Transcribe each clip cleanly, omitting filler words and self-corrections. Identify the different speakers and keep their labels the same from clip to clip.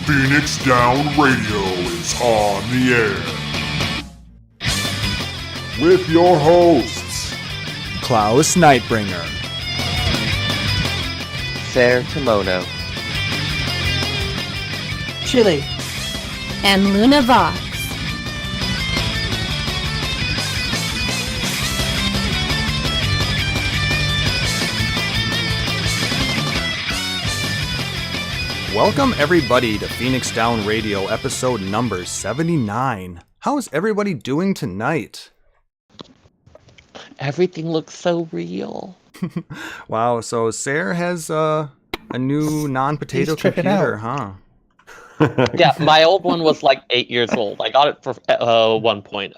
Speaker 1: Phoenix Down Radio is on the air. With your hosts,
Speaker 2: Klauss Nightbringer,
Speaker 3: Fair Kimono,
Speaker 4: Chili,
Speaker 5: and Luna Vox.
Speaker 2: Welcome everybody to Phoenix Down Radio episode number 79. How is everybody doing tonight?
Speaker 3: everything looks so real.
Speaker 2: Wow, so Sarah has a new non-potato
Speaker 4: He's tripping
Speaker 2: computer,
Speaker 4: out.
Speaker 2: huh?
Speaker 3: Yeah, my old one was like 8 years old. I got it for 1.0.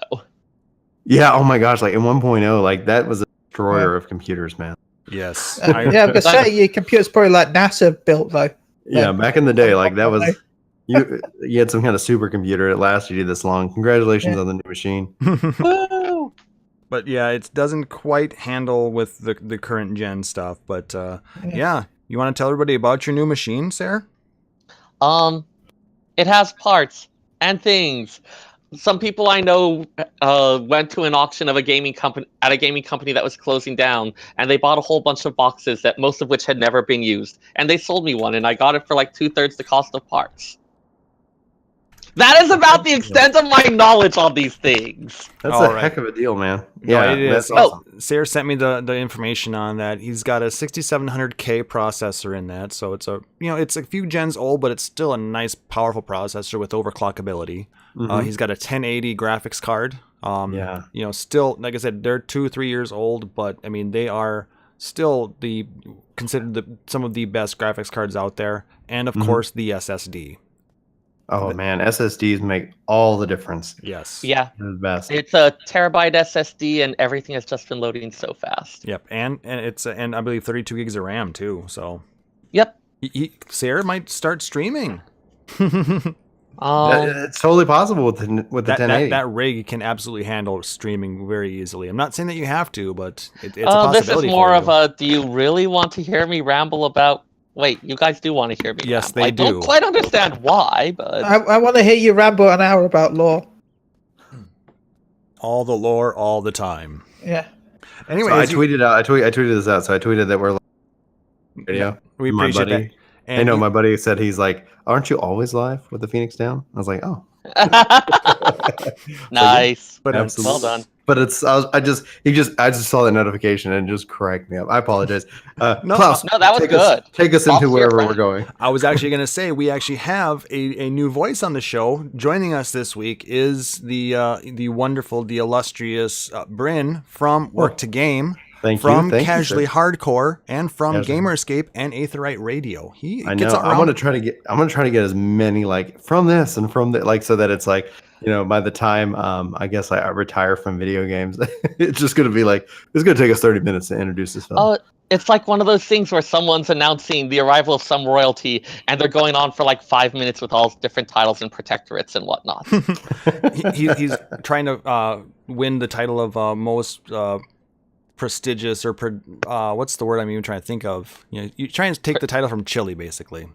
Speaker 6: Yeah, oh my gosh, like in 1.0, like that was a destroyer of computers, man.
Speaker 2: Yes.
Speaker 4: Yeah, I'm gonna say your computer's probably like NASA built though.
Speaker 6: Yeah, back in the day, like that was you had some kind of supercomputer that lasted you this long. Congratulations on the new machine.
Speaker 3: Woo!
Speaker 2: But yeah, it doesn't quite handle with the current gen stuff. But yeah, you want to tell everybody about your new machine, Sarah?
Speaker 3: It has parts and things. Some people I know went to an auction of a gaming company that was closing down, and they bought a whole bunch of boxes that most of which had never been used, and they sold me one, and I got it for like 2/3 the cost of parts. That is about the extent of my knowledge on these things.
Speaker 6: That's
Speaker 2: All
Speaker 6: a
Speaker 2: right.
Speaker 6: heck of a deal, man.
Speaker 2: Yeah,
Speaker 6: Yeah,
Speaker 2: it is.
Speaker 6: that's awesome.
Speaker 2: Sarah sent me the information on that. He's got a 6700K processor in that, so it's a few gens old, but it's still a nice, powerful processor with overclock ability.
Speaker 6: Mhm.
Speaker 2: He's got a 1080 graphics card.
Speaker 6: Yeah.
Speaker 2: Still, like I said, they're 2-3 years old, but I mean they are still considered some of the best graphics cards out there, and of course the SSD.
Speaker 6: Oh man, SSDs make all the difference.
Speaker 2: Yes.
Speaker 3: Yeah,
Speaker 6: They're the best.
Speaker 3: it's a terabyte SSD, and everything has just been loading so fast.
Speaker 2: Yep, and it's and I believe 32 gigs of RAM too. So
Speaker 3: Yep.
Speaker 2: Sarah might start streaming.
Speaker 6: It's totally possible with the 1080.
Speaker 2: That rig can absolutely handle streaming very easily. I'm not saying that you have to, but it's a possibility.
Speaker 3: This is more
Speaker 2: for
Speaker 3: of
Speaker 2: you.
Speaker 3: a, do you really want to hear me ramble about... Wait, you guys do want to hear me
Speaker 2: Yes,
Speaker 3: ramble.
Speaker 2: they
Speaker 3: I don't
Speaker 2: do.
Speaker 3: quite understand why, but...
Speaker 4: I want to hear you ramble an hour about lore.
Speaker 2: All the lore, all the time.
Speaker 4: Yeah.
Speaker 2: Anyway,
Speaker 6: So I tweeted this out. So I tweeted that we're live video.
Speaker 2: we
Speaker 6: My
Speaker 2: appreciate
Speaker 6: buddy.
Speaker 2: that. And
Speaker 6: I know my buddy said he's like, "Aren't you always live with the Phoenix Down?" I was like, "Oh,
Speaker 3: Nice.
Speaker 2: But
Speaker 6: absolutely."
Speaker 3: Well done.
Speaker 6: But I just saw the notification and it just cracked me up. I apologize. Klauss,
Speaker 3: No, that was good.
Speaker 6: Take us
Speaker 3: Props
Speaker 6: into
Speaker 3: to your
Speaker 6: wherever
Speaker 3: friend.
Speaker 6: we're going.
Speaker 2: I was actually going to say we actually have a new voice on the show. Joining us this week is the wonderful, the illustrious Brin from Work to Game,
Speaker 6: Thank
Speaker 2: from
Speaker 6: you. Thank
Speaker 2: Casually
Speaker 6: you, sir.
Speaker 2: Hardcore, and from
Speaker 6: Casually.
Speaker 2: GamerEscape and Aetherite Radio. He
Speaker 6: I
Speaker 2: gets
Speaker 6: know.
Speaker 2: around.
Speaker 6: I'm gonna try to get as many like from this and from that, like so that it's like, by the time I guess I retire from video games, it's just gonna be like it's gonna take us 30 minutes to introduce this film.
Speaker 3: Oh, it's like one of those things where someone's announcing the arrival of some royalty, and they're going on for like 5 minutes with all different titles and protectorates and whatnot.
Speaker 2: He's trying to win the title of most prestigious or what's the word I'm even trying to think of? You try and take the title from Chile, basically.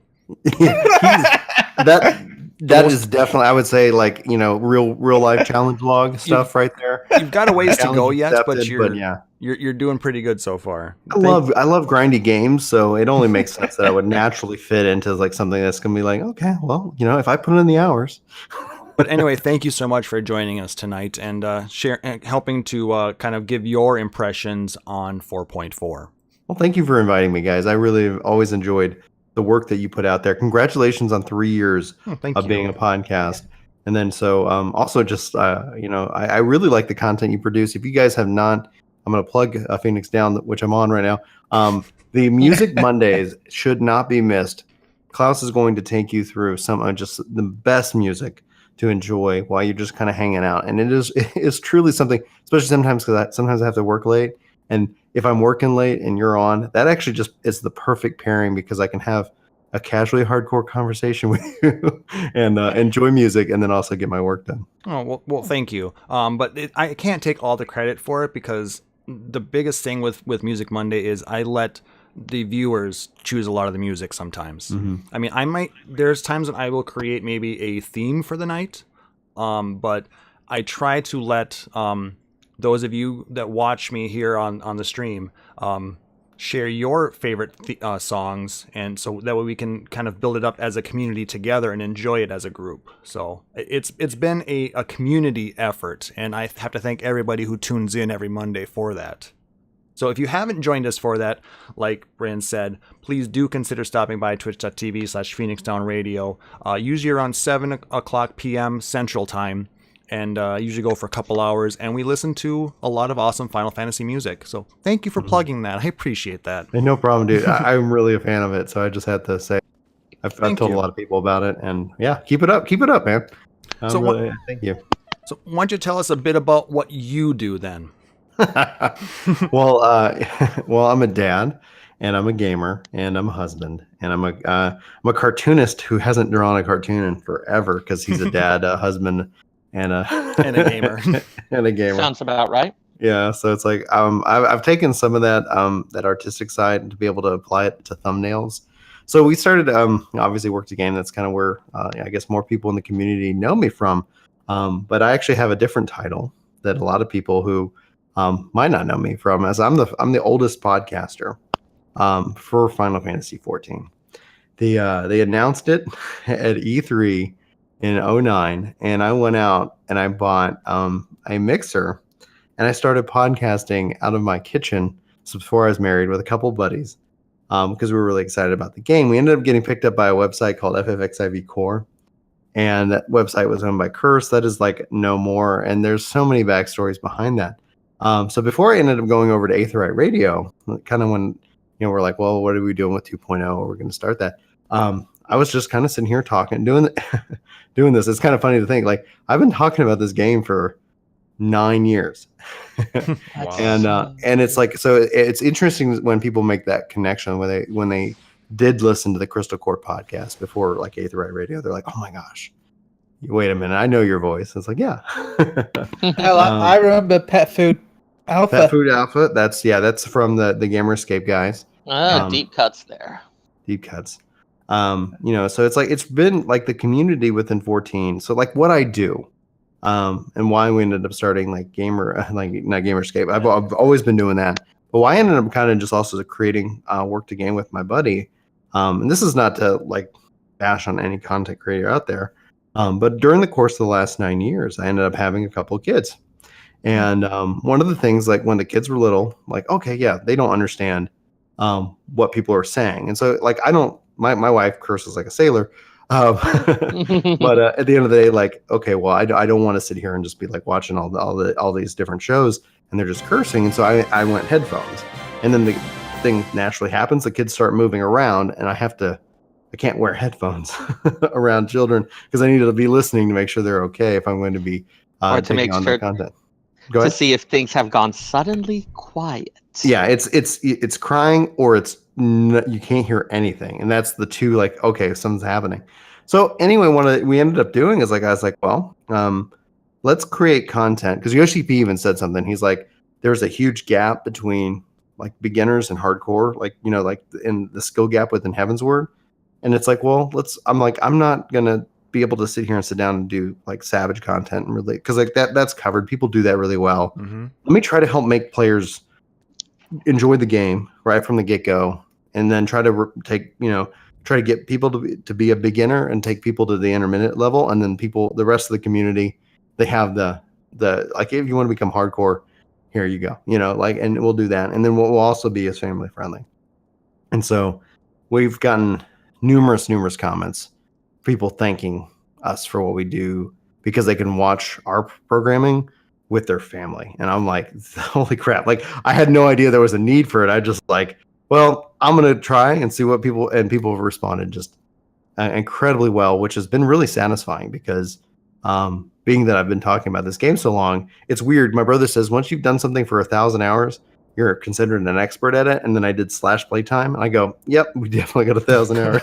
Speaker 6: That is definitely, I would say, like real life challenge log stuff right there.
Speaker 2: You've got a ways to go yet, but
Speaker 6: Accepted,
Speaker 2: you're doing pretty good so far.
Speaker 6: I love grindy games, so it only makes sense that I would naturally fit into like something that's gonna be like, okay, well, if I put in the hours.
Speaker 2: But anyway, thank you so much for joining us tonight and helping to kind of give your impressions on 4.4.
Speaker 6: Well, thank you for inviting me, guys. I really have always enjoyed the work that you put out there. Congratulations on 3 years of being a podcast. And then also just, I really like the content you produce. If you guys have not, I'm going to plug Phoenix Down, which I'm on right now. The Music Mondays should not be missed. Klauss is going to take you through some of just the best music to enjoy while you're just kind of hanging out. And it's truly something, especially sometimes because sometimes I have to work late. And if I'm working late and you're on, that actually just is the perfect pairing because I can have a casually hardcore conversation with you and enjoy music and then also get my work done.
Speaker 2: Oh, well, thank you. But I can't take all the credit for it because the biggest thing with Music Monday is I let the viewers choose a lot of the music sometimes.
Speaker 6: Mm-hmm.
Speaker 2: I mean, there's times when I will create maybe a theme for the night, but I try to let those of you that watch me here on the stream share your favorite songs, and so that way we can kind of build it up as a community together and enjoy it as a group. So it's been a community effort, and I have to thank everybody who tunes in every Monday for that. So if you haven't joined us for that, like Brin said, please do consider stopping by twitch.tv/PhoenixDownRadio. Usually around 7 o'clock p.m. Central Time, and usually go for a couple hours, and we listen to a lot of awesome Final Fantasy music. So thank you for plugging that. I appreciate that.
Speaker 6: Hey, no problem, dude. I'm really a fan of it, so I just had to say I've told a lot of people about it, and yeah, keep it up, man. Thank you.
Speaker 2: So why don't you tell us a bit about what you do then?
Speaker 6: Well, I'm a dad, and I'm a gamer, and I'm a husband, and I'm a cartoonist who hasn't drawn a cartoon in forever because he's a dad, a husband, and a
Speaker 2: gamer.
Speaker 6: and a gamer.
Speaker 3: Sounds about right.
Speaker 6: Yeah, so it's like I've taken some of that artistic side to be able to apply it to thumbnails. So we started obviously Work to Game. That's kind of where I guess more people in the community know me from. But I actually have a different title that a lot of people who might not know me from, as I'm the oldest podcaster for Final Fantasy 14. They announced it at E3 in 2009, and I went out and I bought a mixer, and I started podcasting out of my kitchen. So before I was married, with a couple buddies, because we were really excited about the game. We ended up getting picked up by a website called FFXIV Core, and that website was owned by Curse. That is like no more, and there's so many backstories behind that. So before I ended up going over to Aetheryte Radio, kind of when we're like, well, what are we doing with 2.0? We're going to start that. I was just kind of sitting here talking, doing this. It's kind of funny to think, like, I've been talking about this game for 9 years.
Speaker 2: Wow.
Speaker 6: And it's like, so it's interesting when people make that connection when they did listen to the Crystal Core podcast before, like, Aetheryte Radio. They're like, oh my gosh, wait a minute, I know your voice. It's like, yeah.
Speaker 4: Hell, I remember Pet Food Alpha.
Speaker 6: Pet Food Alpha. That's from the GamerEscape guys.
Speaker 3: Deep cuts there.
Speaker 6: Deep cuts. So it's like, it's been like the community within 14. So like what I do, and why we ended up starting like not GamerEscape. I've always been doing that, but why I ended up kind of just also creating Work to Game with my buddy. And this is not to like bash on any content creator out there. But during the course of the last 9 years, I ended up having a couple of kids. And one of the things, like when the kids were little, like, okay, yeah, they don't understand what people are saying. And so like, my wife curses like a sailor. But at the end of the day, like, okay, well, I don't want to sit here and just be like watching all these different shows and they're just cursing. And so I went headphones, and then the thing naturally happens. The kids start moving around, and I can't wear headphones around children because I need to be listening to make sure they're okay if I'm going to be
Speaker 3: or to make
Speaker 6: on
Speaker 3: sure
Speaker 6: the content.
Speaker 3: To see if things have gone suddenly quiet.
Speaker 6: Yeah, it's crying, or you can't hear anything, and that's the two, like, okay, something's happening. So anyway, we ended up doing is, like, I was like, well, let's create content, because Yoshi P even said something. He's like, there's a huge gap between like beginners and hardcore, like, like in the skill gap within Heavensward. And it's like, well, I'm not gonna be able to sit here and sit down and do like Savage content and really, because like that's covered. People do that really well. Mm-hmm. Let me try to help make players enjoy the game right from the get-go, and then try to try to get people to be a beginner and take people to the intermediate level, and then the rest of the community, they have the like, if you want to become hardcore, here you go, like, and we'll do that, and then we'll also be as family friendly. And so we've gotten numerous comments, people thanking us for what we do because they can watch our programming with their family. And I'm like, holy crap, like, I had no idea there was a need for it. I just like, well, I'm going to try and see what people have responded just incredibly well, which has been really satisfying because being that I've been talking about this game so long, it's weird. My brother says, once you've done something for 1,000 hours, you're considered an expert at it. And then I did /playtime, and I go, yep, we definitely got 1,000 hours.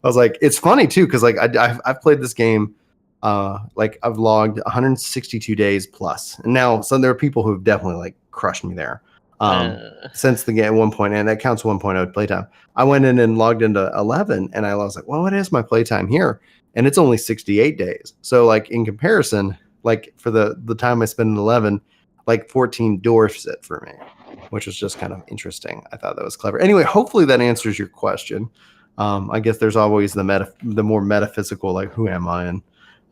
Speaker 6: I was like, it's funny too, because like I've played this game, like I've logged 162 days plus, and now there are people who have definitely like crushed me there since the game 1.0, and that counts 1.0 playtime. I went in and logged into 11, and I was like, well, what is my playtime here? And it's only 68 days. So like in comparison, like for the time I spent in 11, like 14 dwarfs it for me, which was just kind of interesting. I thought that was clever. Anyway, hopefully that answers your question. I guess there's always the more metaphysical, like, who am I? And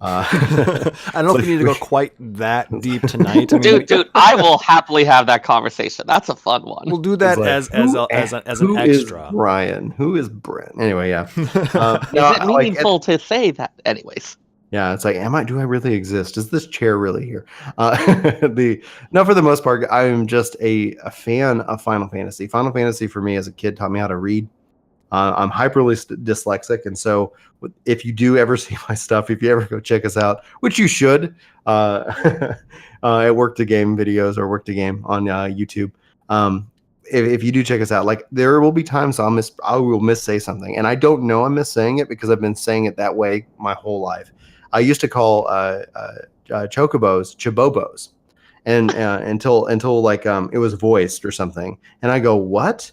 Speaker 2: I don't know if we need to go quite that deep tonight. I mean,
Speaker 3: dude, I will happily have that conversation. That's a fun one.
Speaker 2: We'll do that
Speaker 6: like,
Speaker 2: as an extra.
Speaker 6: Is Ryan? Who is Brin? Anyway, yeah.
Speaker 3: Is it meaningful to say that? Anyways.
Speaker 6: Yeah, it's like, do I really exist? Is this chair really here? For the most part, I am just a fan of Final Fantasy. Final Fantasy for me as a kid taught me how to read. I'm hyperly dyslexic, and so if you do ever see my stuff, if you ever go check us out, which you should, at Work to Game videos or Work to Game on YouTube, if you do check us out, like there will be times I will missay something, and I don't know I'm missaying it because I've been saying it that way my whole life. I used to call chobobos, and until like it was voiced or something, and I go, what?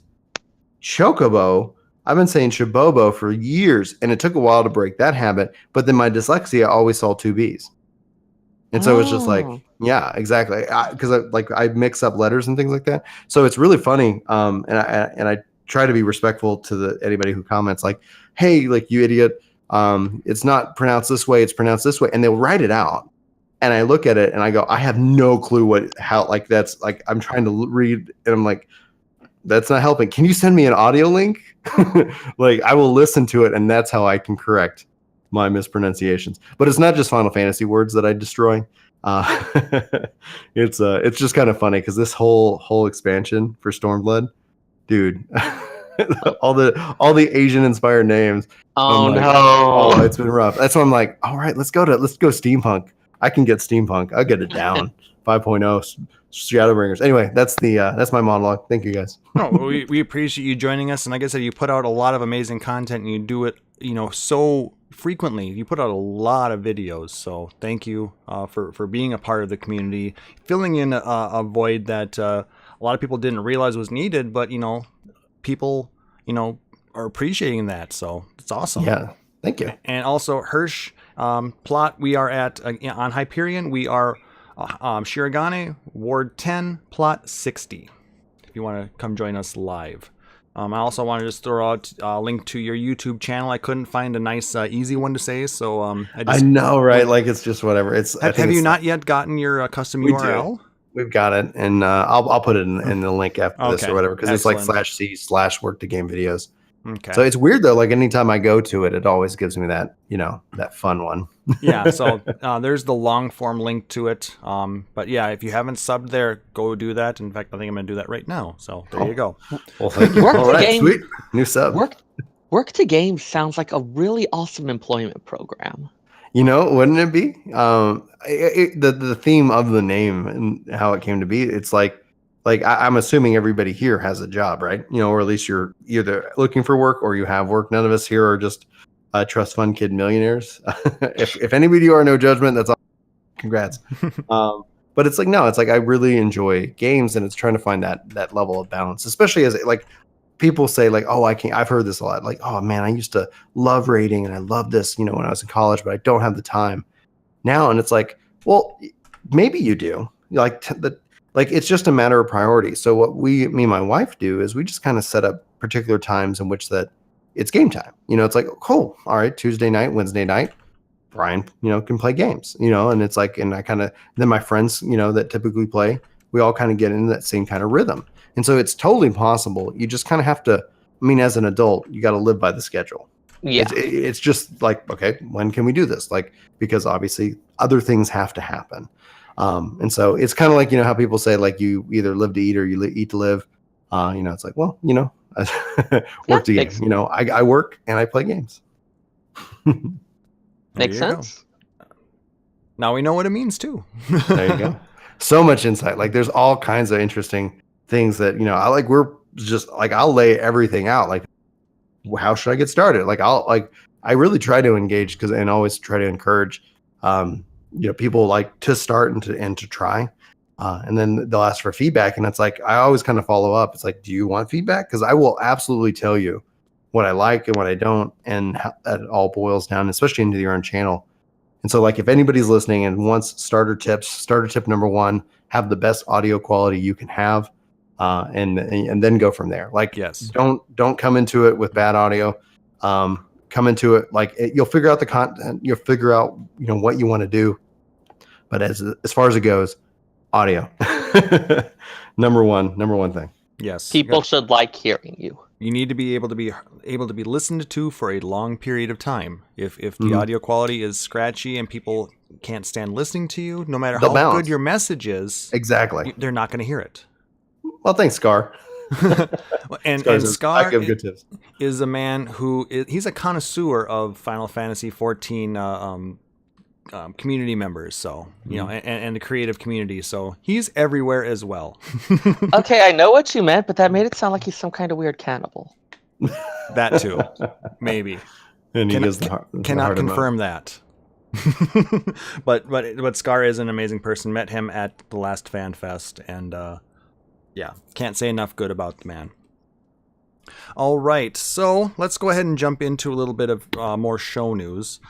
Speaker 6: Chocobo? I've been saying Shabobo for years, and it took a while to break that habit. But then my dyslexia always saw two B's, and so it's just like, yeah, exactly, because I mix up letters and things like that. So it's really funny, and I try to be respectful to anybody who comments, like, hey, like, you idiot, it's not pronounced this way, it's pronounced this way, and they'll write it out, and I look at it and I go, I have no clue how like that's like I'm trying to read, and I'm like, that's not helping. Can you send me an audio link? Like, I will listen to it, and that's how I can correct my mispronunciations. But it's not just Final Fantasy words that I destroy. It's just kind of funny because this whole expansion for Stormblood, dude, all the Asian inspired names.
Speaker 3: Oh
Speaker 6: like,
Speaker 3: no!
Speaker 6: Oh, it's been rough. That's why I'm like, all right, let's go steampunk. I can get steampunk. I'll get it down. 5.0 Shadowbringers. Anyway, that's my monologue. Thank you guys.
Speaker 2: No, we appreciate you joining us, and like I said, you put out a lot of amazing content, and you do it, so frequently. You put out a lot of videos, so thank you for being a part of the community, filling in a void that a lot of people didn't realize was needed, but people are appreciating that, so it's awesome.
Speaker 6: Yeah, thank you.
Speaker 2: And also Hirsch plot. We are at on Hyperion. We are Shirogane, Ward 10, plot 60. If you want to come join us live. I also want to just throw out a link to your YouTube channel. I couldn't find a nice, easy one to say, so
Speaker 6: I know, right? Like, it's just whatever.
Speaker 2: Have you not yet gotten your custom URL?
Speaker 6: We've got it, and I'll put it in the link after this or whatever, because it's like /c/work to game videos.
Speaker 2: Okay.
Speaker 6: So it's weird though. Like, anytime I go to it, it always gives me that that fun one.
Speaker 2: Yeah. So there's the long form link to it. But yeah, if you haven't subbed there, go do that. In fact, I think I'm going to do that right now. So there you go.
Speaker 6: Well, thank you. All right, sweet new sub.
Speaker 3: Work to Game sounds like a really awesome employment program.
Speaker 6: Wouldn't it be? The theme of the name and how it came to be. It's like I'm assuming everybody here has a job, right? Or at least you're either looking for work or you have work. None of us here are just trust fund kid millionaires. if anybody you are, no judgment. That's all. Congrats. But it's like, no, it's like I really enjoy games, and it's trying to find that level of balance, especially as like people say, like, oh, I can't. I've heard this a lot. Like, oh man, I used to love raiding and I love this, when I was in college, but I don't have the time now. And it's like, well, maybe you do. Like, it's just a matter of priority. So what me and my wife do is we just kind of set up particular times in which that it's game time. It's like, cool. All right. Tuesday night, Wednesday night, Brian, can play games, and it's like, and I kind of, then my friends, that typically play, we all kind of get into that same kind of rhythm. And so it's totally possible. You just kind of have to, as an adult, you got to live by the schedule.
Speaker 3: Yeah.
Speaker 6: It's just like, okay, when can we do this? Like, because obviously other things have to happen. And so it's kind of like, how people say, like, you either live to eat or you eat to live. It's like, well, work to game. I work and I play games.
Speaker 3: Makes sense.
Speaker 2: Now we know what it means too.
Speaker 6: There you go. so much insight. Like there's all kinds of interesting things that, we're just like, I'll lay everything out. Like, how should I get started? Like, I really try to engage and always try to encourage, people like to start and to try. And then they'll ask for feedback. And it's like, I always kind of follow up. It's like, do you want feedback? Because I will absolutely tell you what I like and what I don't. And how that all boils down, especially into your own channel. And so like, if anybody's listening and wants starter tip number 1, have the best audio quality you can have. And then go from there. Like,
Speaker 2: yes,
Speaker 6: don't come into it with bad audio. Come into it like you'll figure out the content. You'll figure out what you want to do. But as far as it goes, audio, number one thing.
Speaker 2: Yes,
Speaker 3: people should like hearing you.
Speaker 2: You need to be able to be listened to for a long period of time. If the audio quality is scratchy and people can't stand listening to you, no matter how good your message is,
Speaker 6: exactly,
Speaker 2: they're not going to hear it.
Speaker 6: Well, thanks, Scar.
Speaker 2: and Scar is a man who he's a connoisseur of Final Fantasy 14 community members. So and the creative community. So he's everywhere as well.
Speaker 3: Okay, I know what you meant, but that made it sound like he's some kind of weird cannibal.
Speaker 2: That too, maybe.
Speaker 6: And he
Speaker 2: cannot confirm that. but Scar is an amazing person. Met him at the last Fan Fest, and yeah, can't say enough good about the man. All right, so let's go ahead and jump into a little bit of more show news.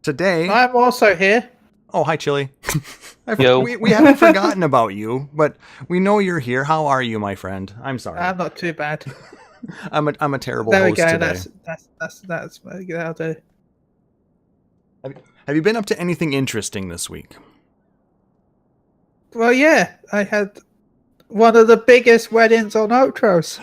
Speaker 2: Today,
Speaker 4: I'm also here.
Speaker 2: Oh, hi, Chili.
Speaker 3: Yo.
Speaker 2: We haven't forgotten about you, but we know you're here. How are you, my friend? I'm sorry.
Speaker 4: I'm not too bad.
Speaker 2: I'm a terrible
Speaker 4: there
Speaker 2: host
Speaker 4: we go.
Speaker 2: today.
Speaker 4: That's that'll do.
Speaker 2: Have you been up to anything interesting this week?
Speaker 4: Well, yeah, I had one of the biggest weddings on Outros.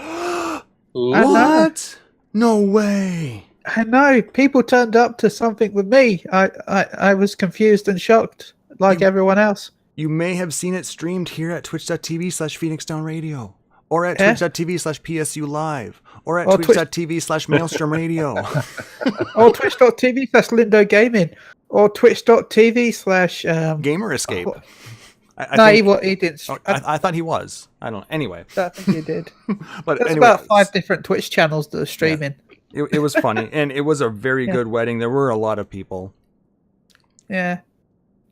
Speaker 2: What? No way.
Speaker 4: I know. People turned up to something with me. I was confused and shocked, like everyone else.
Speaker 2: You may have seen it streamed here at twitch.tv/PhoenixDownRadio, or at twitch.tv/PSU Live, or at twitch.tv/MaelstromRadio,
Speaker 4: or twitch.tv/Lindo Gaming, or twitch.tv/
Speaker 2: GamerEscape.
Speaker 4: He didn't.
Speaker 2: I thought he was. I don't know. Anyway.
Speaker 4: I think he did.
Speaker 2: But
Speaker 4: there's
Speaker 2: anyway,
Speaker 4: about 5 different Twitch channels that are streaming.
Speaker 2: Yeah. It was funny, and it was a very good wedding. There were a lot of people.
Speaker 4: Yeah.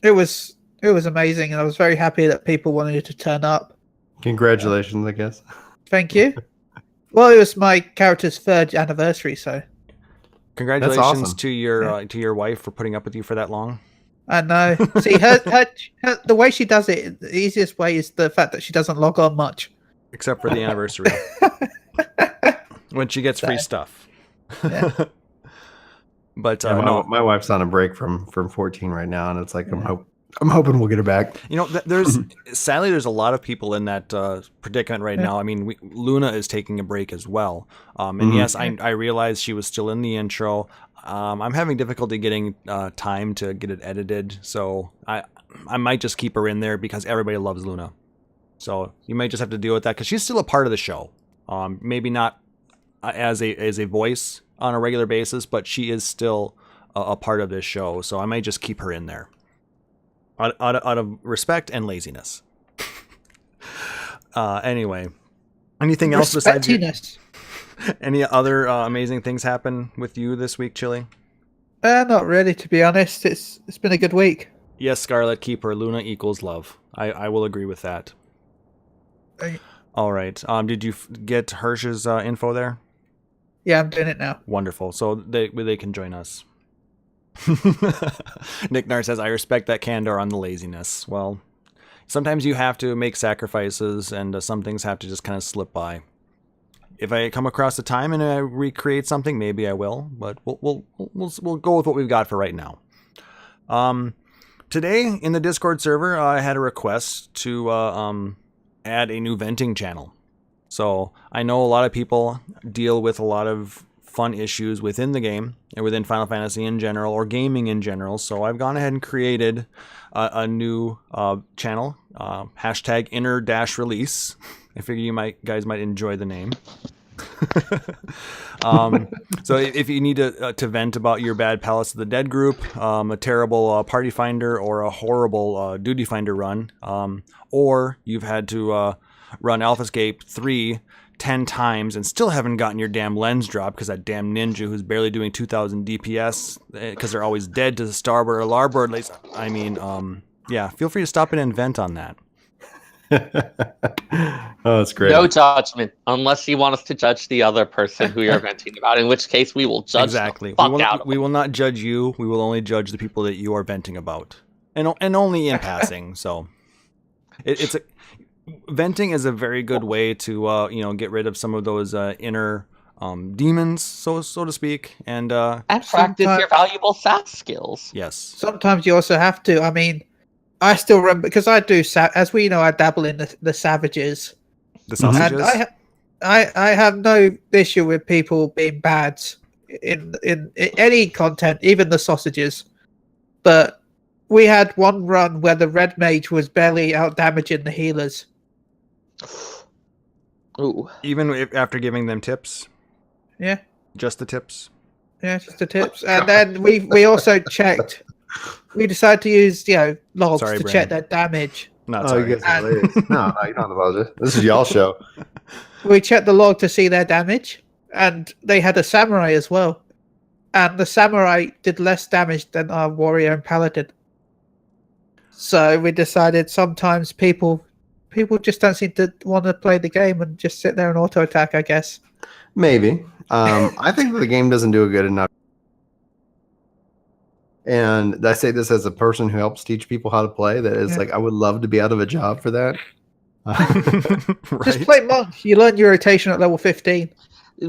Speaker 4: It was amazing, and I was very happy that people wanted to turn up.
Speaker 6: Congratulations, I guess.
Speaker 4: Thank you. Well, it was my character's 3rd anniversary, so.
Speaker 2: Congratulations
Speaker 6: awesome.
Speaker 2: to your wife for putting up with you for that long.
Speaker 4: I know. See, her the way she does it, the easiest way is the fact that she doesn't log on much.
Speaker 2: Except for the anniversary. When she gets free stuff.
Speaker 4: Yeah.
Speaker 2: But
Speaker 6: my wife's on a break from 14 right now, and it's like I'm hoping we'll get her back.
Speaker 2: Sadly there's a lot of people in that predicament right now. I mean, Luna is taking a break as well. And yes, I realized she was still in the intro. I'm having difficulty getting time to get it edited, so I might just keep her in there because everybody loves Luna. So you might just have to deal with that because she's still a part of the show. Maybe not as a voice on a regular basis, but she is still a part of this show. So I might just keep her in there out of respect and laziness. Anyway, anything else besides any other amazing things happen with you this week, Chili?
Speaker 4: Not really, to be honest. It's been a good week.
Speaker 2: Yes, Scarlet, keep her. Luna equals love. I will agree with that. All right. Did you get Hirsch's info there?
Speaker 4: Yeah, I'm doing it now.
Speaker 2: Wonderful. So they can join us. Nick Nar says, I respect that candor on the laziness. Well, sometimes you have to make sacrifices, and some things have to just kind of slip by. If I come across the time and I recreate something, maybe I will. But we'll go with what we've got for right now. Today in the Discord server, I had a request to add a new venting channel. So I know a lot of people deal with a lot of fun issues within the game and within Final Fantasy in general, or gaming in general. So I've gone ahead and created a new channel, hashtag inner-release. I figure you guys might enjoy the name. So if you need to vent about your bad Palace of the Dead group, a terrible Party Finder, or a horrible Duty Finder run, or you've had to run AlphaScape 3 10 times and still haven't gotten your damn lens drop because that damn ninja who's barely doing 2,000 DPS because they're always dead to the starboard or larboard laser. I mean, yeah, feel free to stop in and vent on that.
Speaker 6: Oh, that's great.
Speaker 3: No judgment, unless you want us to judge the other person who you're venting about, in which case we will judge
Speaker 2: exactly.
Speaker 3: the fuck out of
Speaker 2: we will not judge you. We will only judge the people that you are venting about, and only in passing. So it's a venting is a very good way to get rid of some of those inner demons, so to speak, and
Speaker 3: practice your valuable SAS skills.
Speaker 2: Yes.
Speaker 4: Sometimes you also have to. I mean, I still remember, because I do, as we know, I dabble in the savages.
Speaker 2: The sausages.
Speaker 4: And I have no issue with people being bad in any content, even the sausages. But we had one run where the red mage was barely out damaging the healers.
Speaker 3: Ooh.
Speaker 2: Even after giving them tips.
Speaker 4: Yeah.
Speaker 2: Just the tips.
Speaker 4: Yeah, just the tips. And then we also checked. We decided to use logs to check their damage.
Speaker 2: Not sorry.
Speaker 6: You guys are hilarious. No, you don't apologize. This is y'all show.
Speaker 4: We checked the log to see their damage, and they had a samurai as well. And the samurai did less damage than our warrior and paladin. So we decided sometimes people just don't seem to want to play the game and just sit there and auto attack, I guess.
Speaker 6: Maybe. I think that the game doesn't do a good enough. And I say this as a person who helps teach people how to play. That is like, I would love to be out of a job for that.
Speaker 2: Right?
Speaker 4: Just play monk. You learn your rotation at level 15.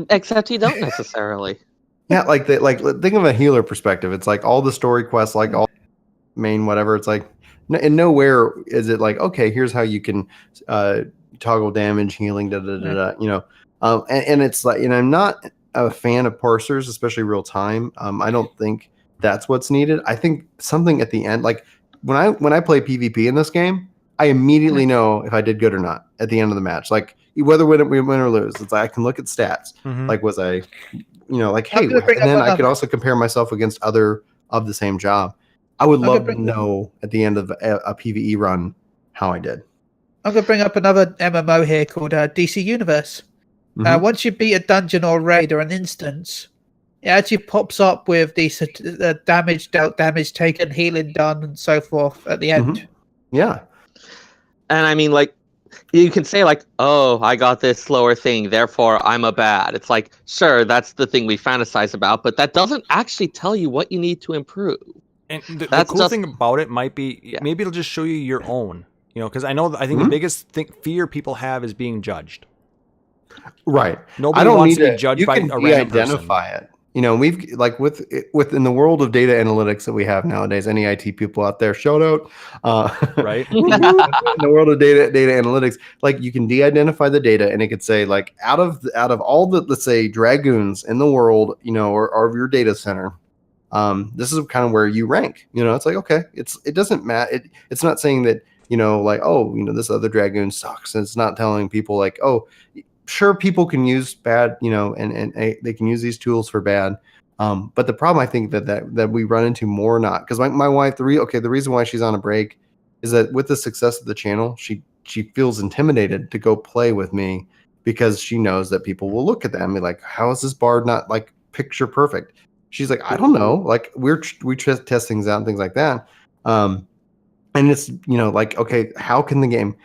Speaker 3: Except you don't necessarily.
Speaker 6: Yeah, like think of a healer perspective. It's like all the story quests, like all main whatever. It's like, and nowhere is it like, okay, here's how you can toggle damage, healing, and it's like, I'm not a fan of parsers, especially real time. I don't think that's what's needed. I think something at the end, like when I play PvP in this game, I immediately know if I did good or not at the end of the match. Like whether we win or lose, it's like I can look at stats.
Speaker 2: Mm-hmm.
Speaker 6: Like was I, like, hey, and then I could also compare myself against other of the same job. I would love to know at the end of a PvE run how I did.
Speaker 4: I'm going to bring up another MMO here called DC Universe.
Speaker 6: Mm-hmm.
Speaker 4: Once you beat a dungeon or raid or an instance, it actually pops up with the damage dealt, damage taken, healing done, and so forth at the end.
Speaker 6: Mm-hmm. Yeah.
Speaker 3: And I mean, like, you can say, like, oh, I got this slower thing, therefore I'm a bad. It's like, sure, that's the thing we fantasize about, but that doesn't actually tell you what you need to improve.
Speaker 2: And the cool thing about it might be, maybe it'll just show you your own, because I think the biggest fear people have is being judged.
Speaker 6: Right.
Speaker 2: Nobody wants to be judged by a random person.
Speaker 6: Identify it. We've like within the world of data analytics that we have nowadays. Any IT people out there, shout out.
Speaker 2: Right.
Speaker 6: In the world of data analytics, like you can de-identify the data, and it could say like out of all the, let's say, dragoons in the world, or of your data center, this is kind of where you rank. It's like, okay, it doesn't matter. It's not saying that like, oh, this other dragoon sucks. And it's not telling people like, oh, sure, people can use bad, and they can use these tools for bad. But the problem I think that we run into more not, because my wife, the reason why she's on a break is that with the success of the channel, she feels intimidated to go play with me because she knows that people will look at them and be like, how is this bard not like picture perfect? She's like, I don't know. Like we test things out and things like that. And it's, like, okay, how can the game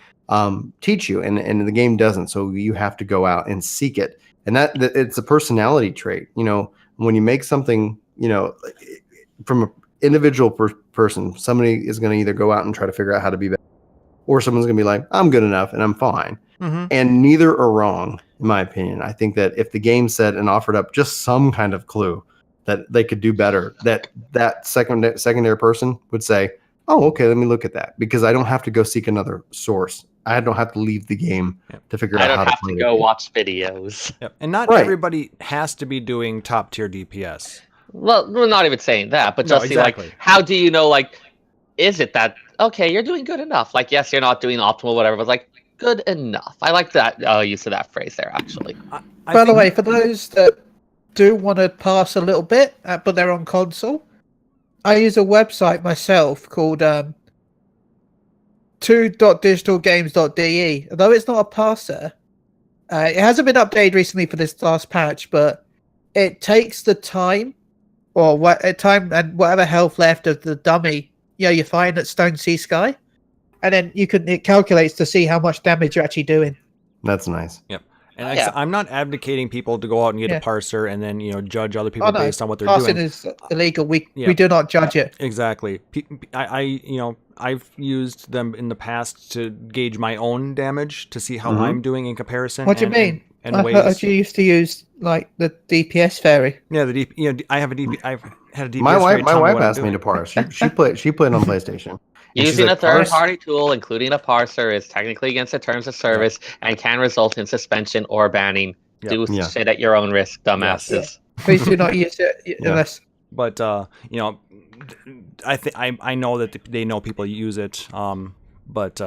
Speaker 6: teach you? And the game doesn't. So you have to go out and seek it. And that it's a personality trait. When you make something, from an individual person, somebody is going to either go out and try to figure out how to be better, or someone's going to be like, I'm good enough and I'm fine. Mm-hmm. And neither are wrong, in my opinion. I think that if the game said and offered up just some kind of clue that they could do better, that secondary person would say, oh, okay, let me look at that, because I don't have to go seek another source. I don't have to leave the game to figure out how to play.
Speaker 3: I don't have to go watch videos.
Speaker 2: Yep. And not everybody has to be doing top tier DPS.
Speaker 3: Well, we're not even saying that, but just
Speaker 2: exactly.
Speaker 3: See, like, how do you know, like, is it that, okay, you're doing good enough? Like, yes, you're not doing optimal, whatever, but like, good enough. I like that use of that phrase there, actually.
Speaker 4: By the way, for those that do want to pass a little bit, but they're on console, I use a website myself called 2.digitalgames.de. Although it's not a parser, it hasn't been updated recently for this last patch, but it takes the time time and whatever health left of the dummy you find at Stone Sea Sky, and then it calculates to see how much damage you're actually doing.
Speaker 6: That's nice.
Speaker 2: Yep. And I'm not advocating people to go out and get a parser and then judge other people based on what they're
Speaker 4: Parsing
Speaker 2: doing.
Speaker 4: is illegal. We do not judge it.
Speaker 2: Exactly. I've used them in the past to gauge my own damage to see how I'm doing in comparison.
Speaker 4: What do you mean?
Speaker 2: And
Speaker 4: I
Speaker 2: ways.
Speaker 4: heard you used to use like the DPS fairy.
Speaker 2: Yeah, I have a DP. I've had a DPS.
Speaker 6: My wife
Speaker 2: fairy
Speaker 6: asked me to parse. She put it on PlayStation.
Speaker 3: Using a third-party tool, including a parser, is technically against the terms of service and can result in suspension or banning. Do shit at your own risk, dumbasses.
Speaker 4: Yes. Please do not use it unless.
Speaker 2: But I know that they know people use it. But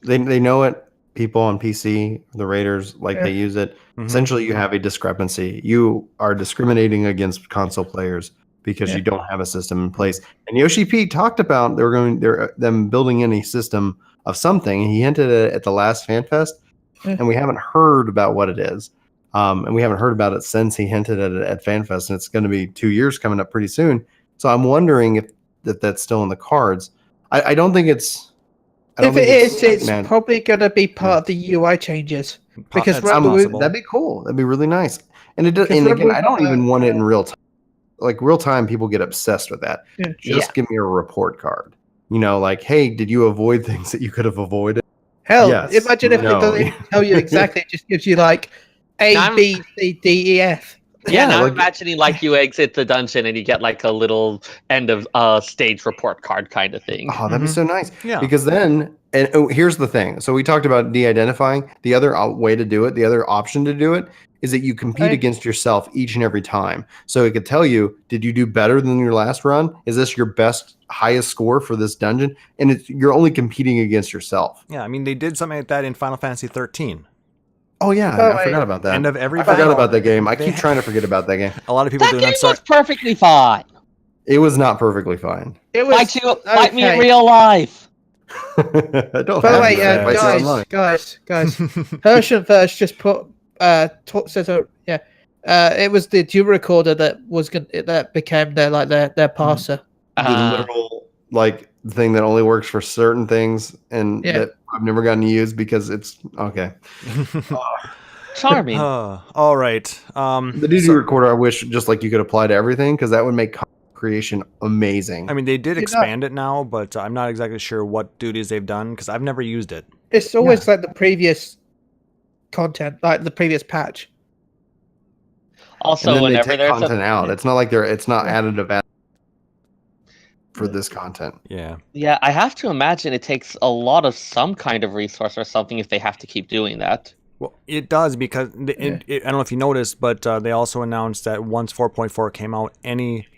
Speaker 6: they know it. People on PC, the Raiders, they use it. Mm-hmm. Essentially, you have a discrepancy. You are discriminating against console players because you don't have a system in place. And Yoshi P talked about them building in a system of something. He hinted at it at the last FanFest, and we haven't heard about what it is. And we haven't heard about it since he hinted at it at FanFest, and it's going to be 2 years coming up pretty soon. So I'm wondering if that's still in the cards. I don't think it's.
Speaker 4: If it is, it's probably going to be part of the UI changes. Because
Speaker 6: that'd be cool. That'd be really nice. And it does. And again, I don't even want it in real time. Like real time, people get obsessed with that. Just give me a report card. Hey, did you avoid things that you could have avoided?
Speaker 4: Hell, imagine if it doesn't tell you exactly. It just gives you A, B, C, D, E, F.
Speaker 3: Yeah, now I'm imagining you exit the dungeon and you get a little end of stage report card kind of thing.
Speaker 6: Oh, that'd be so nice. Yeah. Because then, here's the thing. So we talked about de-identifying. The other way to do it, the other option to do it, is that you compete against yourself each and every time. So it could tell you, did you do better than your last run? Is this your highest score for this dungeon? And you're only competing against yourself.
Speaker 2: Yeah, I mean, they did something like that in Final Fantasy 13.
Speaker 6: Oh yeah, I forgot about that.
Speaker 2: End of every
Speaker 6: I forgot about that game. I keep trying to forget about that game.
Speaker 2: A lot of people
Speaker 3: do. That game was perfectly fine.
Speaker 6: It was not perfectly fine.
Speaker 4: It was.
Speaker 3: Fight me in real life.
Speaker 6: I don't.
Speaker 4: By the way, guys, Hershon first just put it was the dual recorder that became their parser.
Speaker 6: The literal thing that only works for certain things and that I've never gotten to use because it's okay.
Speaker 3: Charming.
Speaker 2: All right.
Speaker 6: The duty recorder, I wish just you could apply to everything because that would make creation amazing.
Speaker 2: I mean, they did expand it now, but I'm not exactly sure what duties they've done because I've never used it.
Speaker 4: It's always the previous content, the previous patch.
Speaker 3: Also, whenever there's
Speaker 6: content out, it's not it's not additive for this content.
Speaker 3: Yeah, I have to imagine it takes a lot of some kind of resource or something if they have to keep doing that.
Speaker 2: Well, it does because I don't know if you noticed, but they also announced that once 4.4 came out, any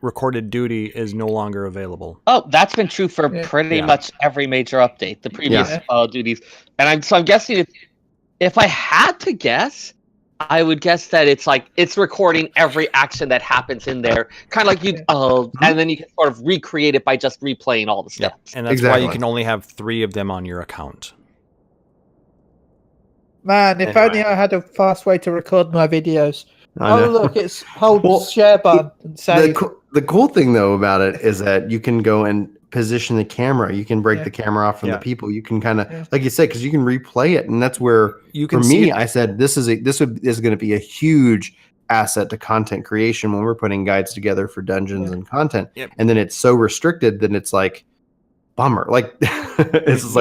Speaker 2: recorded duty is no longer available.
Speaker 3: Oh, that's been true for pretty much every major update. The previous duties, and I'm guessing if I had to guess, I would guess that it's recording every action that happens in there, kind of and then you can sort of recreate it by just replaying all the steps.
Speaker 2: And that's why you can only have 3 of them on your account.
Speaker 4: Man, if only I had a fast way to record my videos. Look, it's hold share button and save.
Speaker 6: The cool thing though about it is that you can go and position the camera. You can break the camera off from the people. You can kind of, like you said, because you can replay it, and that's where for me, I said this is going to be a huge asset to content creation when we're putting guides together for dungeons and content. And then it's so restricted that it's bummer. It's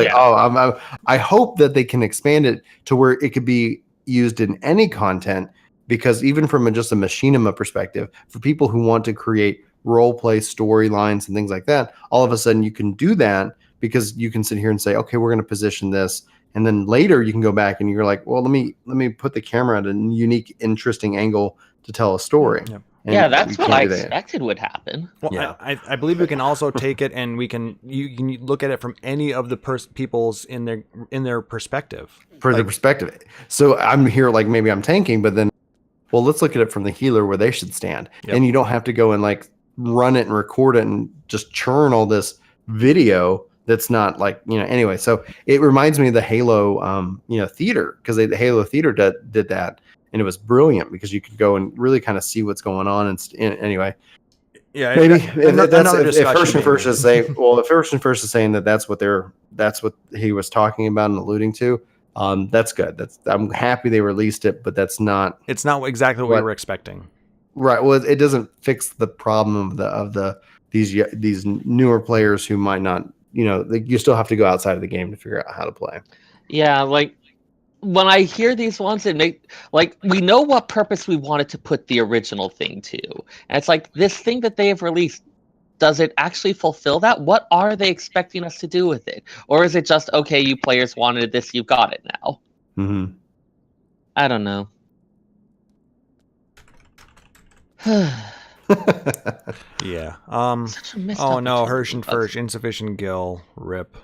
Speaker 6: I hope that they can expand it to where it could be used in any content. Because even from just a machinima perspective, for people who want to create role play storylines and things like that, all of a sudden you can do that because you can sit here and say, okay, we're going to position this. And then later you can go back and you're like, well, let me put the camera at a unique, interesting angle to tell a story. And
Speaker 3: yeah, that's
Speaker 6: we
Speaker 3: what
Speaker 6: can't
Speaker 3: I
Speaker 6: do that.
Speaker 3: expected would happen.
Speaker 2: Well,
Speaker 6: Yeah.
Speaker 2: I believe we can also take it and you can look at it from any of the people's in their perspective.
Speaker 6: For the perspective. So I'm here like maybe I'm tanking, but then well, let's look at it from the healer where they should stand.
Speaker 2: Yep.
Speaker 6: And you don't have to go and like run it and record it and just churn all this video that's not like, anyway. So it reminds me of the Halo theater, because the Halo theater did that, and it was brilliant because you could go and really kind of see what's going on and anyway.
Speaker 2: Yeah,
Speaker 6: maybe
Speaker 2: if
Speaker 6: First and First is saying, well, if First and First is saying that's what he was talking about and alluding to, that's good. I'm happy they released it, but it's not
Speaker 2: exactly what we were expecting.
Speaker 6: Right. Well, it doesn't fix the problem of these newer players who might not, you still have to go outside of the game to figure out how to play.
Speaker 3: Yeah, like when I hear these ones, we know what purpose we wanted to put the original thing to. And it's like, this thing that they have released, does it actually fulfill that? What are they expecting us to do with it? Or is it just, okay, you players wanted this, you got it now?
Speaker 6: Mm-hmm.
Speaker 3: I don't know.
Speaker 2: Yeah.
Speaker 3: Such a missed
Speaker 2: Oh no,
Speaker 3: opportunity.
Speaker 2: Hirsch, insufficient gil, rip.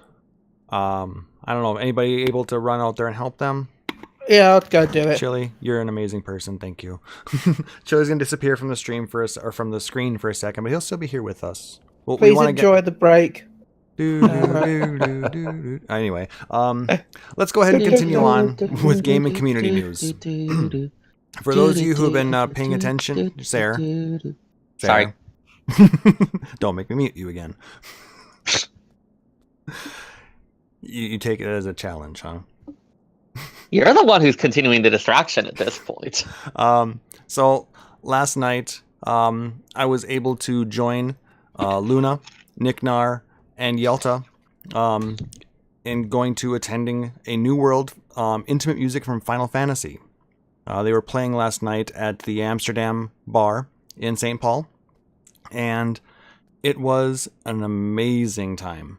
Speaker 2: I don't know. Anybody able to run out there and help them?
Speaker 4: Yeah, I'll go do it.
Speaker 2: Chili, you're an amazing person. Thank you. Chili's gonna disappear from the stream or from the screen for a second, but he'll still be here with us. Well,
Speaker 4: Please enjoy the break.
Speaker 2: Anyway, let's go ahead and continue on with game and community news. For those of you who have been paying attention, Sarah.
Speaker 3: Sorry.
Speaker 2: Don't make me mute you again. You take it as a challenge, huh?
Speaker 3: You're the one who's continuing the distraction at this point.
Speaker 2: So last night, I was able to join Luna, Nicknar, and Yelta in going to attending a New World intimate music from Final Fantasy. They were playing last night at the Amsterdam bar in St. Paul, and it was an amazing time.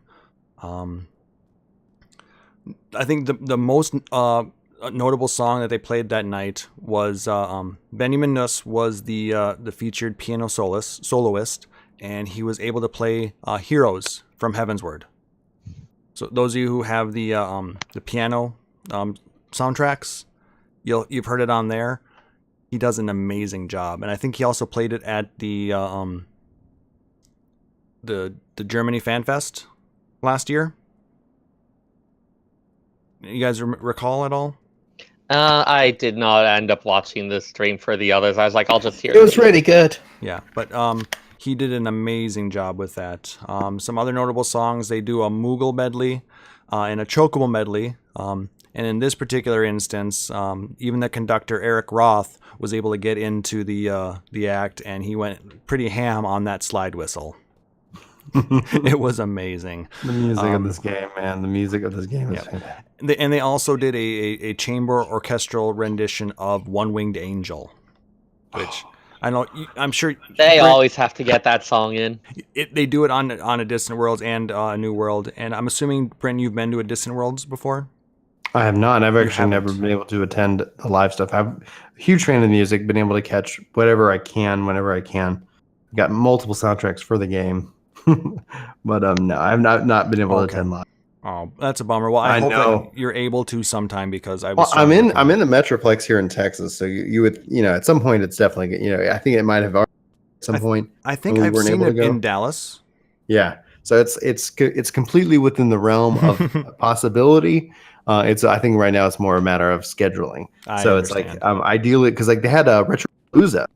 Speaker 2: I think the most notable song that they played that night was Benjamin Nuss was the featured piano soloist, and he was able to play Heroes from Heavensward. So those of you who have the piano soundtracks, you've heard it on there. He does an amazing job, and I think he also played it at the Germany Fan Fest last year. You guys recall at all?
Speaker 3: I did not end up watching the stream for the others. I was like, I'll just hear
Speaker 4: it. It was really good.
Speaker 2: Yeah, but he did an amazing job with that. Some other notable songs, they do a Moogle medley and a Chocobo medley. And in this particular instance, even the conductor, Eric Roth, was able to get into the act, and he went pretty ham on that slide whistle. It was amazing.
Speaker 6: The music of this game, man. The music of this game is fantastic.
Speaker 2: And they also did a chamber orchestral rendition of One Winged Angel, which I know I'm sure
Speaker 3: they always have to get that song in.
Speaker 2: They do it on a Distant Worlds and a New World, and I'm assuming, Bryn, you've been to a Distant Worlds before.
Speaker 6: I have not. I've actually never been able to attend the live stuff. I'm a huge fan of the music, been able to catch whatever I can, whenever I can. Got multiple soundtracks for the game. But no, I've not been able to attend live.
Speaker 2: Oh, that's a bummer. Well, I hope that you're able to sometime, because I was.
Speaker 6: Well, I'm in the Metroplex here in Texas, so you would at some point it's definitely I think it might have already at some point.
Speaker 2: I think I've seen it in Dallas.
Speaker 6: Yeah, so it's completely within the realm of possibility. I think right now it's more a matter of scheduling. So it's like ideally, because like they had a Retropalooza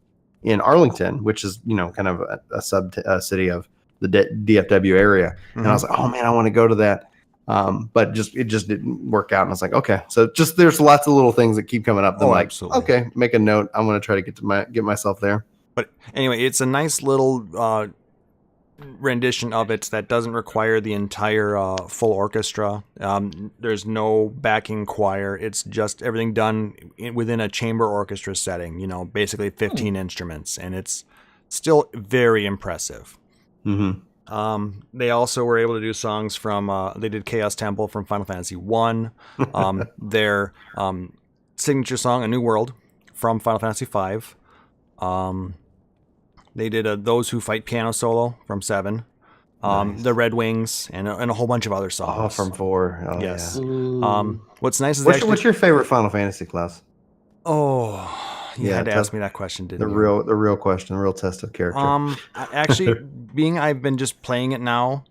Speaker 6: in Arlington, which is kind of a sub city of the DFW area, and I was like, oh man, I want to go to that, but it just didn't work out, and I was like, okay, so just there's lots of little things that keep coming up.
Speaker 2: Absolutely.
Speaker 6: Okay, make a note. I'm going to try to get myself there.
Speaker 2: But anyway, it's a nice little rendition of it that doesn't require the entire full orchestra. There's no backing choir. It's just everything done within a chamber orchestra setting. Basically 15 instruments, and it's still very impressive.
Speaker 6: Mm-hmm.
Speaker 2: They also were able to do songs from they did Chaos Temple from Final Fantasy 1, their signature song A New World from Final Fantasy 5, They did Those Who Fight piano solo from 7.
Speaker 6: Nice.
Speaker 2: The Red Wings, and a whole bunch of other songs.
Speaker 6: Oh, from 4. Oh,
Speaker 2: yes.
Speaker 6: Yeah.
Speaker 2: What's nice is
Speaker 6: what's your favorite Final Fantasy class?
Speaker 2: Oh, you had to ask me that question, didn't you?
Speaker 6: The real question, the real test of character.
Speaker 2: Actually, I've been just playing it now.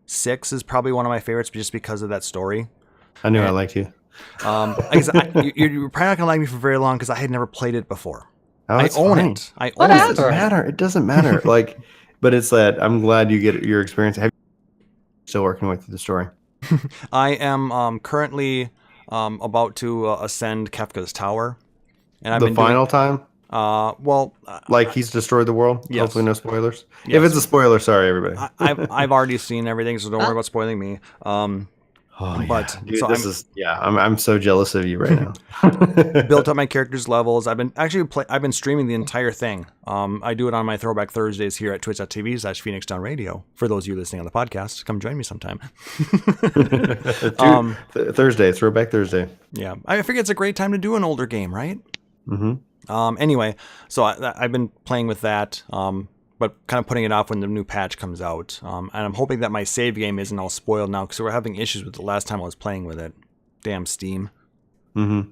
Speaker 2: 6 is probably one of my favorites, just because of that story.
Speaker 6: I knew I liked you.
Speaker 2: You're probably not gonna like me for very long because I had never played it before.
Speaker 6: Oh,
Speaker 2: I own
Speaker 6: fine.
Speaker 2: it. I own it.
Speaker 6: It doesn't matter. It doesn't matter. Like, but it's that I'm glad you get your experience. Have you still working with the story?
Speaker 2: I am currently about to ascend Kefka's Tower, and I've been
Speaker 6: final time.
Speaker 2: Like
Speaker 6: he's destroyed the world.
Speaker 2: Yes.
Speaker 6: Hopefully, no spoilers.
Speaker 2: Yes.
Speaker 6: If it's a spoiler, sorry everybody.
Speaker 2: I've already seen everything, so don't worry about spoiling me. But
Speaker 6: dude,
Speaker 2: so
Speaker 6: I'm so jealous of you right now.
Speaker 2: Built up my character's levels. I've been streaming the entire thing. I do it on my Throwback Thursdays here at twitch.tv/Phoenix Down Radio. For those of you listening on the podcast, come join me sometime.
Speaker 6: Thursday, Throwback Thursday.
Speaker 2: Yeah, I figure it's a great time to do an older game, right?
Speaker 6: Mm-hmm.
Speaker 2: Anyway, so I've been playing with that. But kind of putting it off when the new patch comes out. And I'm hoping that my save game isn't all spoiled now, because we're having issues with the last time I was playing with it. Damn Steam.
Speaker 6: Mm-hmm.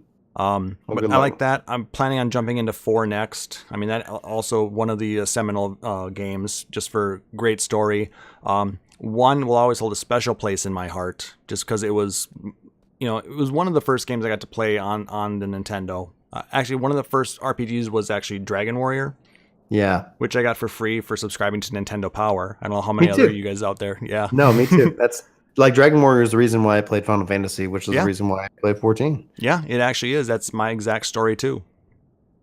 Speaker 2: But I like that. I'm planning on jumping into 4 next. I mean, that also one of the seminal games, just for great story. 1 will always hold a special place in my heart, just because it was, it was one of the first games I got to play on the Nintendo. Actually, one of the first RPGs was actually Dragon Warrior.
Speaker 6: Yeah.
Speaker 2: Which I got for free for subscribing to Nintendo Power. I don't know how many other you guys out there. Yeah.
Speaker 6: No, me too. That's like Dragon Warrior is the reason why I played Final Fantasy, which is the reason why I played 14.
Speaker 2: Yeah, it actually is. That's my exact story too.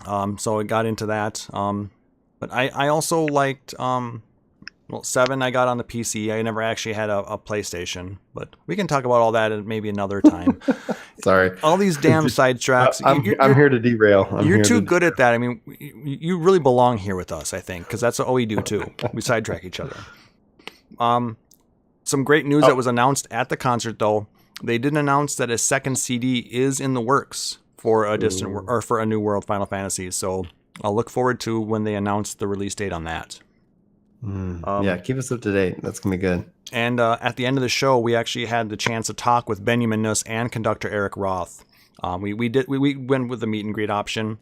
Speaker 2: So I got into that. But I also liked 7 I got on the PC. I never actually had a PlayStation, but we can talk about all that at maybe another time.
Speaker 6: Sorry.
Speaker 2: All these damn sidetracks.
Speaker 6: I'm here to derail.
Speaker 2: You're too good at that. I mean, you really belong here with us, I think, because that's what we do too. We sidetrack each other. Some great news that was announced at the concert, though. They did announce that a second CD is in the works for for a New World Final Fantasy. So I'll look forward to when they announce the release date on that.
Speaker 6: Keep us up to date. That's gonna be good.
Speaker 2: And at the end of the show, we actually had the chance to talk with Benjamin Nuss and conductor Eric Roth. We went with the meet and greet option.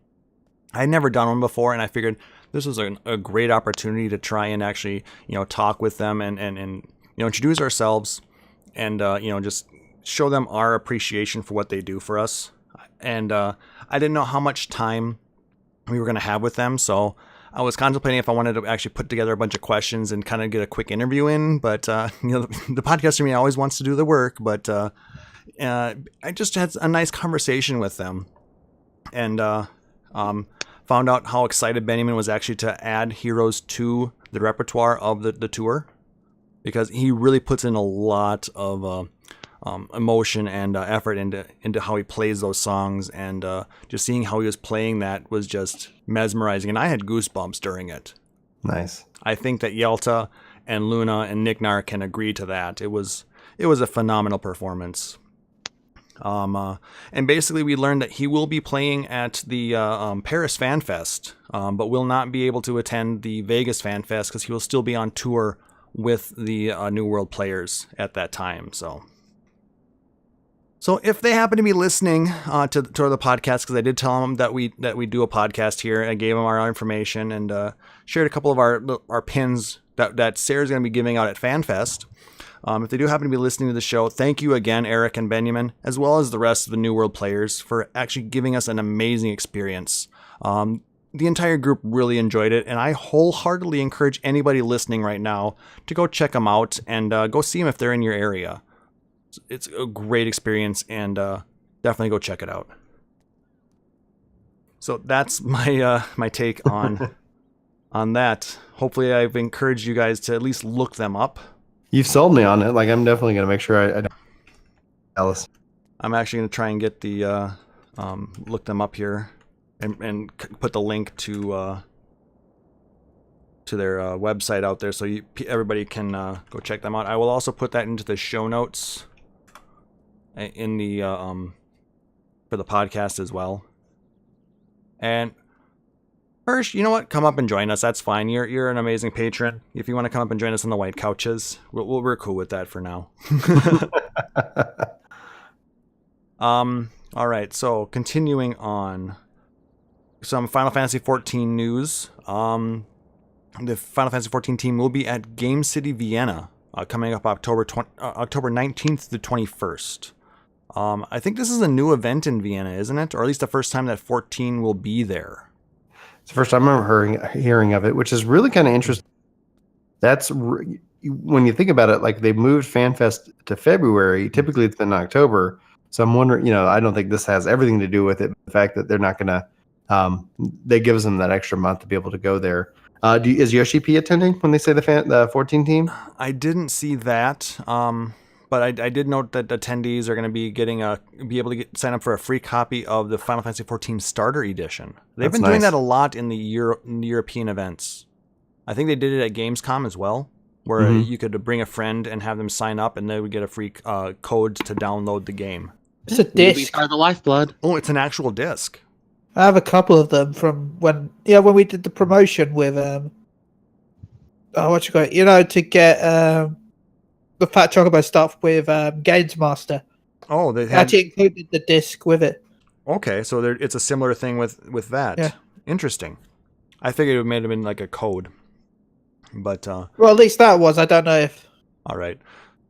Speaker 2: I had never done one before, and I figured this was a great opportunity to try and actually talk with them and introduce ourselves and just show them our appreciation for what they do for us. And I didn't know how much time we were going to have with them, so I was contemplating if I wanted to actually put together a bunch of questions and kind of get a quick interview in, but the podcaster me always wants to do the work. But I just had a nice conversation with them, and found out how excited Benjamin was actually to add heroes to the repertoire of the tour, because he really puts in a lot of emotion and effort into how he plays those songs, and just seeing how he was playing that was just mesmerizing, and I had goosebumps during it.
Speaker 6: Nice.
Speaker 2: I think that Yelta and Luna and Nicknar can agree to that. It was a phenomenal performance. And basically we learned that he will be playing at the Paris Fan Fest, but will not be able to attend the Vegas Fan Fest because he will still be on tour with the New World players at that time. So if they happen to be listening to the podcast, because I did tell them that we do a podcast here, and I gave them our information and shared a couple of our pins that Sarah's going to be giving out at FanFest. If they do happen to be listening to the show, thank you again, Eric and Benjamin, as well as the rest of the New World players, for actually giving us an amazing experience. The entire group really enjoyed it, and I wholeheartedly encourage anybody listening right now to go check them out and go see them if they're in your area. It's a great experience, and definitely go check it out. So that's my my take on that. Hopefully I've encouraged you guys to at least look them up.
Speaker 6: You've sold me on it. Like, I'm definitely going to make sure I don't. Alice.
Speaker 2: I'm actually going to try and get the look them up here and put the link to their website out there, so everybody can go check them out. I will also put that into the show notes in the for the podcast as well. And Hirsch, you know what? Come up and join us. That's fine. You're an amazing patron. If you want to come up and join us on the white couches, we're cool with that for now. All right. So continuing on, some Final Fantasy XIV news. The Final Fantasy XIV team will be at Game City, Vienna, coming up October 19th to 21st. I think this is a new event in Vienna, isn't it? Or at least the first time that 14 will be there.
Speaker 6: It's the first time I'm hearing of it, which is really kind of interesting. That's when you think about it, like they moved FanFest to February. Typically, it's in October. So I'm wondering, I don't think this has everything to do with it. The fact that they're not going to, they gives them that extra month to be able to go there. Is Yoshi P attending when they say the 14 team?
Speaker 2: I didn't see that. But I did note that attendees are going to be be able to sign up for a free copy of the Final Fantasy XIV Starter Edition. They've been doing that a lot in the European events. I think they did it at Gamescom as well, where you could bring a friend and have them sign up, and they would get a free code to download the game.
Speaker 4: It's a disc.
Speaker 3: Are the lifeblood.
Speaker 2: Oh, it's an actual disc.
Speaker 4: I have a couple of them from when we did the promotion with to get the Fat Chocobo stuff with Games Master.
Speaker 2: Oh, they
Speaker 4: actually included the disc with it.
Speaker 2: Okay, so it's a similar thing with that.
Speaker 4: Yeah.
Speaker 2: Interesting. I figured it may have been like a code, but
Speaker 4: well, at least that was. I don't know if.
Speaker 2: All right,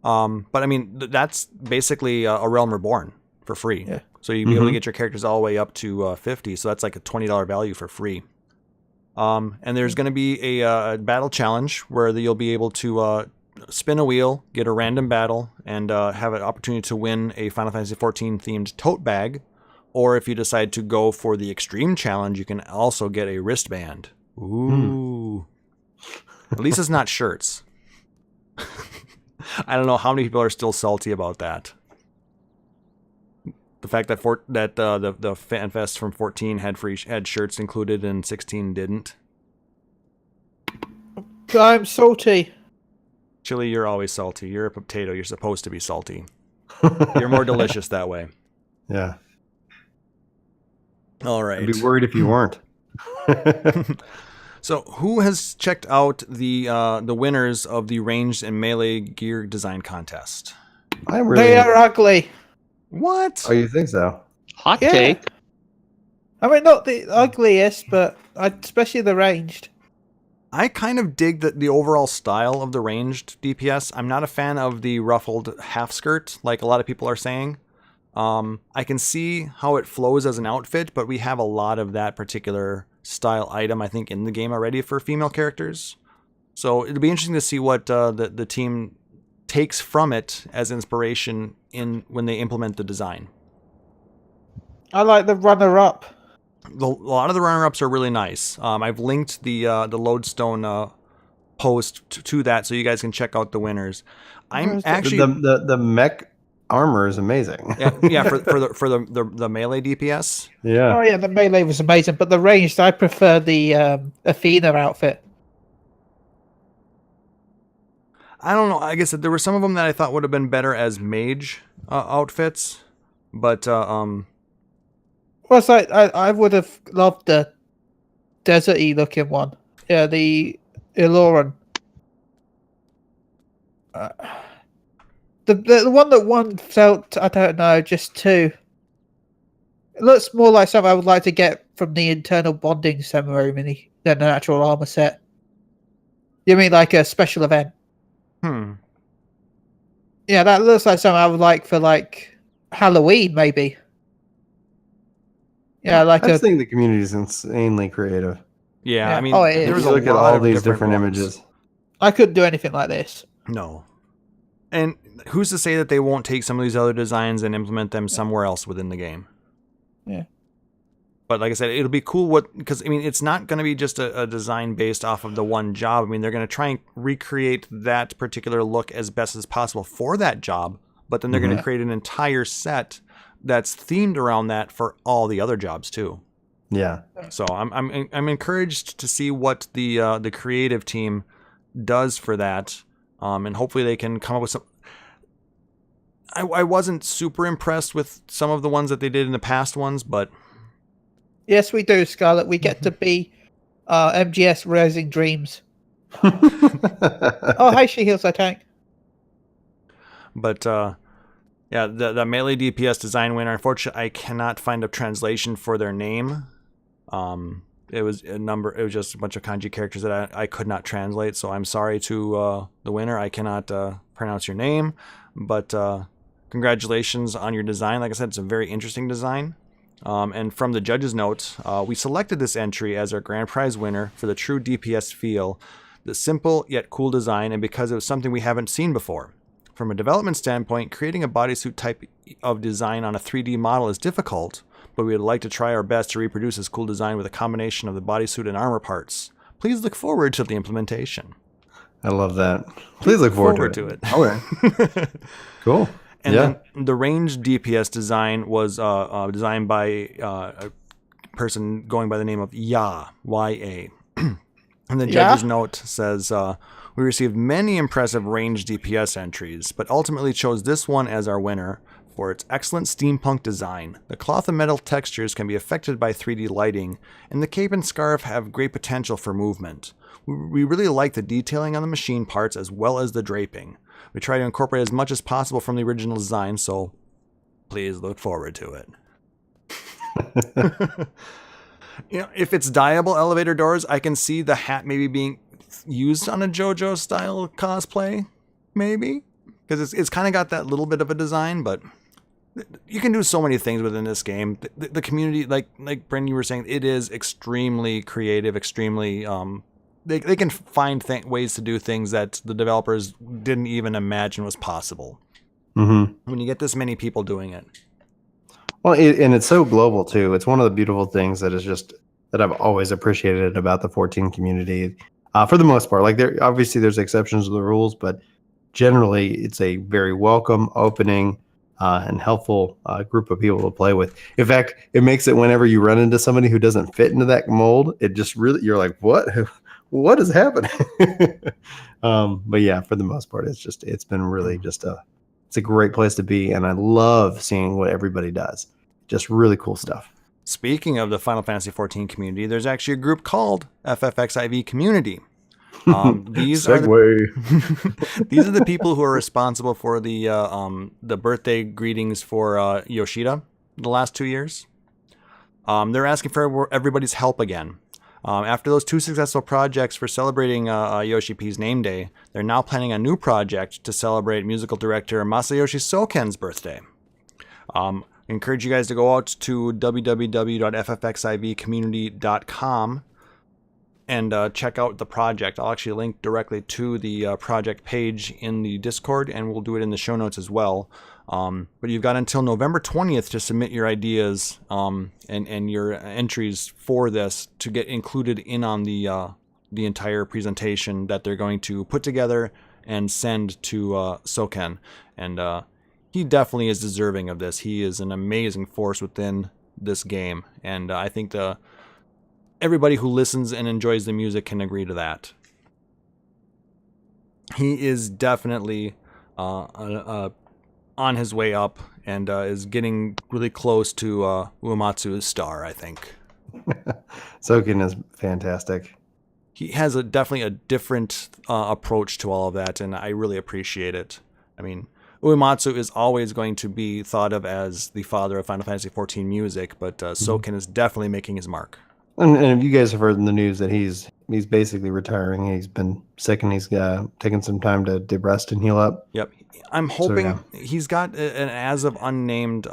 Speaker 2: but I mean that's basically a Realm Reborn for free.
Speaker 4: Yeah.
Speaker 2: So you'd be able to get your characters all the way up to 50. So that's like a $20 value for free. And there's going to be a battle challenge where you'll be able to spin a wheel, get a random battle, and have an opportunity to win a Final Fantasy XIV themed tote bag. Or if you decide to go for the extreme challenge, you can also get a wristband. Ooh. At least it's not shirts. I don't know how many people are still salty about that. The fact that the FanFest from 14 had shirts included and 16 didn't.
Speaker 4: I'm salty.
Speaker 2: Chili, you're always salty. You're a potato. You're supposed to be salty. You're more delicious that way.
Speaker 6: Yeah.
Speaker 2: All right.
Speaker 6: I'd be worried if you weren't.
Speaker 2: So, who has checked out the winners of the ranged and melee gear design contest?
Speaker 4: They are ugly.
Speaker 2: What?
Speaker 6: Oh, you think so?
Speaker 3: Hot take.
Speaker 4: I mean, not the ugliest, but especially the ranged.
Speaker 2: I kind of dig the overall style of the ranged DPS. I'm not a fan of the ruffled half skirt, like a lot of people are saying. I can see how it flows as an outfit, but we have a lot of that particular style item, I think, in the game already for female characters. So it'll be interesting to see what the team takes from it as inspiration when they implement the design.
Speaker 4: I like the runner-up.
Speaker 2: A lot of the runner-ups are really nice. I've linked the Lodestone post to that, so you guys can check out the winners. I'm actually
Speaker 6: the mech armor is amazing.
Speaker 2: yeah, for the melee DPS.
Speaker 6: Yeah.
Speaker 4: Oh yeah, the melee was amazing, but the ranged, I prefer the Athena outfit.
Speaker 2: I don't know. I guess there were some of them that I thought would have been better as mage outfits, but
Speaker 4: well, it's like I would have loved the desert-y looking one. Yeah, the Iloran. The one that won felt, I don't know, just too. It looks more like something I would like to get from the internal bonding ceremony than an actual armor set. You mean like a special event? Yeah, that looks like something I would like for like Halloween, maybe. Yeah, like
Speaker 6: I think the community is insanely creative.
Speaker 2: Yeah, I mean,
Speaker 6: there was look at all these different images.
Speaker 4: I couldn't do anything like this.
Speaker 2: No. And who's to say that they won't take some of these other designs and implement them somewhere else within the game?
Speaker 4: Yeah.
Speaker 2: But like I said, it'll be cool because I mean, it's not going to be just a design based off of the one job. I mean, they're going to try and recreate that particular look as best as possible for that job, but then they're going to create an entire set that's themed around that for all the other jobs too.
Speaker 6: Yeah.
Speaker 2: So I'm encouraged to see what the creative team does for that, and hopefully they can come up with some. I wasn't super impressed with some of the ones that they did in the past ones, but
Speaker 4: yes, we do, Scarlett. We get to be MGS Rising Dreams. Oh, hi, She Heals Our Tank.
Speaker 2: But yeah, the melee DPS design winner. Unfortunately, I cannot find a translation for their name. It was just a bunch of kanji characters that I could not translate. So I'm sorry to the winner. I cannot pronounce your name, but congratulations on your design. Like I said, it's a very interesting design. And from the judges' notes, we selected this entry as our grand prize winner for the true DPS feel, the simple yet cool design, and because it was something we haven't seen before. From a development standpoint, creating a bodysuit type of design on a 3D model is difficult, but we would like to try our best to reproduce this cool design with a combination of the bodysuit and armor parts. Please look forward to the implementation.
Speaker 6: I love that. Please look forward to it. Okay. Cool.
Speaker 2: And then the ranged DPS design was designed by a person going by the name of Y-A. And the judge's note says, we received many impressive ranged DPS entries, but ultimately chose this one as our winner for its excellent steampunk design. The cloth and metal textures can be affected by 3D lighting, and the cape and scarf have great potential for movement. We really like the detailing on the machine parts as well as the draping. We try to incorporate as much as possible from the original design, so please look forward to it. If it's dyeable elevator doors, I can see the hat maybe being used on a JoJo style cosplay, maybe, because it's kind of got that little bit of a design, but you can do so many things within this game. The community, like Brin, you were saying, it is extremely creative, extremely they can find ways to do things that the developers didn't even imagine was possible. When you get this many people doing it.
Speaker 6: Well, and it's so global too. It's one of the beautiful things that is just that I've always appreciated about the 14 community. For the most part, like there's exceptions to the rules, but generally it's a very welcome, opening, and helpful group of people to play with. In fact, it makes it whenever you run into somebody who doesn't fit into that mold, it just really, you're like, what is happening? But yeah, for the most part, it's been really it's a great place to be, and I love seeing what everybody does. Just really cool stuff.
Speaker 2: Speaking of the Final Fantasy XIV community, there's actually a group called FFXIV Community. These are the people who are responsible for the birthday greetings for Yoshida the last 2 years. They're asking for everybody's help again. After those 2 successful projects for celebrating Yoshi P's name day, they're now planning a new project to celebrate musical director Masayoshi Soken's birthday. I encourage you guys to go out to www.ffxivcommunity.com and check out the project. I'll actually link directly to the project page in the Discord, and we'll do it in the show notes as well. But you've got until November 20th to submit your ideas and your entries for this to get included in on the entire presentation that they're going to put together and send to Soken. And he definitely is deserving of this. He is an amazing force within this game, and I think everybody who listens and enjoys the music can agree to that. He is definitely on his way up and is getting really close to Uematsu's star, I think.
Speaker 6: Soken is fantastic.
Speaker 2: He has definitely a different approach to all of that, and I really appreciate it. I mean, Uematsu is always going to be thought of as the father of Final Fantasy XIV music, but Soken is definitely making his mark.
Speaker 6: And if you guys have heard in the news that he's basically retiring, he's been sick and he's taken some time to rest and heal up.
Speaker 2: Yep. I'm hoping he's got an as of unnamed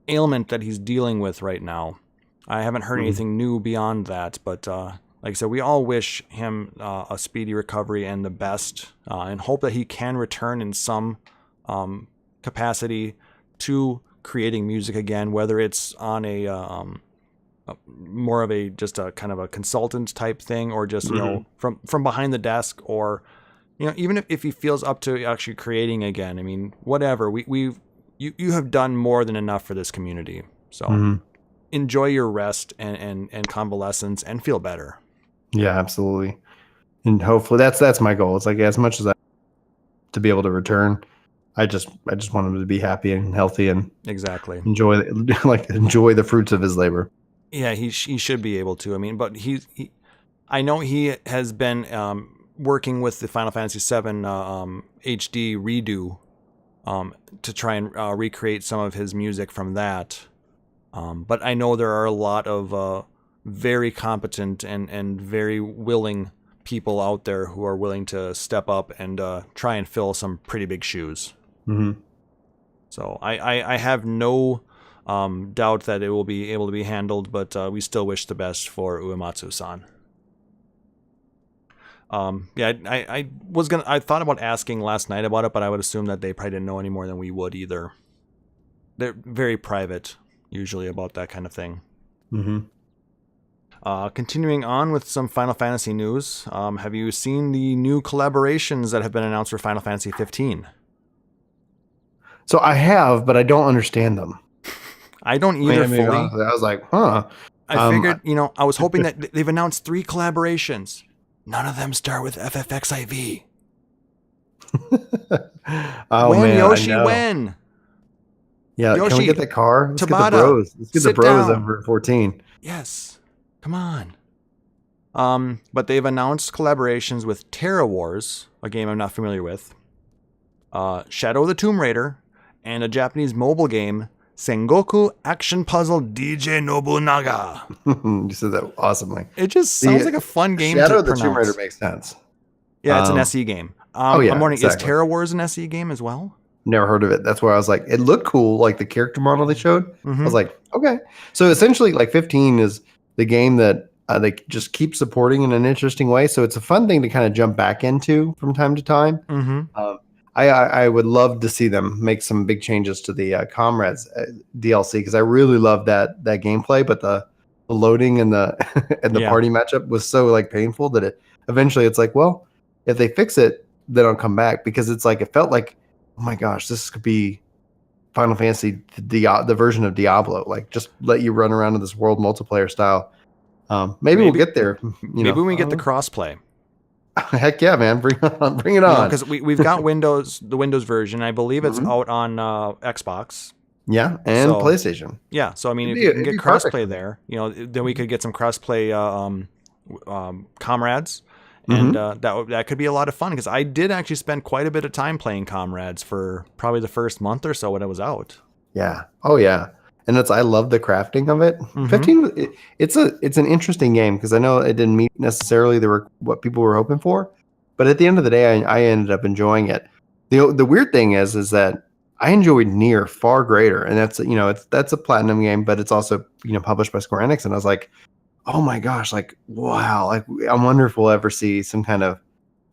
Speaker 2: ailment that he's dealing with right now. I haven't heard anything new beyond that, but like I said, we all wish him a speedy recovery and the best, and hope that he can return in some capacity to creating music again, whether it's on a more of a just a kind of a consultant type thing, or just from behind the desk, or even if he feels up to actually creating again. I mean, whatever. You have done more than enough for this community. So enjoy your rest and convalescence and feel better. Yeah,
Speaker 6: absolutely. And hopefully that's my goal. It's like as much as I to be able to return, I just want him to be happy and healthy and
Speaker 2: exactly
Speaker 6: enjoy the fruits of his labor.
Speaker 2: Yeah, he should be able to. I mean, but I know he has been working with the Final Fantasy VII HD redo to try and recreate some of his music from that. But I know there are a lot of very competent and very willing people out there who are willing to step up and try and fill some pretty big shoes.
Speaker 6: Mm-hmm.
Speaker 2: So I have no doubt that it will be able to be handled, but we still wish the best for Uematsu-san. I thought about asking last night about it, but I would assume that they probably didn't know any more than we would either. They're very private, usually, about that kind of thing.
Speaker 6: Mm-hmm.
Speaker 2: Continuing on with some Final Fantasy news, have you seen the new collaborations that have been announced for Final Fantasy 15?
Speaker 6: So I have, but I don't understand them.
Speaker 2: I don't either fully.
Speaker 6: Honestly, I was like, huh.
Speaker 2: I figured, I was hoping that they've announced 3 collaborations. None of them start with FFXIV.
Speaker 6: Man,
Speaker 2: Yoshi, when?
Speaker 6: Yeah,
Speaker 2: Yoshi,
Speaker 6: can we get the car? Let's
Speaker 2: Tabata,
Speaker 6: get the bros. Let's get the bros
Speaker 2: down.
Speaker 6: over 14.
Speaker 2: Yes. Come on. But they've announced collaborations with Terra Wars, a game I'm not familiar with, Shadow of the Tomb Raider, and a Japanese mobile game, Sengoku Action Puzzle DJ Nobunaga.
Speaker 6: You said that awesomely.
Speaker 2: It just sounds like a fun game
Speaker 6: Shadow
Speaker 2: to
Speaker 6: of the
Speaker 2: pronounce.
Speaker 6: Tomb Raider makes sense.
Speaker 2: Yeah, it's an SE game. I'm wondering,
Speaker 6: exactly.
Speaker 2: Is Terra Wars an SE game as well?
Speaker 6: Never heard of it. That's why I was like, it looked cool, like the character model they showed.
Speaker 2: Mm-hmm.
Speaker 6: I was like, okay. So essentially, like 15 is the game that they just keep supporting in an interesting way. So it's a fun thing to kind of jump back into from time to time.
Speaker 2: Mm-hmm.
Speaker 6: I would love to see them make some big changes to the Comrades DLC because I really love that gameplay, but the loading and the party matchup was so like painful that it eventually it's like, well, if they fix it, then I'll come back because it's like it felt like, oh my gosh, this could be Final Fantasy the version of Diablo, like just let you run around in this world multiplayer style. Maybe we'll get there.
Speaker 2: Maybe when we get the crossplay.
Speaker 6: Heck yeah, man! Bring it on!
Speaker 2: Because we've got the Windows version. I believe it's out on Xbox.
Speaker 6: Yeah, and PlayStation.
Speaker 2: Yeah, so I mean, if you can get crossplay there, then we could get some crossplay Comrades, and that could be a lot of fun. Because I did actually spend quite a bit of time playing Comrades for probably the first month or so when it was out.
Speaker 6: Yeah. Oh yeah. And I love the crafting of it.
Speaker 2: Mm-hmm.
Speaker 6: 15, it's an interesting game because I know it didn't meet necessarily what people were hoping for, but at the end of the day, I ended up enjoying it. The weird thing is that I enjoyed Nier far greater, and that's a platinum game, but it's also published by Square Enix, and I was like, oh my gosh, like wow, like I wonder if we'll ever see some kind of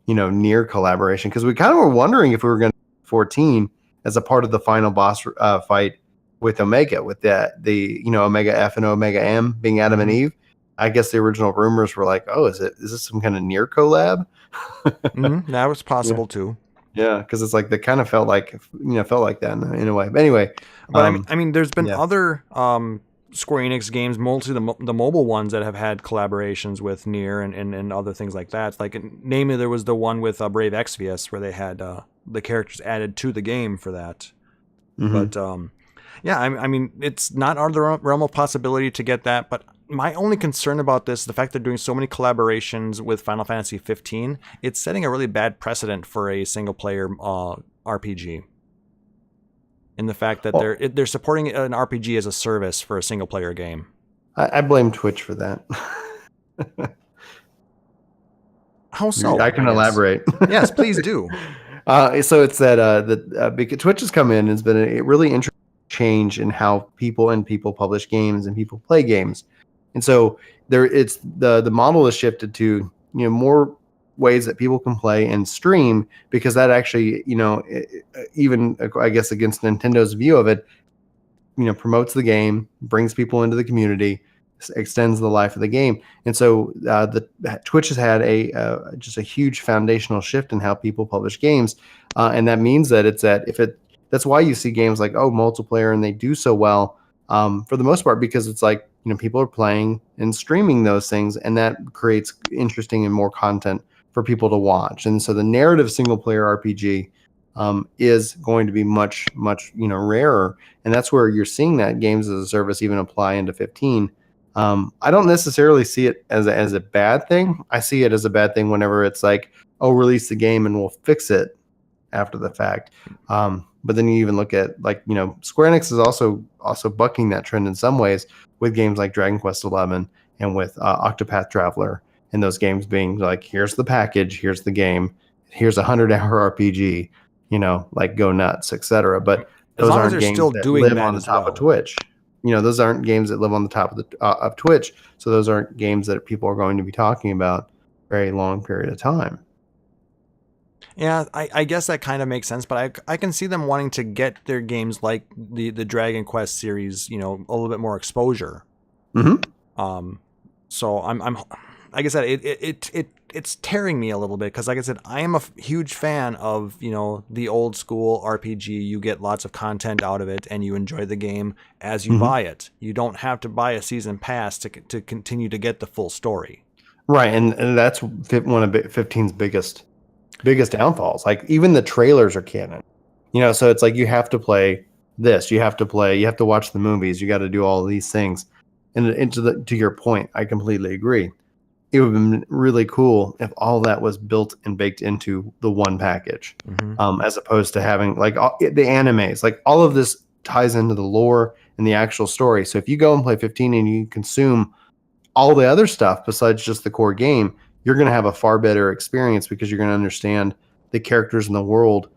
Speaker 6: Nier collaboration because we kind of were wondering if we were going to 14 as a part of the final boss fight with Omega, with the Omega F and Omega M being Adam and Eve. I guess the original rumors were like, oh, is this some kind of Nier collab?
Speaker 2: That was possible too.
Speaker 6: Yeah, because it's like they kind of felt like that in a way. But anyway,
Speaker 2: but I mean, there's been other Square Enix games, mostly the mobile ones that have had collaborations with Nier and other things like that. Like namely, there was the one with Brave Exvius where they had the characters added to the game for that.
Speaker 6: Mm-hmm.
Speaker 2: But yeah, I mean, it's not out of the realm of possibility to get that, but my only concern about this is the fact they're doing so many collaborations with Final Fantasy 15. It's setting a really bad precedent for a single-player RPG. In the fact that they're supporting an RPG as a service for a single-player game.
Speaker 6: I blame Twitch for that.
Speaker 2: How so?
Speaker 6: I can elaborate.
Speaker 2: Yes, please do.
Speaker 6: So it's that because Twitch has come in and has been a really interesting change in how people publish games and people play games, and so the model is shifted to more ways that people can play and stream because that actually even I guess against Nintendo's view of it promotes the game, brings people into the community, extends the life of the game, and so Twitch has had just a huge foundational shift in how people publish games, and that means that that's why you see games like multiplayer and they do so well for the most part because it's like people are playing and streaming those things and that creates interesting and more content for people to watch. And so the narrative single player RPG is going to be much rarer, and that's where you're seeing that games as a service even apply into 15 I don't necessarily see it as a bad thing. I see it as a bad thing whenever it's like, oh, release the game and we'll fix it after the fact. But then you even look at like, Square Enix is also bucking that trend in some ways with games like Dragon Quest XI and with Octopath Traveler, and those games being like, here's the package, here's the game, here's a 100-hour RPG, like go nuts, etc. But those aren't games that live on the top of Twitch. Those aren't games that live on the top of Twitch. So those aren't games that people are going to be talking about for a long period of time.
Speaker 2: Yeah, I guess that kind of makes sense, but I can see them wanting to get their games like the Dragon Quest series, a little bit more exposure.
Speaker 6: Mm-hmm.
Speaker 2: So I'm like I said, it's tearing me a little bit because, like I said, I am a huge fan of the old school RPG. You get lots of content out of it, and you enjoy the game as you buy it. You don't have to buy a season pass to continue to get the full story.
Speaker 6: Right, and that's one of 15's biggest downfalls. Like even the trailers are canon, so it's like you have to play this, you have to watch the movies, you got to do all these things. And to your point, I completely agree. It would have been really cool if all that was built and baked into the one package, as opposed to having like the animes. Like all of this ties into the lore and the actual story. So if you go and play 15 and you consume all the other stuff besides just the core game, you're going to have a far better experience because you're going to understand the characters in the world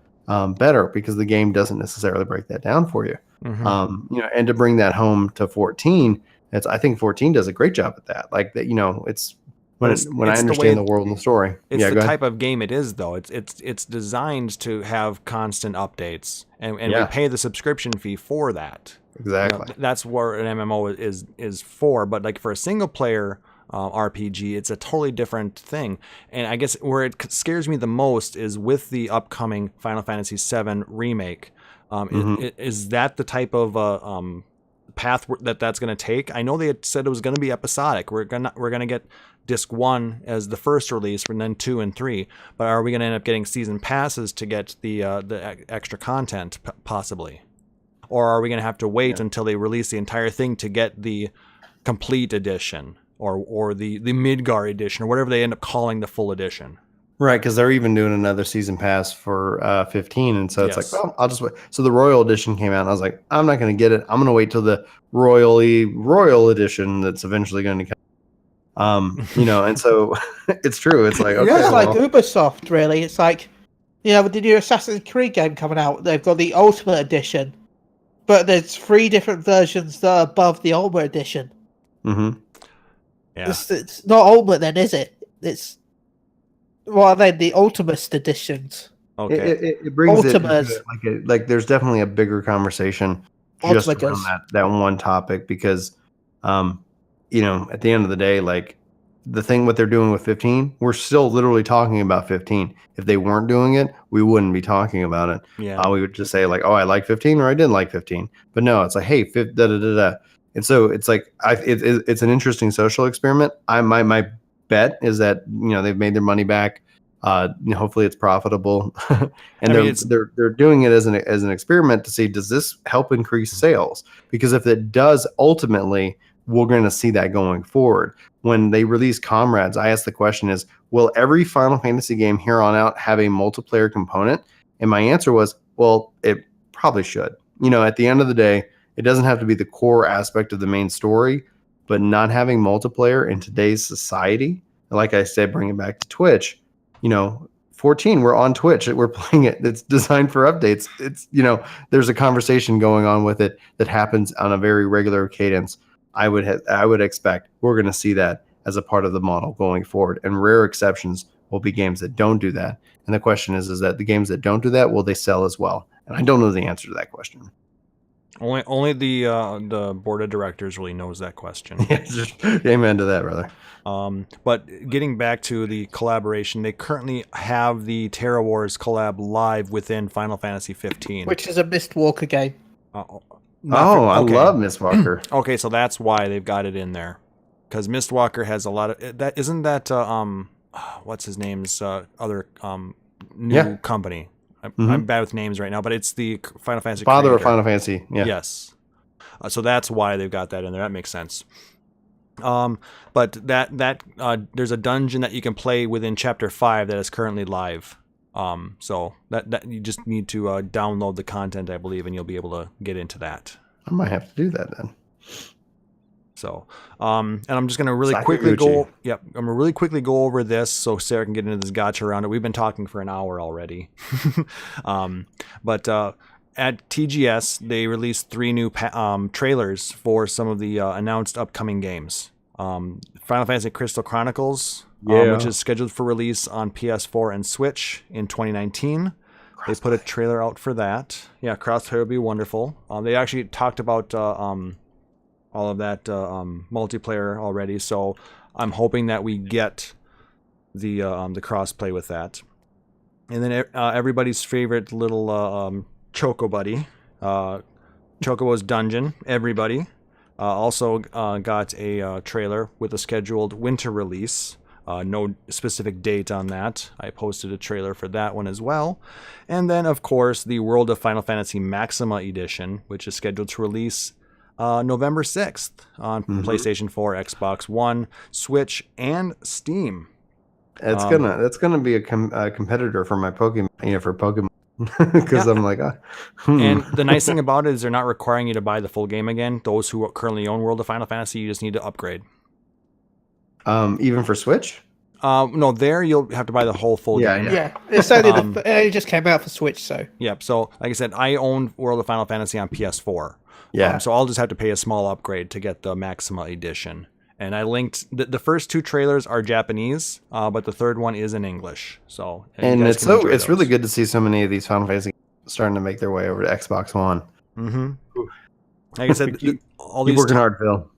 Speaker 6: better, because the game doesn't necessarily break that down for you. And to bring that home to 14, I think 14 does a great job at that. Like that, it's when I understand the world and the story.
Speaker 2: It's the type of game it is, though. It's designed to have constant updates, and we pay the subscription fee for that.
Speaker 6: Exactly.
Speaker 2: That's where an MMO is for. But like for a single player RPG, it's a totally different thing. And I guess where it scares me the most is with the upcoming Final Fantasy VII remake. Is that the type of path that's going to take? I know they had said it was going to be episodic. We're gonna get disc 1 as the first release, and then 2 and 3. But are we going to end up getting season passes to get the extra content possibly? Or are we going to have to wait until they release the entire thing to get the complete edition or the Midgar edition or whatever they end up calling the full edition?
Speaker 6: Right, because they're even doing another season pass for 15, and so it's like, well, I'll just wait. So the Royal Edition came out, and I was like, I'm not going to get it. I'm going to wait till the Royal Edition that's eventually going to come. And so it's true. It's like, okay,
Speaker 4: it's like Ubisoft, really. It's like, with the new Assassin's Creed game coming out, they've got the Ultimate Edition, but there's 3 different versions that are above the Ultimate Edition.
Speaker 6: Mm-hmm.
Speaker 2: Yeah.
Speaker 4: It's not Ultimate then, is it? It's what are they? The Ultimate Editions.
Speaker 6: Okay. It brings Ultimates. It like there's definitely a bigger conversation just around that one topic, because at the end of the day, like what they're doing with 15, we're still literally talking about 15. If they weren't doing it, we wouldn't be talking about it.
Speaker 2: Yeah.
Speaker 6: We would just say like, oh, I like 15 or I didn't like 15. But no, it's like, hey, da da da da. And so it's like it's an interesting social experiment. My bet is that they've made their money back. Hopefully it's profitable, and they're doing it as an experiment to see, does this help increase sales? Because if it does, ultimately we're going to see that going forward. When they release Comrades, I asked the question is, will every Final Fantasy game here on out have a multiplayer component? And my answer was, well, it probably should. At the end of the day, it doesn't have to be the core aspect of the main story, but not having multiplayer in today's society, like I said, bring it back to Twitch, 14, we're on Twitch, we're playing it. It's designed for updates. It's, there's a conversation going on with it that happens on a very regular cadence. I would expect we're going to see that as a part of the model going forward. And rare exceptions will be games that don't do that. And the question is that the games that don't do that, will they sell as well? And I don't know the answer to that question.
Speaker 2: Only the board of directors really knows that question.
Speaker 6: Amen to that, brother.
Speaker 2: But getting back to the collaboration, they currently have the Terra Wars collab live within Final Fantasy 15,
Speaker 4: which is a Mistwalker game.
Speaker 6: I love Mistwalker.
Speaker 2: Okay, so that's why they've got it in there, because Mistwalker has a lot of that. Isn't that what's his name's other new company? I'm bad with names right now, but it's the Final Fantasy
Speaker 6: father
Speaker 2: creator.
Speaker 6: Of Final Fantasy. Yeah.
Speaker 2: Yes. So that's why they've got that in there. That makes sense. But there's a dungeon that you can play within Chapter 5 that is currently live. So that you just need to download the content, I believe, and you'll be able to get into that.
Speaker 6: I might have to do that then.
Speaker 2: So, and I'm just gonna really quickly go. Yep, I'm gonna really quickly go over this so Sarah can get into this gotcha round. We've been talking for an hour already. But at TGS, they released 3 new trailers for some of the announced upcoming games. Final Fantasy Crystal Chronicles, which is scheduled for release on PS4 and Switch in 2019. They put a trailer out for that. Yeah, crossplay would be wonderful. They actually talked about all of that multiplayer already, so I'm hoping that we get the crossplay with that. And then everybody's favorite little Choco Buddy, Chocobo's Dungeon. Everybody also got a trailer with a scheduled winter release. No specific date on that. I posted a trailer for that one as well. And then, of course, the World of Final Fantasy Maxima Edition, which is scheduled to release November 6th on PlayStation 4, Xbox One, Switch, and Steam.
Speaker 6: That's gonna be a competitor for my Pokemon, for Pokemon, because I'm like,
Speaker 2: And the nice thing about it is they're not requiring you to buy the full game again. Those who currently own World of Final Fantasy, you just need to upgrade.
Speaker 6: Even for Switch?
Speaker 2: No, there you'll have to buy the whole full game.
Speaker 4: Yeah. It's only it just came out for Switch, so.
Speaker 2: Yep. So, like I said, I own World of Final Fantasy on PS4.
Speaker 6: Yeah.
Speaker 2: So I'll just have to pay a small upgrade to get the Maxima Edition. And I linked the first 2 trailers are Japanese, but the third one is in English. So
Speaker 6: it's really good to see so many of these Final Fantasy starting to make their way over to Xbox One.
Speaker 2: Mm-hmm. Like I said, all these
Speaker 6: working hard, Phil.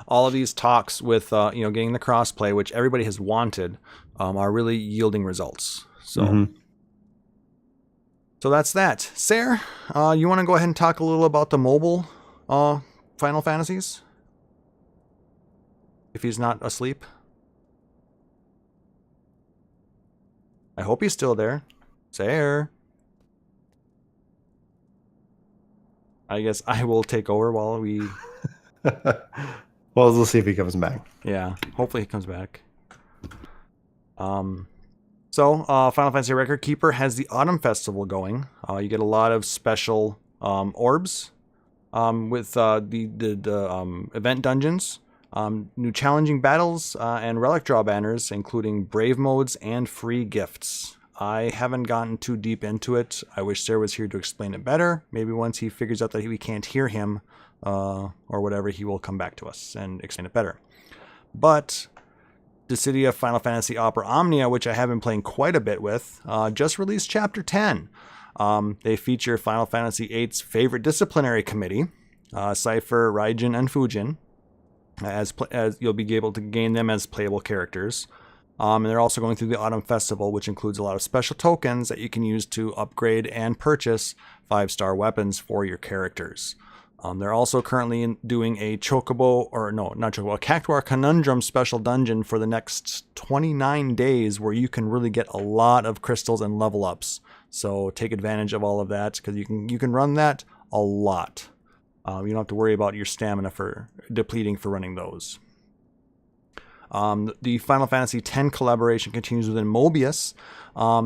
Speaker 2: All of these talks with getting the crossplay, which everybody has wanted, are really yielding results. So. So that's that. Sarah, you want to go ahead and talk a little about the mobile Final Fantasies? If he's not asleep. I hope he's still there. Sarah. I guess I will take over while we...
Speaker 6: Well, we'll see if he comes back.
Speaker 2: Yeah, hopefully he comes back. So, Final Fantasy Record Keeper has the Autumn Festival going. You get a lot of special orbs with the event dungeons, new challenging battles, and relic draw banners, including brave modes and free gifts. I haven't gotten too deep into it. I wish Sarah was here to explain it better. Maybe once he figures out that we can't hear him or whatever, he will come back to us and explain it better. But Dissidia Final Fantasy Opera Omnia, which I have been playing quite a bit with, just released Chapter 10. They feature Final Fantasy VIII's favorite disciplinary committee, Cypher, Raijin, and Fujin, as you'll be able to gain them as playable characters. And they're also going through the Autumn Festival, which includes a lot of special tokens that you can use to upgrade and purchase 5-star weapons for your characters. They're also currently doing a Cactuar Conundrum special dungeon for the next 29 days where you can really get a lot of crystals and level ups. So take advantage of all of that because you can run that a lot. You don't have to worry about your stamina for depleting for running those. The Final Fantasy X collaboration continues within Mobius.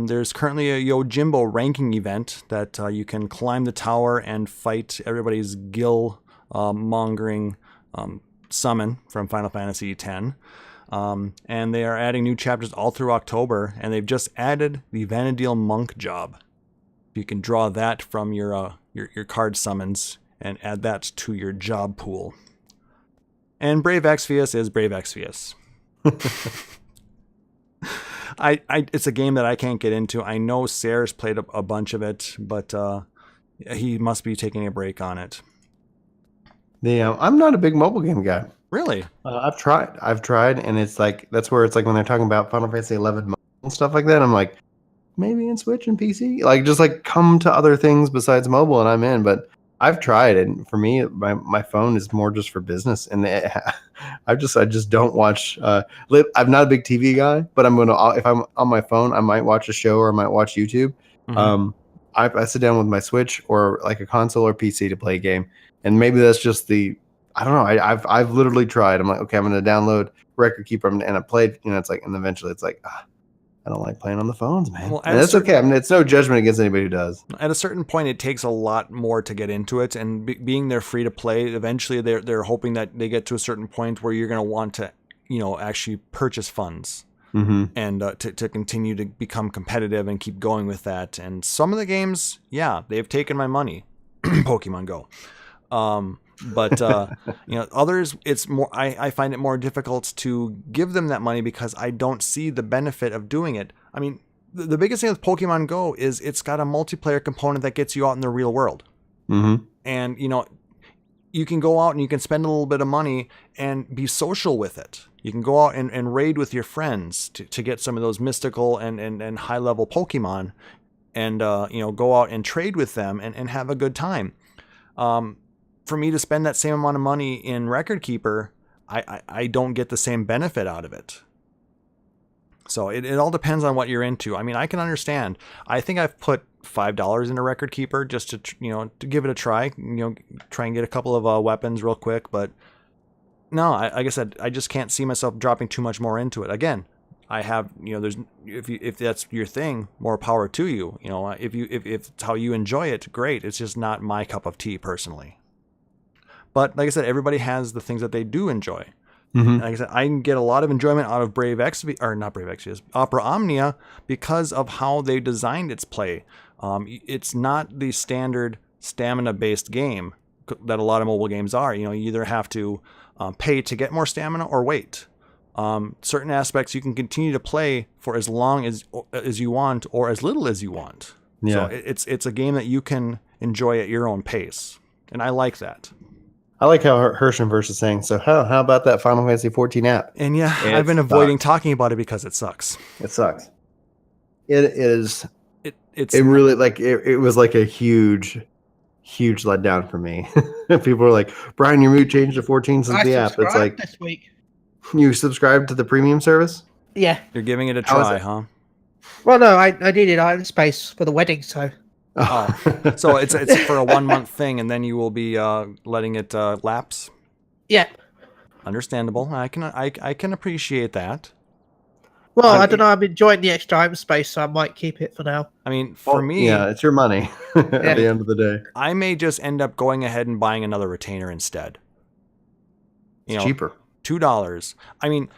Speaker 2: There's currently a Yojimbo ranking event that you can climb the tower and fight everybody's gill mongering summon from Final Fantasy X. And they are adding new chapters all through October, and they've just added the Vanadil Monk job. You can draw that from your card summons and add that to your job pool. And Brave Exvius is Brave Exvius. It's a game that I can't get into. I know Sarah's played a bunch of it, but he must be taking a break on it.
Speaker 6: I'm not a big mobile game guy.
Speaker 2: Really?
Speaker 6: I've tried, and it's like that's where it's like when they're talking about Final Fantasy 11 and stuff like that. I'm like, maybe in Switch and PC, like just like come to other things besides mobile, and I'm in. But I've tried, and for me, my phone is more just for business, and I just don't watch. I'm not a big TV guy, but if I'm on my phone, I might watch a show or I might watch YouTube. Mm-hmm. I sit down with my Switch or like a console or PC to play a game, and maybe that's just the I don't know. I've literally tried. I'm like, okay, I'm going to download Record Keeper, and I played. It's like, and eventually it's like, I don't like playing on the phones, man.
Speaker 2: Well,
Speaker 6: and that's okay. I mean, it's no judgment against anybody who does.
Speaker 2: At a certain point, it takes a lot more to get into it, and being there free to play, eventually they're hoping that they get to a certain point where you're going to want to, actually purchase funds and to continue to become competitive and keep going with that. And some of the games, they've taken my money, Pokemon Go. But others, it's more. I find it more difficult to give them that money because I don't see the benefit of doing it. I mean, the biggest thing with Pokemon Go is it's got a multiplayer component that gets you out in the real world, and you can go out and you can spend a little bit of money and be social with it. You can go out and raid with your friends to get some of those mystical and high level Pokemon, and go out and trade with them and have a good time. For me to spend that same amount of money in Record Keeper, I don't get the same benefit out of it. So it all depends on what you're into. I mean, I can understand. I think I've put $5 into Record Keeper just to to give it a try. Try and get a couple of weapons real quick. But no, like I said, I just can't see myself dropping too much more into it. Again, I have there's if that's your thing, more power to you. If it's how you enjoy it, great. It's just not my cup of tea personally. But like I said, everybody has the things that they do enjoy. Like I said, I can get a lot of enjoyment out of Opera Omnia because of how they designed its play. It's not the standard stamina-based game that a lot of mobile games are. You either have to pay to get more stamina or wait. Certain aspects you can continue to play for as long as you want or as little as you want. Yeah. So it's a game that you can enjoy at your own pace, and I like that.
Speaker 6: I like how Hirschenverse is saying, so how about that Final Fantasy 14 app?
Speaker 2: And I've been avoiding talking about it because it sucks.
Speaker 6: It sucks. It is. It really, like, it was like a huge letdown for me. People were like, Brian, your mood changed to 14 since the app. It's like,
Speaker 4: this week.
Speaker 6: You subscribed to the premium service?
Speaker 4: Yeah.
Speaker 2: You're giving it a try, huh?
Speaker 4: Well, no, I did it out in space for the wedding, so.
Speaker 2: Oh, so it's for a 1 month thing, and then you will be letting it lapse.
Speaker 4: Yeah,
Speaker 2: understandable. I can appreciate that.
Speaker 4: Well, I don't know. I'm enjoying the extra time space, so I might keep it for now.
Speaker 2: I mean, for me,
Speaker 6: it's your money at the end of the day.
Speaker 2: I may just end up going ahead and buying another retainer instead.
Speaker 6: It's cheaper.
Speaker 2: $2. I mean,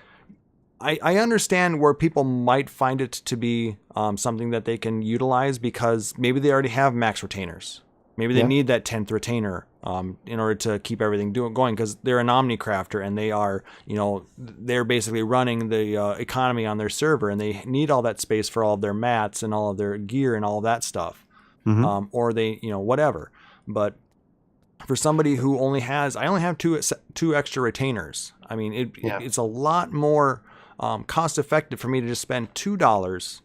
Speaker 2: I understand where people might find it to be something that they can utilize because maybe they already have max retainers. Maybe they need that 10th retainer in order to keep everything going because they're an Omnicrafter and they are, they're basically running the economy on their server and they need all that space for all of their mats and all of their gear and all of that stuff. Or they, whatever. But for somebody who only has, I only have two extra retainers. I mean, it's a lot more cost effective for me to just spend $2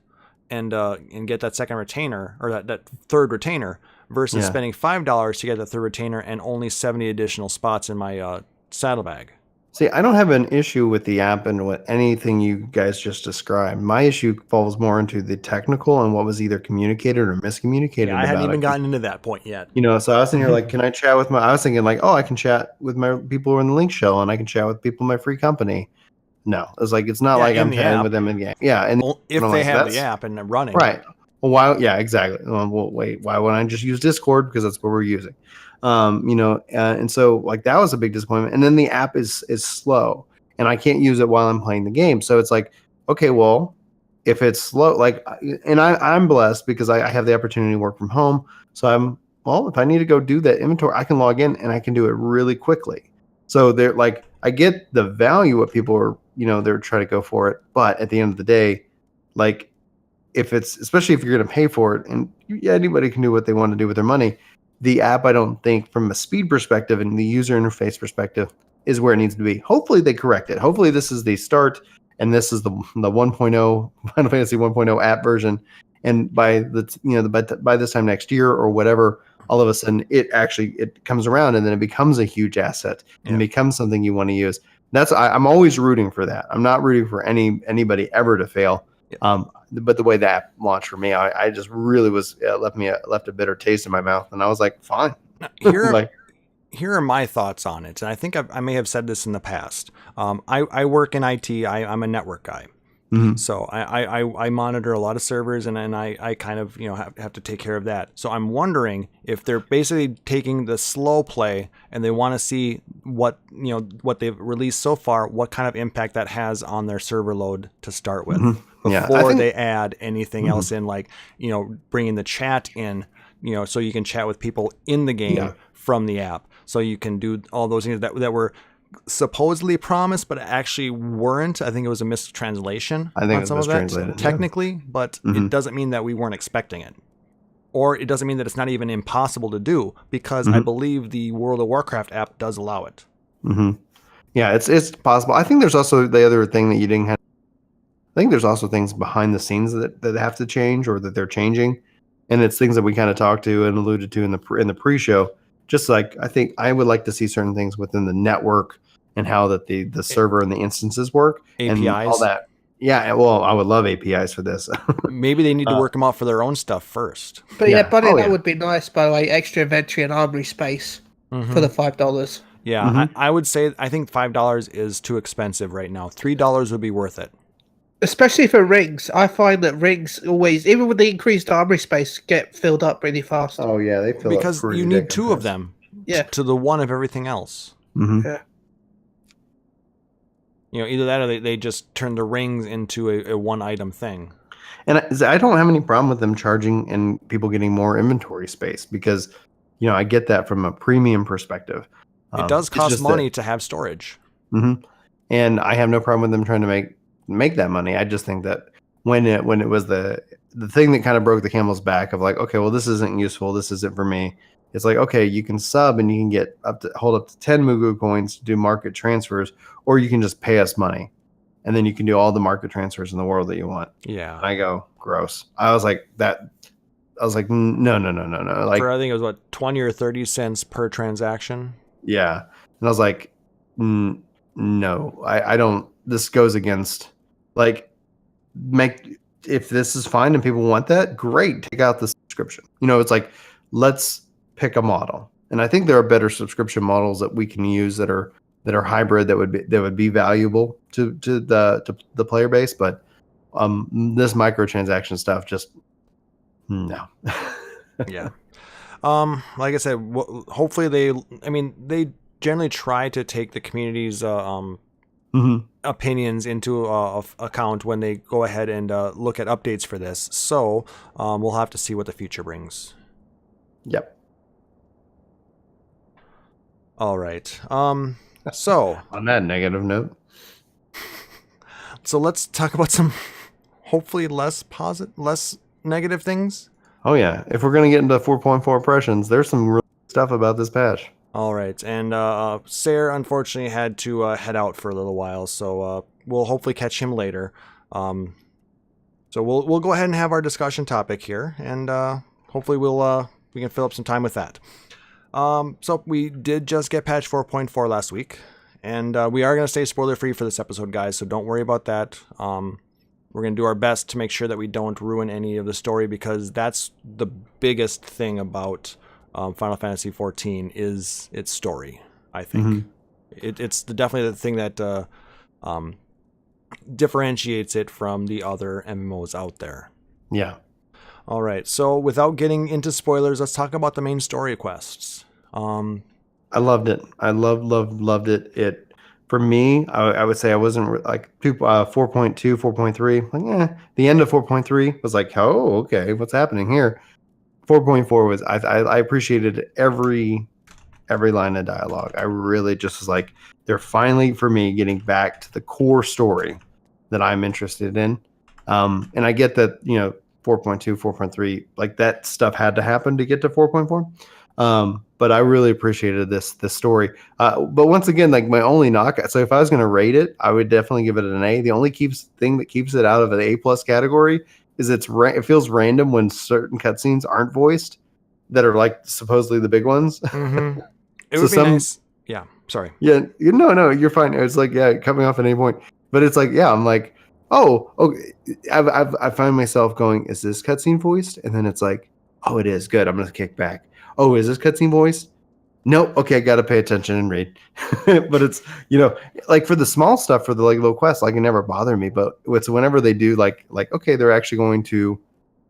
Speaker 2: and get that second retainer or that third retainer versus spending $5 to get the third retainer and only 70 additional spots in my saddlebag.
Speaker 6: See, I don't have an issue with the app and with anything you guys just described. My issue falls more into the technical and what was either communicated or miscommunicated.
Speaker 2: I hadn't even gotten into that point yet.
Speaker 6: So I was sitting here like, can I chat with I was thinking like, I can chat with my people who are in the link shell and I can chat with people in my free company. No, it's like, it's not like I'm chatting with them in game. Yeah. And
Speaker 2: if they have the app and running.
Speaker 6: Right. Well, why? Yeah, exactly. Well, wait, why wouldn't I just use Discord? Because that's what we're using. And so like that was a big disappointment. And then the app is slow and I can't use it while I'm playing the game. So it's like, okay, well, if it's slow, like, and I'm blessed because I have the opportunity to work from home. So if I need to go do that inventory, I can log in and I can do it really quickly. So they're like, I get the value what people are, they're trying to go for it. But at the end of the day, like, especially if you're going to pay for it, and anybody can do what they want to do with their money. The app, I don't think, from a speed perspective and the user interface perspective, is where it needs to be. Hopefully, they correct it. Hopefully, this is the start, and this is the 1.0 Final Fantasy 1.0 app version. And by by this time next year or whatever, all of a sudden it comes around, and then it becomes a huge asset and becomes something you want to use. I'm always rooting for that. I'm not rooting for anybody ever to fail. But the way the app launched for me, I just really was left a bitter taste in my mouth, and I was like, fine.
Speaker 2: here are my thoughts on it. And I think I may have said this in the past. I work in IT. I'm a network guy.
Speaker 6: Mm-hmm.
Speaker 2: So I monitor a lot of servers, and I kind of have to take care of that. So I'm wondering if they're basically taking the slow play and they want to see what they've released so far, what kind of impact that has on their server load to start with, before they add anything else in, like bringing the chat in, so you can chat with people in the game from the app, so you can do all those things that were supposedly promised, but actually weren't. I think it was a mistranslation.
Speaker 6: I think
Speaker 2: on
Speaker 6: it
Speaker 2: some
Speaker 6: was
Speaker 2: of that,
Speaker 6: mistranslated
Speaker 2: technically, but it doesn't mean that we weren't expecting it, or it doesn't mean that it's not even impossible to do, because I believe the World of Warcraft app does allow it.
Speaker 6: Yeah, it's possible. I think there's also the other thing that you didn't have. I think there's also things behind the scenes that have to change, or that they're changing, and it's things that we kind of talked to and alluded to in the pre-show. Just like, I think I would like to see certain things within the network and how that the server and the instances work,
Speaker 2: APIs,
Speaker 6: and all that. Yeah, well, I would love APIs for this.
Speaker 2: Maybe they need to work them out for their own stuff first.
Speaker 4: But that would be nice, by the way. Extra inventory and armory space for the $5.
Speaker 2: Yeah, I would say I think $5 is too expensive right now. $3 would be worth it.
Speaker 4: Especially for rings. I find that rings always, even with the increased armory space, get filled up really fast.
Speaker 6: Oh yeah, they fill
Speaker 2: because
Speaker 6: up
Speaker 2: you need two of them.
Speaker 4: Yeah.
Speaker 2: To the one of everything else.
Speaker 4: Yeah.
Speaker 2: Either that or they just turn the rings into a one item thing.
Speaker 6: And I don't have any problem with them charging and people getting more inventory space, because I get that from a premium perspective.
Speaker 2: It does cost money to have storage.
Speaker 6: And I have no problem with them trying to make that money. I just think that when it was the thing that kind of broke the camel's back of like, okay, well, this isn't useful, this isn't for me. It's like, okay, you can sub and you can get hold up to 10 Mugu coins to do market transfers, or you can just pay us money, and then you can do all the market transfers in the world that you want.
Speaker 2: Yeah.
Speaker 6: And I go, gross. I was like, no. Like,
Speaker 2: for, I think it was 20 or 30 cents per transaction.
Speaker 6: Yeah. And I was like, no, I don't. This goes against, like, if this is fine and people want that, great, take out the subscription. It's like, let's pick a model. And I think there are better subscription models that we can use that are hybrid, that would be valuable to the player base. But this microtransaction stuff, just no.
Speaker 2: Yeah. Like I said, hopefully they generally try to take the community's opinions into account when they go ahead and look at updates for this. So we'll have to see what the future brings.
Speaker 6: Yep.
Speaker 2: All right. So
Speaker 6: on that negative note,
Speaker 2: so let's talk about some hopefully less negative things.
Speaker 6: Oh yeah, if we're gonna get into 4.4 impressions, there's some real stuff about this patch.
Speaker 2: All right, and Sarah unfortunately had to head out for a little while, so we'll hopefully catch him later. So we'll go ahead and have our discussion topic here, and hopefully we can fill up some time with that. So we did just get patch 4.4 last week, and we are going to stay spoiler free for this episode, guys, so don't worry about that. We're going to do our best to make sure that we don't ruin any of the story, because that's the biggest thing about Final Fantasy XIV is its story, I think. It's definitely the thing that differentiates it from the other MMOs out there.
Speaker 6: Yeah.
Speaker 2: All right, so without getting into spoilers, let's talk about the main story quests.
Speaker 6: I loved it. I loved it. It, for me, I would say I wasn't like 4.2, 4.3. Like, the end of 4.3 was like, oh, okay, what's happening here? 4.4 was I appreciated every line of dialogue. I really just was like, they're finally, for me, getting back to the core story that I'm interested in. And I get that 4.2, 4.3, like that stuff had to happen to get to 4.4. But I really appreciated this story. But once again, like my only knock, so if I was going to rate it, I would definitely give it an A. The only thing that keeps it out of an A+ category is it feels random when certain cutscenes aren't voiced, that are like supposedly the big ones.
Speaker 2: It would be nice. Yeah, sorry.
Speaker 6: Yeah, no, you're fine. It's like, yeah, coming off at any point. But it's like, yeah, I'm like, oh, okay. I find myself going, is this cutscene voiced? And then it's like, oh, it is. Good. I'm going to kick back. Oh, is this cutscene voiced? Nope. Okay, got to pay attention and read. But it's, like for the small stuff, for the like little quests, like it never bothered me. But it's whenever they do like okay, they're actually going to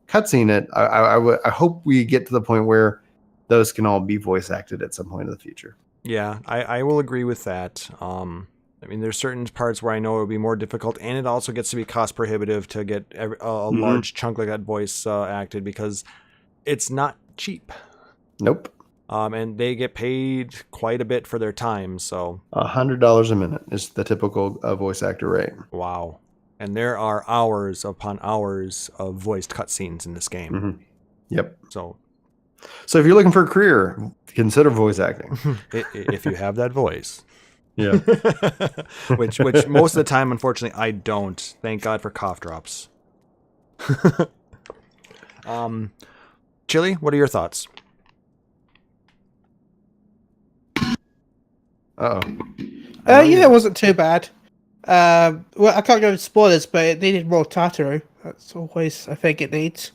Speaker 6: cutscene it. I hope we get to the point where those can all be voice acted at some point in the future.
Speaker 2: Yeah, I will agree with that. I mean, there's certain parts where I know it will be more difficult, and it also gets to be cost prohibitive to get a large chunk like that voice acted, because it's not cheap.
Speaker 6: Nope.
Speaker 2: And they get paid quite a bit for their time, so
Speaker 6: $100 a minute is the typical voice actor rate.
Speaker 2: Wow. And there are hours upon hours of voiced cutscenes in this game.
Speaker 6: Mm-hmm. Yep.
Speaker 2: So
Speaker 6: if you're looking for a career, consider voice acting.
Speaker 2: If you have that voice.
Speaker 6: Yeah.
Speaker 2: which most of the time, unfortunately, I don't. Thank God for cough drops. Chili, what are your thoughts?
Speaker 6: Uh-oh.
Speaker 4: Yeah, it wasn't too bad. Well, I can't go into spoilers, but it needed more Tataru. That's always, I think it needs.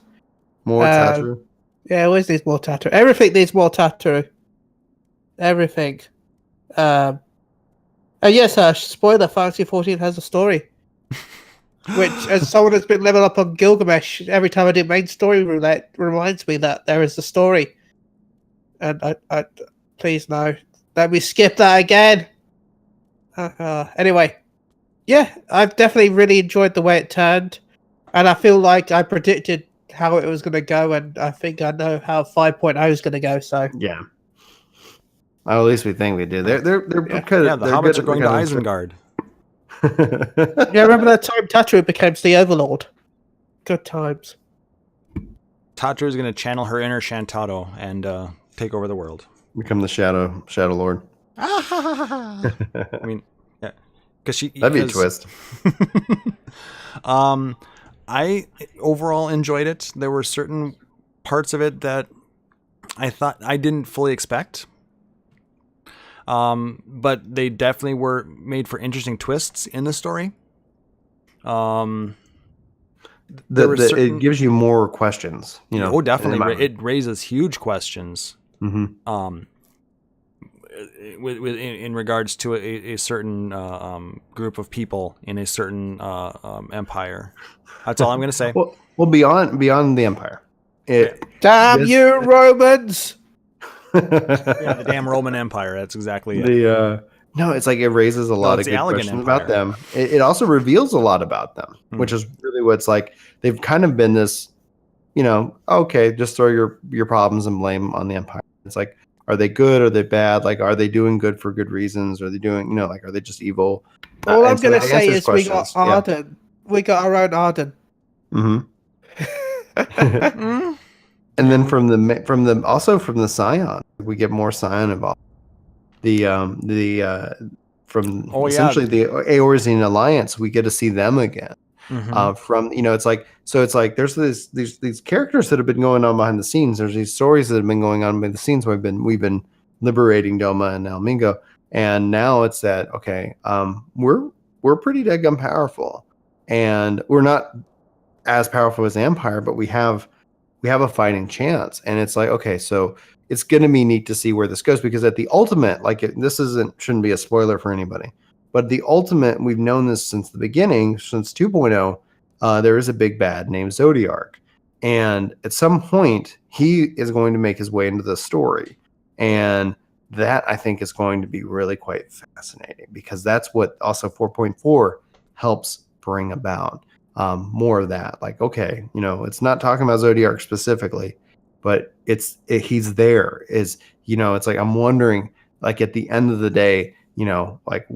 Speaker 6: More Tataru?
Speaker 4: Yeah, it always needs more Tataru. Everything needs more Tataru. Everything. And yes, spoiler, Fantasy 14 has a story. Which, as someone that's been leveling up on Gilgamesh, every time I do main story roulette, reminds me that there is a story. And I please no. Let me skip that again. Anyway, yeah, I've definitely really enjoyed the way it turned, and I feel like I predicted how it was going to go, and I think I know how 5.0 is going to go. So
Speaker 6: yeah, well, at least we think we did. They're
Speaker 2: the hobbits are going to Isengard.
Speaker 4: Yeah, remember that time Tataru becomes the Overlord? Good times.
Speaker 2: Tataru is going to channel her inner Shantado and take over the world.
Speaker 6: Become the Shadow Lord.
Speaker 2: I mean, yeah,
Speaker 6: that'd be a twist.
Speaker 2: I overall enjoyed it. There were certain parts of it that I thought I didn't fully expect. But they definitely were made for interesting twists in the story.
Speaker 6: It gives you more questions,
Speaker 2: Oh, definitely. It raises huge questions.
Speaker 6: Mm-hmm.
Speaker 2: In regards to a certain group of people in a certain empire. That's all I'm going to say.
Speaker 6: Well, beyond the empire.
Speaker 4: Damn you, Romans!
Speaker 2: Yeah, the damn Roman Empire. That's exactly it.
Speaker 6: No, it's like it raises a lot of good questions about them. It also reveals a lot about them, which is really what's like. They've kind of been this, okay, just throw your problems and blame on the empire. It's like, are they good? Are they bad? Like, are they doing good for good reasons? Are they doing, are they just evil?
Speaker 4: All I'm going to say is we got Arden. Yeah. We got our own Arden.
Speaker 6: Mm-hmm. And then from the Scion, we get more Scion involved. Essentially the Eorzean Alliance, we get to see them again. Mm-hmm. It's like there's these characters that have been going on behind the scenes. There's these stories that have been going on behind the scenes. We've been liberating Doma and Almingo, and now it's that we're pretty daggum powerful, and we're not as powerful as the Empire, but we have a fighting chance. And it's like, okay, so it's going to be neat to see where this goes, because at the ultimate, shouldn't be a spoiler for anybody, but the ultimate, we've known this since the beginning, since 2.0, there is a big bad named Zodiark. And at some point, he is going to make his way into the story. And that, I think, is going to be really quite fascinating, because that's what also 4.4 helps bring about. More of that, like, okay, it's not talking about Zodiark specifically, but he's there. It's like, I'm wondering, like, at the end of the day, like,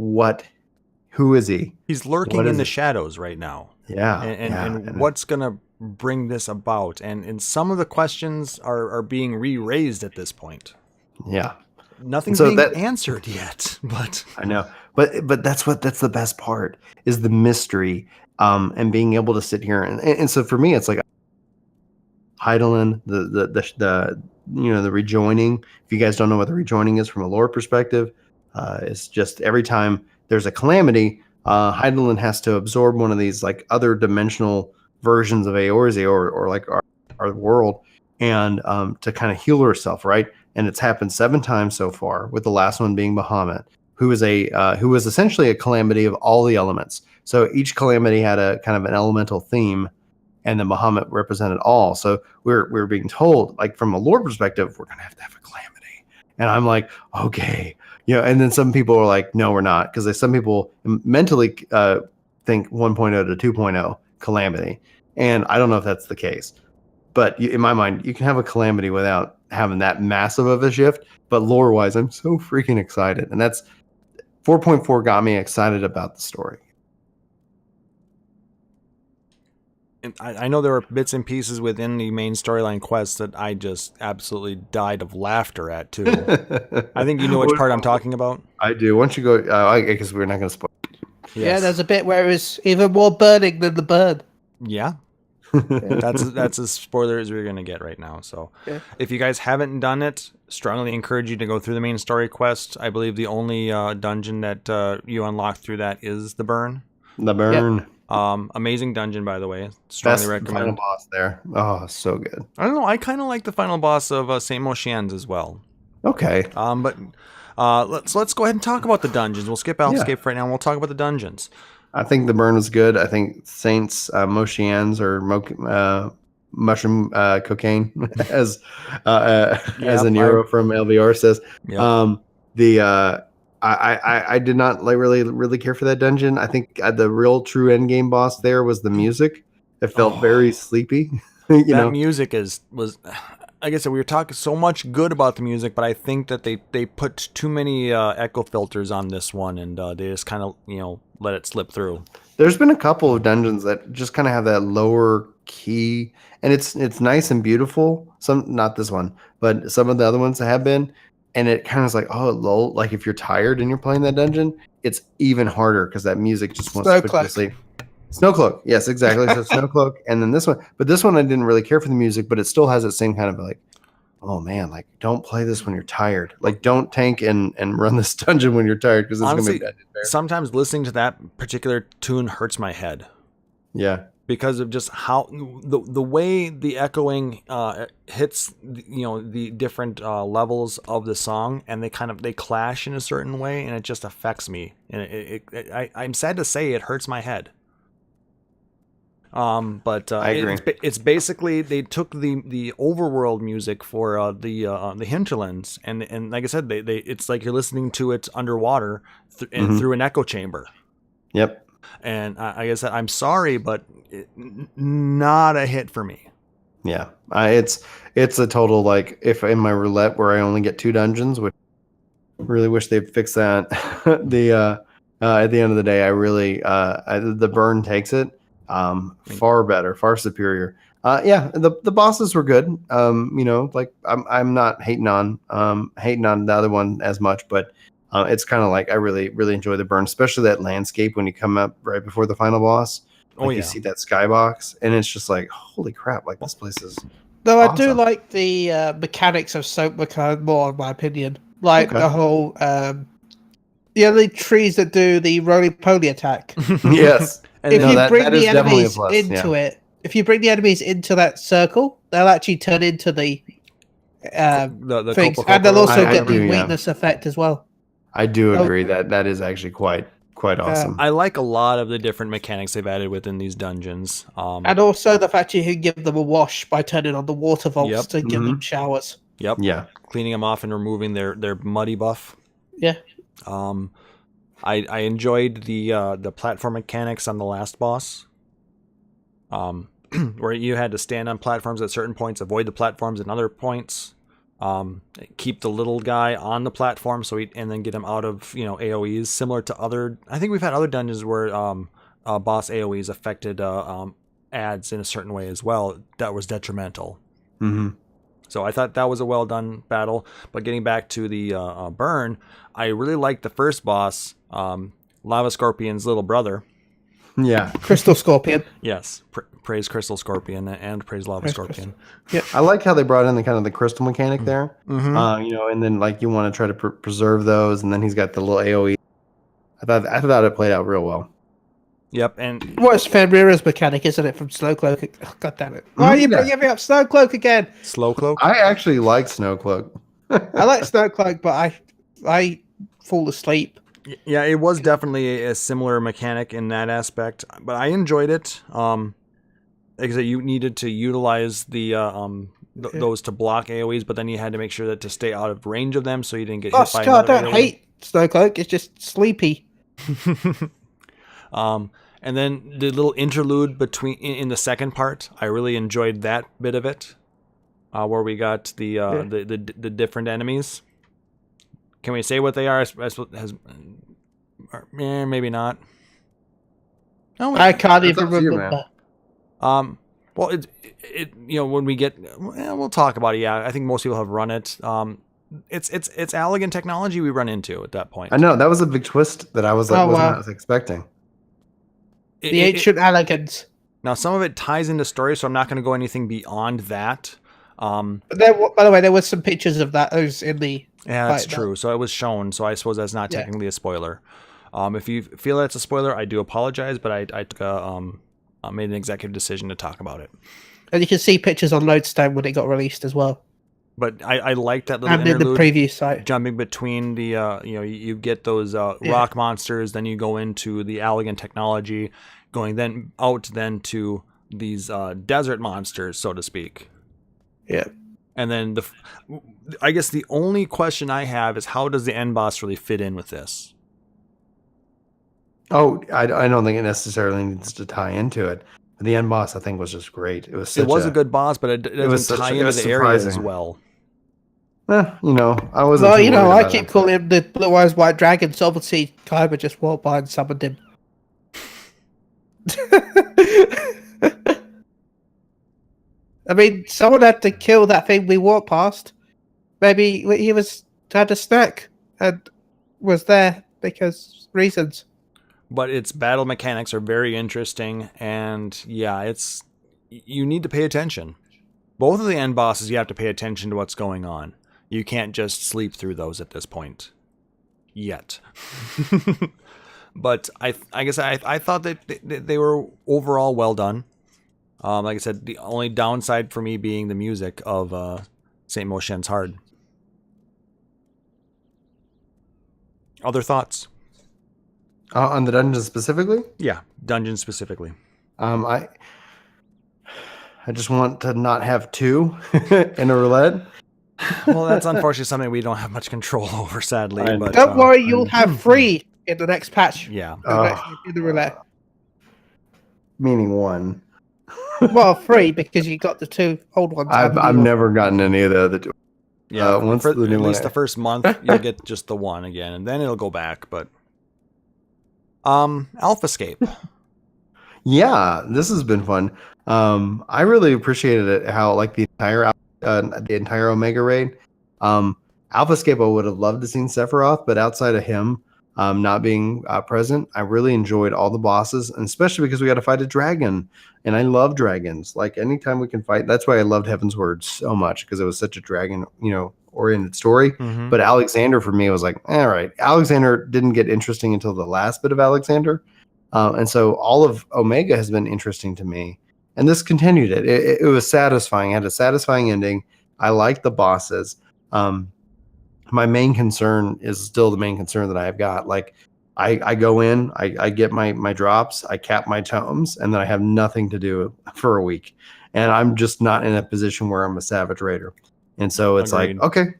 Speaker 6: who is he?
Speaker 2: He's lurking in the shadows right now.
Speaker 6: Yeah.
Speaker 2: And what's going to bring this about? And some of the questions are being re-raised at this point.
Speaker 6: Yeah.
Speaker 2: Nothing's being answered yet, but
Speaker 6: I know. But that's the best part, is the mystery. And being able to sit here and so for me, it's like Hydaelyn, the rejoining. If you guys don't know what the rejoining is from a lore perspective, it's just every time there's a calamity, Hydaelyn has to absorb one of these like other dimensional versions of Eorzea or like our world, and to kind of heal herself, right? and it's happened 7 times so far, with the last one being Bahamut, who was essentially a calamity of all the elements. So each calamity had a kind of an elemental theme, and then Bahamut represented all. So we're being told, like, from a lore perspective, we're gonna have to have a calamity, and I'm like, okay, and then some people are like, no, we're not, because some people mentally think 1.0 to 2.0 calamity, and I don't know if that's the case. But in my mind, you can have a calamity without having that massive of a shift. But lore-wise, I'm so freaking excited. And that's 4.4 got me excited about the story.
Speaker 2: And I know there were bits and pieces within the main storyline quests that I just absolutely died of laughter at, too. I think you know which part I'm talking about.
Speaker 6: I do. Once you go, I guess we're not going to spoil.
Speaker 2: Yes.
Speaker 4: Yeah, there's a bit where it's even more burning than the bird.
Speaker 2: Yeah. That's as spoiler as we're gonna get right now. So if you guys haven't done it, strongly encourage you to go through the main story quest. I believe the only dungeon that you unlock through that is the burn.
Speaker 6: The burn.
Speaker 2: Amazing dungeon, by the way. Strongly recommend.
Speaker 6: Final boss there. Oh, so good.
Speaker 2: I don't know. I kind of like the final boss of Saint Moshian's as well.
Speaker 6: Okay.
Speaker 2: But let's go ahead and talk about the dungeons. We'll skip Alpscape right now, and we'll talk about the dungeons.
Speaker 6: I think the burn was good. I think Saints Moshians or mushroom cocaine, as Aniro from LVR says. Yep. I did not really care for that dungeon. I think the real true end game boss there was the music. It felt very sleepy.
Speaker 2: Music was. Like I said, we were talking so much good about the music, but I think that they put too many echo filters on this one, and they just kind of let it slip through.
Speaker 6: There's been a couple of dungeons that just kind of have that lower key, and it's nice and beautiful. Some, not this one, but some of the other ones that have been, and it kind of is like, oh, lol. Like if you're tired and you're playing that dungeon, it's even harder because that music just wants to put you to sleep. Snowcloak, yes, exactly. So Snowcloak, and then this one. But this one, I didn't really care for the music, but it still has that same kind of like, oh man, like don't play this when you're tired. Like don't tank and run this dungeon when you're tired because it's
Speaker 2: Honestly,
Speaker 6: gonna be bad.
Speaker 2: Sometimes listening to that particular tune hurts my head.
Speaker 6: Yeah,
Speaker 2: because of just how the way the echoing hits the different levels of the song, and they clash in a certain way, and it just affects me, and I'm sad to say it hurts my head. But
Speaker 6: I agree.
Speaker 2: It's basically they took the overworld music for the hinterlands, and like I said, they it's like you're listening to it underwater through an echo chamber.
Speaker 6: Yep.
Speaker 2: And I guess I'm sorry, but not a hit for me.
Speaker 6: Yeah, it's a total, like, if in my roulette where I only get 2 dungeons, which I really wish they'd fix that. At the end of the day, I really the burn takes it. Far better, far superior. The bosses were good. Like I'm not hating on the other one as much, but it's kind of like I really enjoy the burn, especially that landscape when you come up right before the final boss. Like you see that skybox, and it's just like, holy crap! Like this place is.
Speaker 4: Though
Speaker 6: awesome.
Speaker 4: I do like the mechanics of Soap Mechanic more, in my opinion. Like the whole the trees that do the roly-poly attack.
Speaker 6: Yes.
Speaker 4: If you bring the enemies into it, if you bring the enemies into that circle, they'll actually turn into the things, and they'll also get the weakness effect as well.
Speaker 6: I do agree that is actually quite awesome.
Speaker 2: I like a lot of the different mechanics they've added within these dungeons,
Speaker 4: and also the fact you can give them a wash by turning on the water vaults to give them showers.
Speaker 2: Yep.
Speaker 6: Yeah.
Speaker 2: Cleaning them off and removing their muddy buff.
Speaker 4: Yeah.
Speaker 2: I enjoyed the platform mechanics on the last boss, where you had to stand on platforms at certain points, avoid the platforms at other points, keep the little guy on the platform and then get him out of AOEs. Similar to other, I think we've had other dungeons where boss AOEs affected ads in a certain way as well. That was detrimental.
Speaker 6: Mm-hmm.
Speaker 2: So I thought that was a well done battle. But getting back to the burn, I really liked the first boss, Lava Scorpion's little brother.
Speaker 6: Yeah,
Speaker 4: Crystal Scorpion.
Speaker 2: Yes, praise Crystal Scorpion and praise Lava Scorpion.
Speaker 4: Yeah,
Speaker 6: I like how they brought in the kind of the crystal mechanic there.
Speaker 2: Mm-hmm.
Speaker 6: And then like you want to try to preserve those, and then he's got the little AOE. I thought it played out real well.
Speaker 2: Yep, and
Speaker 4: what's Fenrir's mechanic, isn't it, from Snowcloak? Oh, God damn it! Why are you bringing me up Snowcloak again?
Speaker 2: Slowcloak?
Speaker 6: I actually like Snowcloak.
Speaker 4: I like Snowcloak, but I fall asleep.
Speaker 2: Yeah, it was definitely a similar mechanic in that aspect, but I enjoyed it. Like I said, you needed to utilize the those to block AoEs, but then you had to make sure that to stay out of range of them so you didn't get hit by
Speaker 4: Scott,
Speaker 2: another
Speaker 4: I don't
Speaker 2: AoE.
Speaker 4: hate Snowcloak. It's just sleepy.
Speaker 2: And then the little interlude between in the second part, I really enjoyed that bit of it, where we got the different enemies. Can we say what they are? Maybe not. No,
Speaker 4: I can't even
Speaker 6: up to you,
Speaker 4: remember.
Speaker 2: Well, it when we get, we'll talk about it. Yeah, I think most people have run it. It's elegant technology we run into at that point.
Speaker 6: I know that was a big twist that I was like, wasn't expecting.
Speaker 4: The ancient elegance.
Speaker 2: Now, some of it ties into story, so I'm not going to go anything beyond that.
Speaker 4: By the way, there was some pictures of those in the.
Speaker 2: Yeah, that's true. So it was shown. So I suppose that's not technically a spoiler. If you feel that's a spoiler, I do apologize, but I took made an executive decision to talk about it.
Speaker 4: And you can see pictures on Lodestone when it got released as well.
Speaker 2: But I like that little
Speaker 4: and
Speaker 2: interlude,
Speaker 4: in the preview site,
Speaker 2: jumping between the you get those rock monsters, then you go into the elegant technology, going then out to these desert monsters, so to speak.
Speaker 4: Yeah.
Speaker 2: And then I guess the only question I have is, how does the end boss really fit in with this?
Speaker 6: Oh, I don't think it necessarily needs to tie into it. The end boss, I think, was just great. It was a good
Speaker 2: boss, but it doesn't tie into the area as well.
Speaker 6: I wasn't.
Speaker 4: Well, I keep calling him the Blue Eyes White Dragon, so obviously Kaiba just walked by and summoned him. I mean, someone had to kill that thing we walked past. Maybe he had a snack and was there because reasons.
Speaker 2: But its battle mechanics are very interesting, and yeah, you need to pay attention. Both of the end bosses, you have to pay attention to what's going on. You can't just sleep through those at this point. Yet. But I guess I thought that they were overall well done. Like I said, the only downside for me being the music of Saint Mo Shen's Hard. Other thoughts?
Speaker 6: On the dungeon specifically?
Speaker 2: Yeah, dungeon specifically.
Speaker 6: I just want to not have two in a roulette.
Speaker 2: Well, that's unfortunately something we don't have much control over, sadly. But
Speaker 4: don't worry, you'll have 3 in the next patch.
Speaker 2: Yeah.
Speaker 4: In the roulette.
Speaker 6: Meaning 1.
Speaker 4: Well, 3 because you got the 2 old ones.
Speaker 6: I've never gotten any of the other 2.
Speaker 2: Yeah,
Speaker 6: once the new
Speaker 2: at least
Speaker 6: one,
Speaker 2: the first month you'll get just the 1 again, and then it'll go back. But AlphaScape. Yeah,
Speaker 6: this has been fun. I really appreciated it. How like the entire Omega raid. AlphaScape, I would have loved to seen Sephiroth, but outside of him not being present, I really enjoyed all the bosses, and especially because we got to fight a dragon, and I love dragons. Like anytime we can fight, that's why I loved Heaven's Word so much, because it was such a dragon, oriented story.
Speaker 2: Mm-hmm.
Speaker 6: But Alexander for me was like, all right. Alexander didn't get interesting until the last bit of Alexander, and so all of Omega has been interesting to me. And this continued it. It was satisfying. It had a satisfying ending. I liked the bosses. My main concern is still the main concern that I've got. Like, I go in, I get my drops, I cap my tomes, and then I have nothing to do for a week. And I'm just not in a position where I'm a savage raider. And so it's
Speaker 2: Agreed.
Speaker 6: like,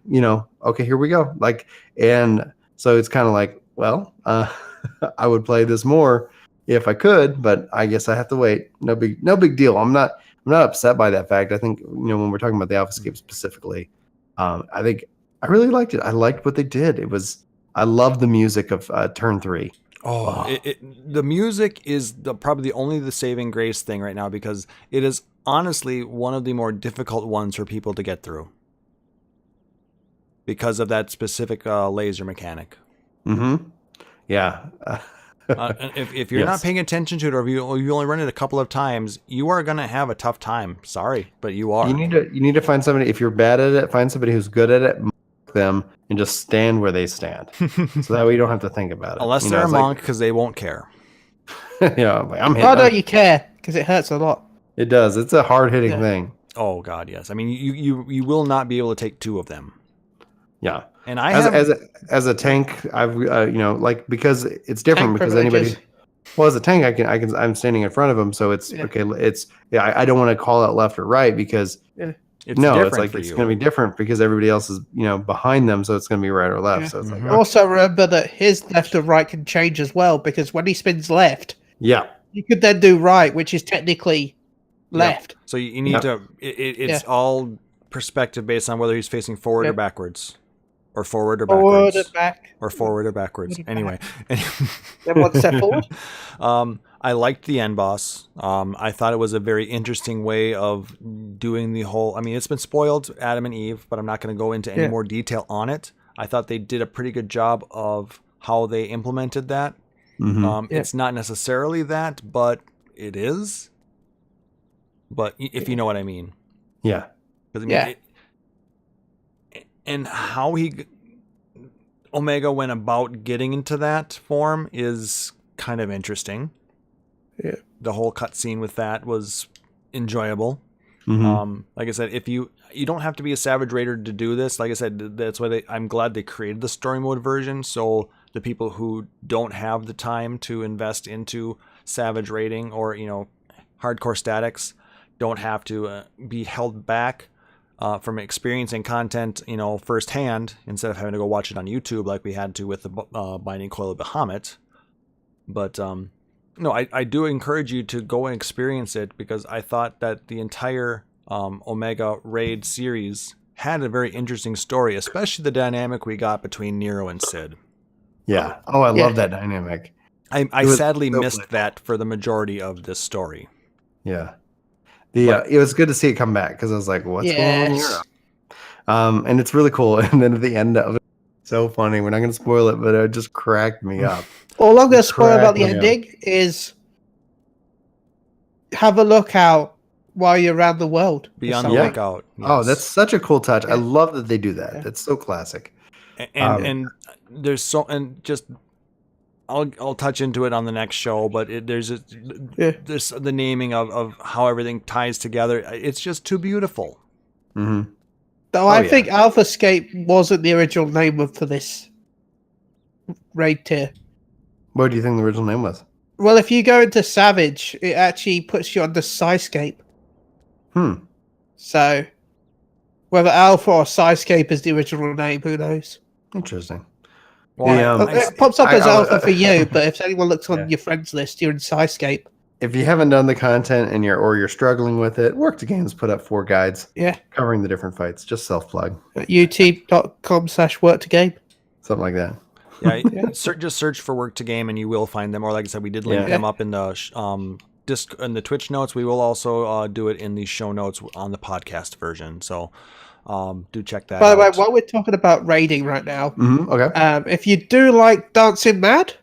Speaker 6: okay, here we go. Like, and so it's kind of like, well, I would play this more if I could, but I guess I have to wait. No big deal. I'm not upset by that fact. I think, when we're talking about the AlphaScape specifically, I think I really liked it. I liked what they did. I love the music of Turn 3.
Speaker 2: The music is probably the saving grace thing right now, because it is honestly one of the more difficult ones for people to get through because of that specific laser mechanic.
Speaker 6: Mm-hmm. Yeah.
Speaker 2: If you're not paying attention to it, or if you only run it a couple of times, you are going to have a tough time. Sorry, but you are.
Speaker 6: You need to find somebody. If you're bad at it, find somebody who's good at it, mark them, and just stand where they stand. So that way you don't have to think about it.
Speaker 2: Unless they're a monk, because they won't care.
Speaker 6: Yeah, I'm hitting.
Speaker 4: Why don't you care? Because it hurts a lot.
Speaker 6: It does. It's a hard hitting thing.
Speaker 2: Oh God, yes. I mean, you will not be able to take 2 of them.
Speaker 6: Yeah.
Speaker 2: And I
Speaker 6: as a tank, I've like, because it's different,
Speaker 4: Tank
Speaker 6: because
Speaker 4: privileges.
Speaker 6: as a tank, I'm standing in front of him, so it's okay. I don't want to call out left or right, because
Speaker 2: it's
Speaker 6: it's
Speaker 2: different
Speaker 6: like
Speaker 2: for
Speaker 6: it's
Speaker 2: you.
Speaker 6: going to be different because everybody else is behind them, so it's going to be right or left.
Speaker 4: Yeah.
Speaker 6: So it's like,
Speaker 4: Also, remember that his left or right can change as well, because when he spins left,
Speaker 6: yeah,
Speaker 4: you could then do right, which is technically left.
Speaker 2: So you need to. It's all perspective based on whether he's facing forward or backwards, or forward or backwards,
Speaker 4: Forward and back,
Speaker 2: or forward or backwards. Anyway,
Speaker 4: then one step forward.
Speaker 2: I liked the end boss. I thought it was a very interesting way of doing the whole. I mean, it's been spoiled, Adam and Eve, but I'm not going to go into any more detail on it. I thought they did a pretty good job of how they implemented that. It's not necessarily that, but it is. But if you know what I mean.
Speaker 6: Yeah.
Speaker 2: I mean, and how Omega went about getting into that form is kind of interesting.
Speaker 4: Yeah.
Speaker 2: The whole cutscene with that was enjoyable. Like I said, if you don't have to be a Savage Raider to do this. Like I said, that's why I'm glad they created the story mode version, so the people who don't have the time to invest into Savage raiding or hardcore statics don't have to be held back from experiencing content, firsthand, instead of having to go watch it on YouTube like we had to with the Binding Coil of Bahamut. But no, I do encourage you to go and experience it, because I thought that the entire Omega Raid series had a very interesting story, especially the dynamic we got between Nero and Sid.
Speaker 6: Yeah. Oh, I love that dynamic.
Speaker 2: I sadly missed that for the majority of this story.
Speaker 6: Yeah. It was good to see it come back, because I was like, what's going on here? And it's really cool. And then at the end of it, so funny. We're not going to spoil it, but it just cracked me up.
Speaker 4: All I'm going to spoil about the ending is have a look out while you're around the world.
Speaker 2: Be on the lookout. Yes.
Speaker 6: Oh, that's such a cool touch. I love that they do that. That's so classic.
Speaker 2: And there's I'll touch into it on the next show, but there's the naming of how everything ties together. It's just too beautiful.
Speaker 6: Mm-hmm.
Speaker 4: Though I think Alphascape wasn't the original name for this raid tier.
Speaker 6: What do you think the original name was?
Speaker 4: Well, if you go into Savage, it actually puts you under Psyscape. So, whether Alpha or Psyscape is the original name, who knows?
Speaker 6: Interesting.
Speaker 4: Well, it pops up as Alpha for you, but if anyone looks on your friends list, you're in Psyscape.
Speaker 6: If you haven't done the content and you're struggling with it, Work to Games put up 4 guides covering the different fights. Just self-plug.
Speaker 4: youtube.com/work2game.
Speaker 6: Something like that.
Speaker 2: Just search for Work to Game and you will find them. Or like I said, we did link them up in the in the Twitch notes. We will also do it in the show notes on the podcast version. So do check that out.
Speaker 4: By the way, while we're talking about raiding right now, if you do like Dancing Mad,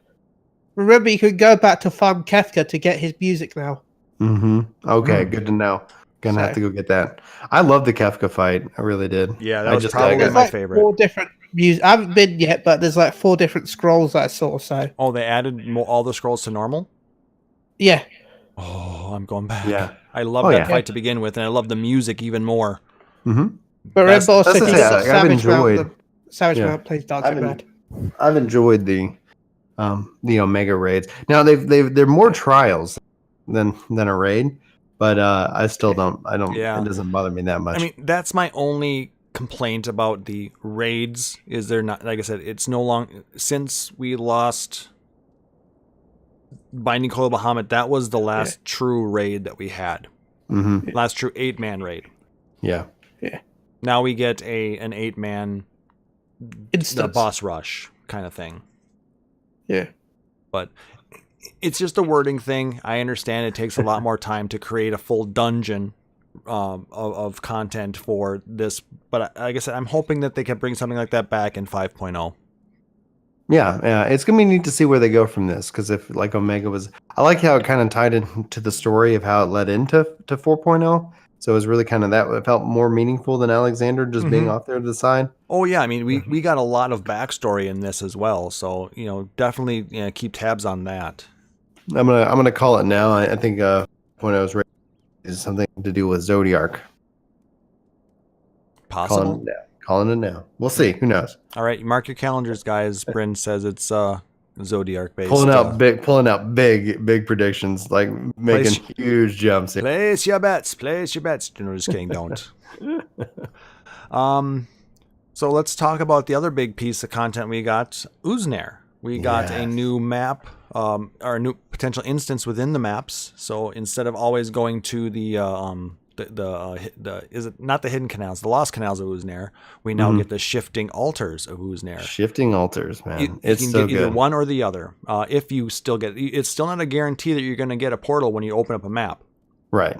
Speaker 4: remember you can go back to Farm Kefka to get his music now.
Speaker 6: Okay, good to know. Gonna have to go get that. I love the Kefka fight. I really did.
Speaker 2: Yeah, that was probably my favorite.
Speaker 4: 4 different music. I haven't been yet, but there's 4 different scrolls that I saw. So
Speaker 2: they added all the scrolls to normal?
Speaker 4: Yeah.
Speaker 2: Oh, I'm going back.
Speaker 6: Yeah.
Speaker 2: I love that fight to begin with, and I love the music even more.
Speaker 4: But remember also
Speaker 6: Savage
Speaker 4: Mount plays Dancing Mad.
Speaker 6: I've enjoyed the Omega raids. Now they're more trials than a raid, but I still don't. It doesn't bother me that much.
Speaker 2: I mean, that's my only complaint about the raids. Is they're not, like I said, it's no longer, since we lost Binding Coil of Bahamut, that was the last true raid that we had. Last true 8-man raid.
Speaker 6: Yeah.
Speaker 2: Now we get an 8-man
Speaker 4: Instance.
Speaker 2: boss rush kind of thing.
Speaker 4: Yeah.
Speaker 2: But it's just a wording thing. I understand it takes a lot more time to create a full dungeon of content for this. But like I said, I'm hoping that they can bring something like that back in 5.0.
Speaker 6: Yeah, it's gonna be neat to see where they go from this, because if Omega was, I like how it kind of tied into the story of how it led into 4.0. So it was really kind of that. It felt more meaningful than Alexander just being off there to the side. Oh
Speaker 2: yeah, I mean we got a lot of backstory in this as well. So definitely keep tabs on that.
Speaker 6: I'm gonna call it now. I think 4.0's raid is something to do with Zodiac.
Speaker 2: Possible.
Speaker 6: Calling it now. We'll see. Who knows?
Speaker 2: All right, mark your calendars, guys. Brin says it's Zodiac based.
Speaker 6: Pulling out big predictions, like making huge jumps.
Speaker 2: Place your bets. No, just kidding. Don't. So let's talk about the other big piece of content we got. Uznair. We got a new map, or a new potential instance within the maps. So instead of always going to the is it not the hidden canals, the lost canals of Uznair, we now get the shifting altars of Uznair.
Speaker 6: Shifting altars, man.
Speaker 2: It's you can get either one or the other. If you still get, it's still not a guarantee that you're going to get a portal when you open up a map.
Speaker 6: Right.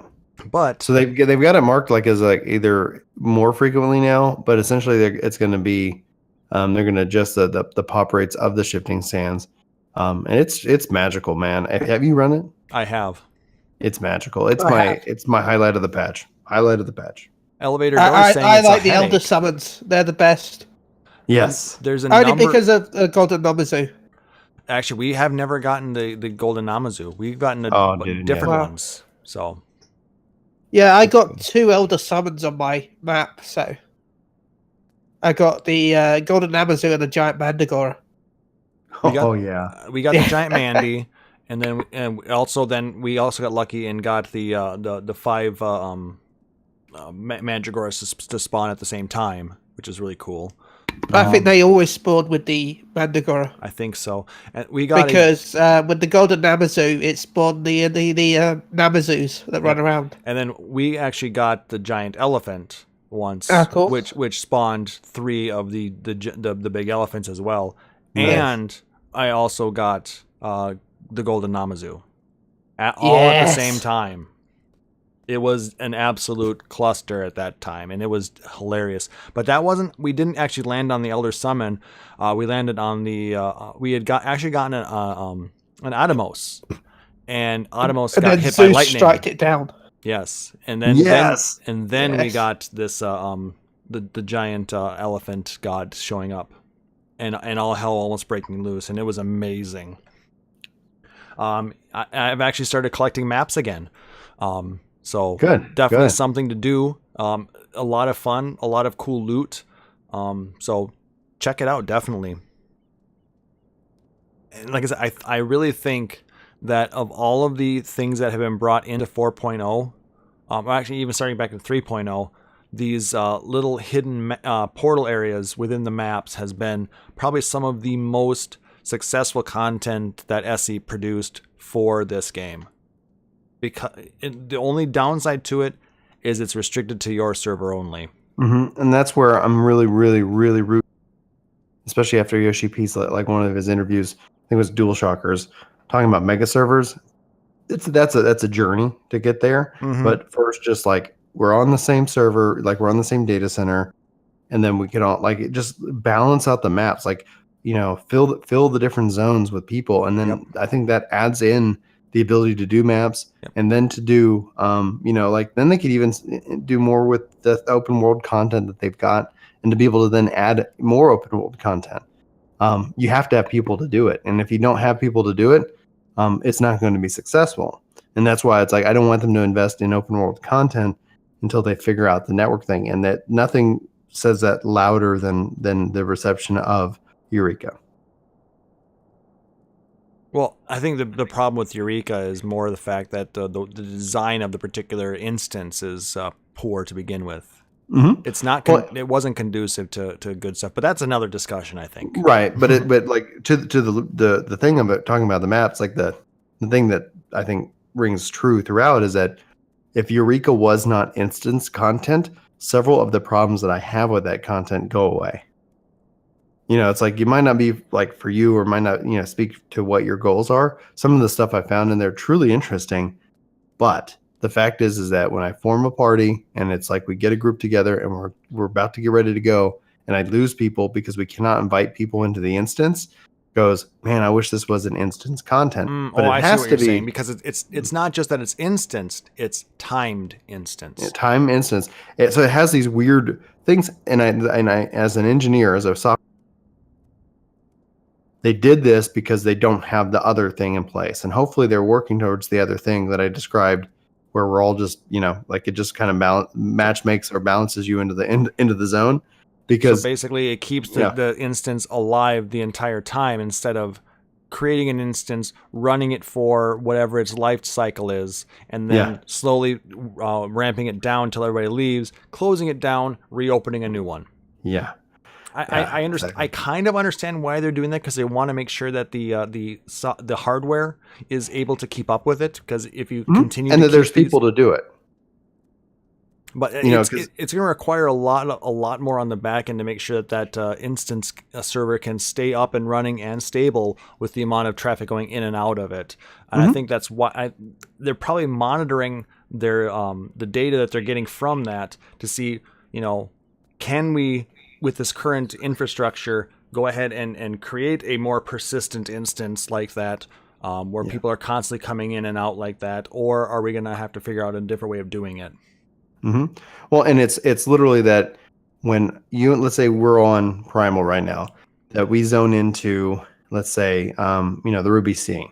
Speaker 2: But
Speaker 6: so they've got it marked like as like either more frequently now, but essentially it's going to be they're going to adjust the pop rates of the shifting sands, and it's magical, man. Have you run it?
Speaker 2: I have.
Speaker 6: It's magical. It's my highlight of the patch.
Speaker 2: Elevator doors
Speaker 4: I like the Elder Summons. They're the best.
Speaker 6: Yes.
Speaker 2: There's a
Speaker 4: only because of Golden Namazu.
Speaker 2: Actually, we have never gotten the Golden Namazu. We've gotten different ones. So.
Speaker 4: Yeah, I got 2 Elder Summons on my map, so I got the Golden Namazu and the Giant Mandragora.
Speaker 2: We got the Giant Mandy. And then, we also got lucky and got the 5 Mandragoras to spawn at the same time, which is really cool.
Speaker 4: I think they always spawned with the Mandragora.
Speaker 2: I think so. And we got
Speaker 4: because with the Golden Namazu, it spawned the Namazus that run around.
Speaker 2: And then we actually got the Giant Elephant once,
Speaker 4: cool.
Speaker 2: which spawned 3 of the big elephants as well.
Speaker 6: Nice.
Speaker 2: And I also got the Golden Namazu all at the same time. It was an absolute cluster at that time, and it was hilarious. But we didn't actually land on the Elder Summon. We landed on we had gotten an Atomos, and Atomos got hit by lightning.
Speaker 4: Striked it down.
Speaker 2: Yes, and then we got this the giant elephant god showing up, and all hell almost breaking loose, and it was amazing. I've actually started collecting maps again. So definitely something to do. A lot of fun, a lot of cool loot. So check it out, definitely. And like I said, I really think that of all of the things that have been brought into 4.0, actually even starting back in 3.0, these little hidden portal areas within the maps has been probably some of the most successful content that SE produced for this game. Because the only downside to it is it's restricted to your server only.
Speaker 6: Mm-hmm. And that's where I'm really, really, really rooting, especially after Yoshi P's, like one of his interviews, I think it was DualShockers, talking about mega servers. That's a journey to get there. Mm-hmm. But first, just like we're on the same server, like we're on the same data center, and then we can all like just balance out the maps, like, you know, fill the different zones with people, and then I think that adds in the ability to do maps, and then to do, you know, like then they could even do more with the open world content that they've got, and to be able to then add more open world content. You have to have people to do it, and if you don't have people to do it, it's not going to be successful. And that's why it's like I don't want them to invest in open world content until they figure out the network thing, and that nothing says that louder than the reception of Eureka.
Speaker 2: Well, I think the problem with Eureka is more the fact that the design of the particular instance is poor to begin with. Mm-hmm. It's not. It wasn't conducive to good stuff, but that's another discussion, I think.
Speaker 6: Right, but like to the thing about talking about the maps, like the thing that I think rings true throughout is that if Eureka was not instance content, several of the problems that I have with that content go away. You know, it's like you might not be like for you, or might not, you know, speak to what your goals are. Some of the stuff I found in there truly interesting, but the fact is that when I form a party and it's like we get a group together and we're about to get ready to go, and I lose people because we cannot invite people into the instance, goes, man, I wish this was an instance content. But it has to be
Speaker 2: saying, because it's not just that it's instanced, it's timed instance.
Speaker 6: Yeah, time instance. So it has these weird things, and I as an engineer, as a software, they did this because they don't have the other thing in place, and hopefully they're working towards the other thing that I described, where we're all just, you know, like it just kind of match makes or balances you into the zone. because
Speaker 2: so basically it keeps the instance alive the entire time instead of creating an instance, running it for whatever its life cycle is, and then slowly ramping it down until everybody leaves, closing it down, reopening a new one.
Speaker 6: Yeah.
Speaker 2: I understand. Exactly. I kind of understand why they're doing that, because they want to make sure that the hardware is able to keep up with it. Because if you continue,
Speaker 6: and that there's people to do it,
Speaker 2: but it's going to require a lot more on the back end to make sure that instance server can stay up and running and stable with the amount of traffic going in and out of it. And I think that's why they're probably monitoring their the data that they're getting from that to see, can we, with this current infrastructure, go ahead and create a more persistent instance like that, where people are constantly coming in and out like that, or are we going to have to figure out a different way of doing it?
Speaker 6: Well, and it's literally that when let's say we're on Primal right now, that we zone into, let's say, the Ruby C.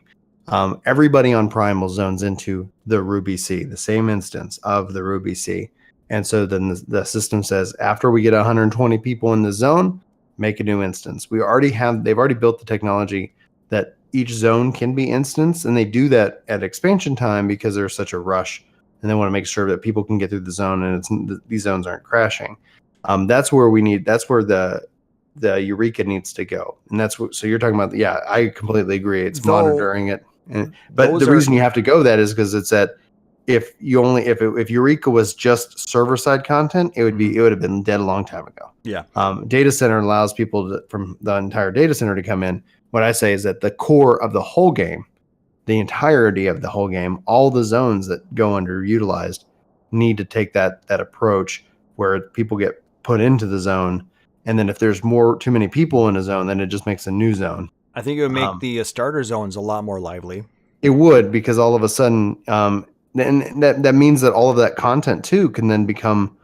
Speaker 6: Everybody on Primal zones into the Ruby C, the same instance of the Ruby C. And so then the system says, after we get 120 people in the zone, make a new instance. They've already built the technology that each zone can be instanced, and they do that at expansion time because there's such a rush, and they want to make sure that people can get through the zone and these zones aren't crashing. That's where the Eureka needs to go. And so you're talking about, I completely agree. It's monitoring it. But the reason you have to go that is because it's at, if Eureka was just server side content, it would have been dead a long time ago.
Speaker 2: Yeah.
Speaker 6: Data center allows people from the entire data center to come in. What I say is that the core of the whole game, the entirety of the whole game, all the zones that go underutilized need to take that approach where people get put into the zone. And then if there's too many people in a zone, then it just makes a new zone.
Speaker 2: I think it would make the starter zones a lot more lively.
Speaker 6: It would, because all of a sudden, and that means that all of that content too can then become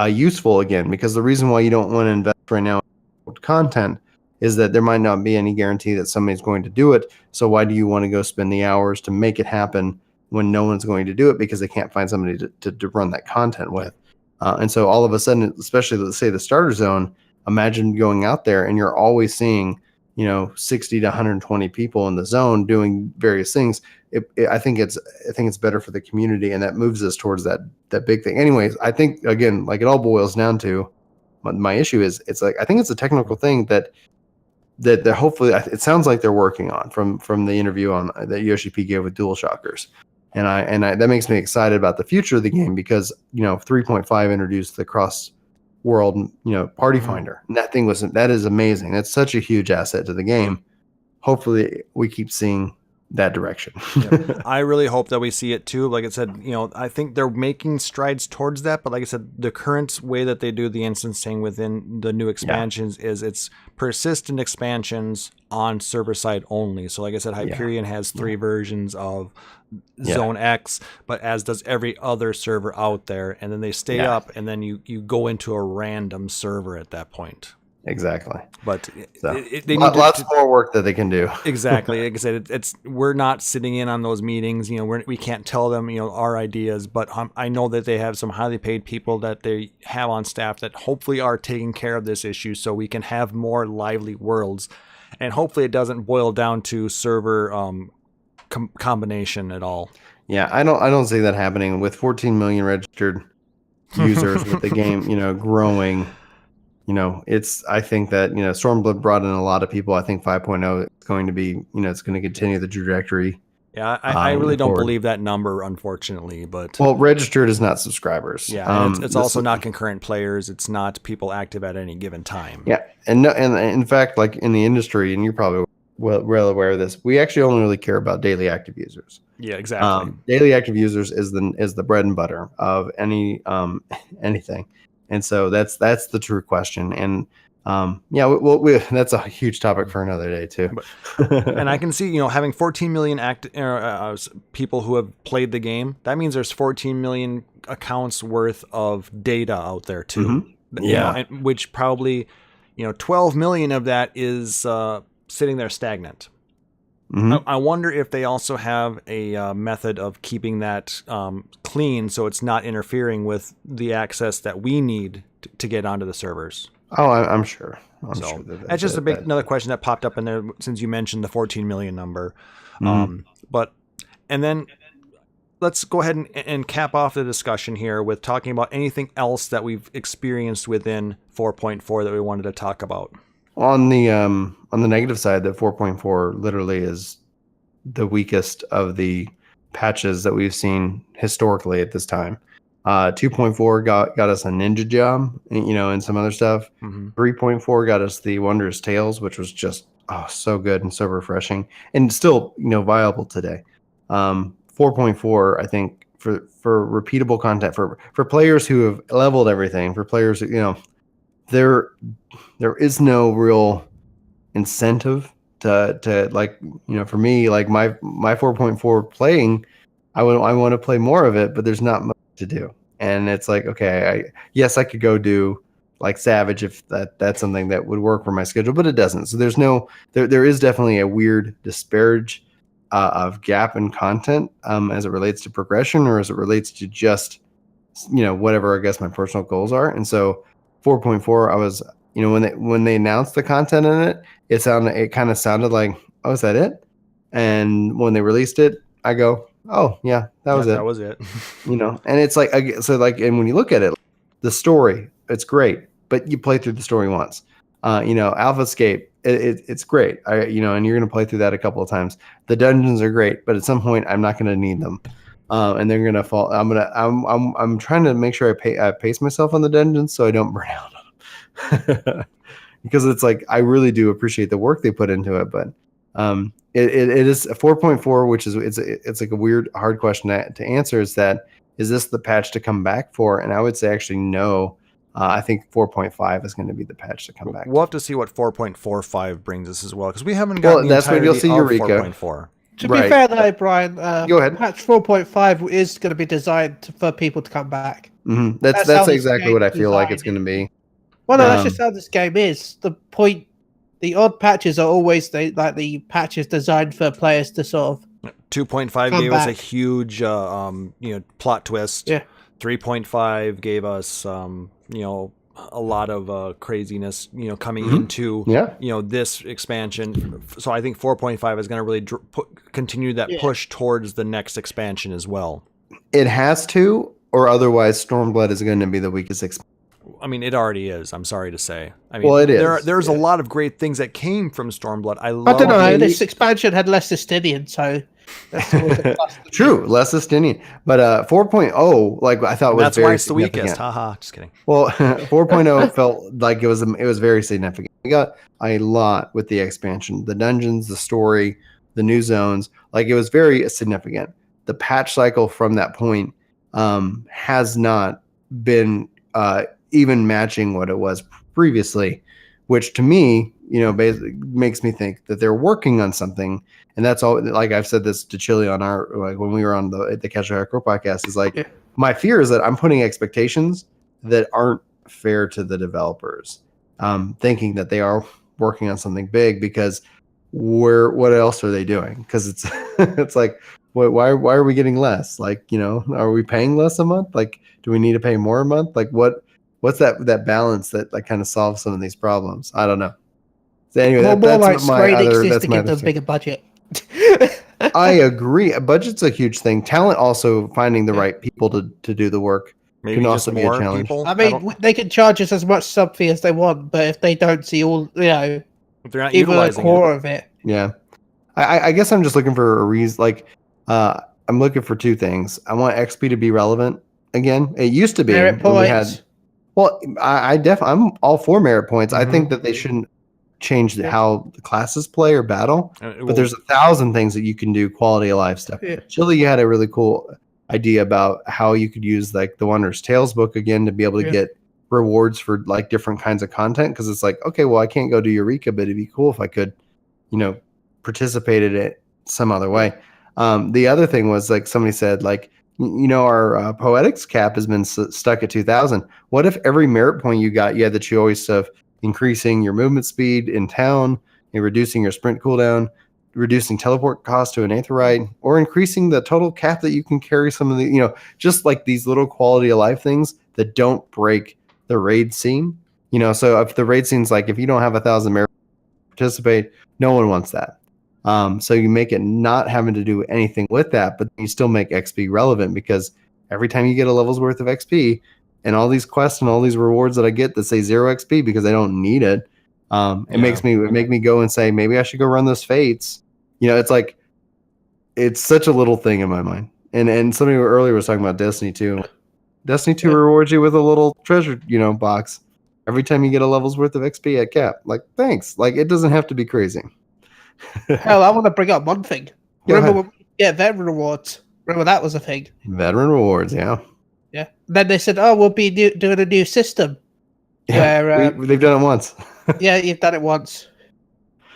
Speaker 6: useful again. Because the reason why you don't want to invest right now in content is that there might not be any guarantee that somebody's going to do it. So why do you want to go spend the hours to make it happen when no one's going to do it because they can't find somebody to run that content with? And so all of a sudden, especially let's say the starter zone, imagine going out there and you're always seeing 60 to 120 people in the zone doing various things. I think it's better for the community, and that moves us towards that big thing. Anyways, I think again, like, it all boils down to my issue is, it's like, I think it's a technical thing that hopefully, it sounds like they're working on from the interview that Yoshi P gave with DualShockers. And I that makes me excited about the future of the game, because 3.5 introduced the cross world party finder, and that is amazing. That's such a huge asset to the game. Hopefully we keep seeing that direction.
Speaker 2: I really hope that we see it too. Like I said, I think they're making strides towards that, but like I said, the current way that they do the instancing within the new expansions is it's persistent expansions on server side only. So like I said, Hyperion has 3 versions of Zone X, but as does every other server out there, and then they stay up, and then you go into a random server at that point.
Speaker 6: Exactly.
Speaker 2: But
Speaker 6: they need lots more work that they can do.
Speaker 2: Exactly. Like I said, we're not sitting in on those meetings. We can't tell them our ideas, but I know that they have some highly paid people that they have on staff that hopefully are taking care of this issue, so we can have more lively worlds, and hopefully it doesn't boil down to server combination at all.
Speaker 6: Yeah, I don't see that happening with 14 million registered users with the game, growing. I think that, Stormblood brought in a lot of people. I think 5.0 is going to be, it's going to continue the trajectory.
Speaker 2: Yeah, I really don't believe that number, unfortunately. But
Speaker 6: registered is not subscribers.
Speaker 2: Yeah, it's also not concurrent players. It's not people active at any given time.
Speaker 6: Yeah, and in fact, like in the industry, and you're probably well aware of this, we actually only really care about daily active users.
Speaker 2: Yeah, exactly.
Speaker 6: Daily active users is the bread and butter of anything. And so that's the true question. And that's a huge topic for another day too.
Speaker 2: And I can see, having 14 million people who have played the game, that means there's 14 million accounts worth of data out there too. Mm-hmm. Which probably, 12 million of that is sitting there stagnant. Mm-hmm. I wonder if they also have a method of keeping that clean, so it's not interfering with the access that we need to get onto the servers.
Speaker 6: Oh, I'm sure. I'm
Speaker 2: So
Speaker 6: sure
Speaker 2: that's just another question that popped up in there since you mentioned the 14 million number. And then let's go ahead and cap off the discussion here with talking about anything else that we've experienced within 4.4 that we wanted to talk about.
Speaker 6: On the negative side, that 4.4 literally is the weakest of the patches that we've seen historically at this time. 2.4 got us a ninja job, and some other stuff. 3.4 got us the Wondrous Tales, which was just so good and so refreshing, and still viable today. 4.4, I think, for repeatable content for players who have leveled everything, for players who, there is no real incentive to like, for me, like my 4.4 playing, I want to play more of it, but there's not much to do. And it's like, okay, I could go do like Savage if that's something that would work for my schedule, but it doesn't. So there is definitely a weird disparage of gap in content as it relates to progression, or as it relates to just whatever I guess my personal goals are. And so 4.4, I was when they announced the content in it, it kind of sounded like, oh, is that it? And when they released it, I go, oh yeah, that was it. And it's like, and when you look at it, the story, it's great, but you play through the story once. Alphascape, it's great. And you're going to play through that a couple of times. The dungeons are great, but at some point I'm not going to need them. And they're going to fall. I'm trying to make sure I pace myself on the dungeons so I don't burn out on them. Because it's like, I really do appreciate the work they put into it, but it is a 4.4, which is it's like a weird, hard question to answer. Is this the patch to come back for? And I would say actually no. I think 4.5 is going to be the patch to come back.
Speaker 2: We'll have to see what 4.45 brings us as well, because we haven't gotten the entirety of 4.4.
Speaker 4: To be fair though, Brian,
Speaker 6: go ahead.
Speaker 4: Patch 4.5 is going to be designed for people to come back.
Speaker 6: Mm-hmm. That's exactly what I feel like it's going to be.
Speaker 4: Well, no, that's just how this game is. The odd patches are always the patches designed for players to sort of.
Speaker 2: 2.5 gave us a huge, plot twist.
Speaker 4: Yeah.
Speaker 2: 3.5 gave us, a lot of craziness, coming into, this expansion. So I think 4.5 is going to really continue that push towards the next expansion as well.
Speaker 6: It has to, or otherwise Stormblood is going to be the weakest expansion.
Speaker 2: I mean, it already is. I'm sorry to say. I mean,
Speaker 6: well, it is.
Speaker 2: There's a lot of great things that came from Stormblood. I
Speaker 4: don't know. This expansion had less Justinian, so that's always a plus.
Speaker 6: True, less Justinian. But 4.0, like I thought, was very
Speaker 2: it's the weakest. Haha, just kidding.
Speaker 6: Well, 4.0 felt like it was very significant. We got a lot with the expansion, the dungeons, the story, the new zones. Like it was very significant. The patch cycle from that point has not been even matching what it was previously, which to me, basically makes me think that they're working on something. And that's all. Like I've said this to Chili on when we were on the Casual Hardcore podcast, is like, my fear is that I'm putting expectations that aren't fair to the developers, thinking that they are working on something big, because what else are they doing? Because it's it's like, why are we getting less? Like, are we paying less a month? Like, do we need to pay more a month? Like, what's that balance that like kind of solves some of these problems? I don't know. So anyway, that's my other. That's my
Speaker 4: give them a bigger budget.
Speaker 6: I agree. Budget's a huge thing. Talent, also finding the right people to do the work,
Speaker 2: maybe
Speaker 6: can also be a challenge.
Speaker 2: People?
Speaker 4: I mean, they can charge us as much sub fee as they want, but if they don't see all,
Speaker 2: if they're not
Speaker 4: even a core
Speaker 2: it.
Speaker 4: of it.
Speaker 6: Yeah, I guess I'm just looking for a reason. Like, I'm looking for two things. I want XP to be relevant again. It used to be
Speaker 4: merit points.
Speaker 6: I'm all for merit points. I think that they shouldn't change how the classes play or battle, but there's 1,000 things that you can do quality of life stuff. Chili, you had a really cool idea about how you could use like the Wondrous Tales book again to be able to get rewards for like different kinds of content, because it's like, okay, well, I can't go to Eureka, but it'd be cool if I could participate in it some other way. The other thing was, like somebody said, like, our poetics cap has been stuck at 2,000. What if every merit point you got, you had the choice of increasing your movement speed in town, reducing your sprint cooldown, reducing teleport cost to an aetheryte, or increasing the total cap that you can carry some of the, just like these little quality of life things that don't break the raid scene. So if the raid scene's like, if you don't have 1,000 merit to participate, no one wants that. So you make it not having to do anything with that, but you still make XP relevant, because every time you get a level's worth of XP and all these quests and all these rewards that I get that say 0 XP because I don't need it, it makes me go and say, maybe I should go run those fates. It's like, it's such a little thing in my mind. And somebody earlier was talking about Destiny 2. Destiny 2 rewards you with a little treasure, box every time you get a level's worth of XP at cap. Like, thanks. Like, it doesn't have to be crazy.
Speaker 4: Hell, I want to bring up one thing. Remember when we get veteran rewards? Remember that was a thing.
Speaker 6: Veteran rewards, yeah.
Speaker 4: Yeah. Then they said, "Oh, we'll be doing a new system."
Speaker 6: Yeah,
Speaker 4: where
Speaker 6: they've done it once.
Speaker 4: Yeah, you've done it once.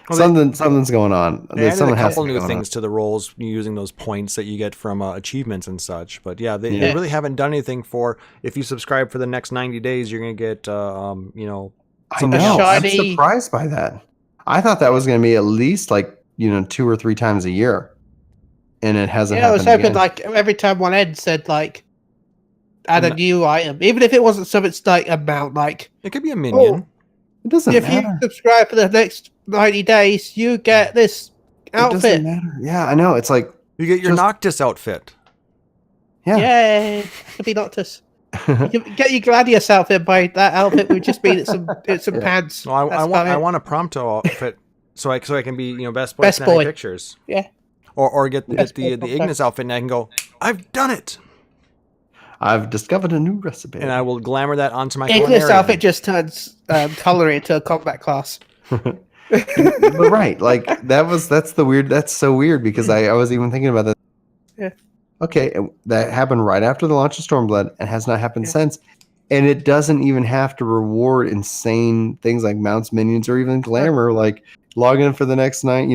Speaker 6: Well, something's going on.
Speaker 2: They added a couple new things to the roles using those points that you get from achievements and such. But yeah, they really haven't done anything for, if you subscribe for the next 90 days, you're going to get,
Speaker 6: I know. I'm surprised by that. I thought that was going to be at least 2 or 3 times a year. And it hasn't happened.
Speaker 4: Yeah, I was hoping like every time one end said add a new item. Even if it wasn't something about
Speaker 2: it could be a minion.
Speaker 6: It doesn't matter. If you
Speaker 4: subscribe for the next 90 days, you get this outfit.
Speaker 6: It doesn't matter. Yeah, I know. It's like
Speaker 2: you get your Noctis outfit.
Speaker 6: Yeah.
Speaker 4: Yay. Could be Noctis. You can get your Gladius outfit by that outfit. We've just made it some pants.
Speaker 2: No, I want a Prompto outfit so I can be best boy pictures.
Speaker 4: Yeah.
Speaker 2: Or get the Ignis outfit and I can go, I've done it.
Speaker 6: I've discovered a new recipe.
Speaker 2: And I will glamour that onto my
Speaker 4: Ignis outfit just turns color into a combat class.
Speaker 6: But right, that's so weird because I was even thinking about that.
Speaker 4: Yeah.
Speaker 6: Okay, that happened right after the launch of Stormblood and has not happened since. And it doesn't even have to reward insane things like mounts, minions, or even glamour, like log in for the next night,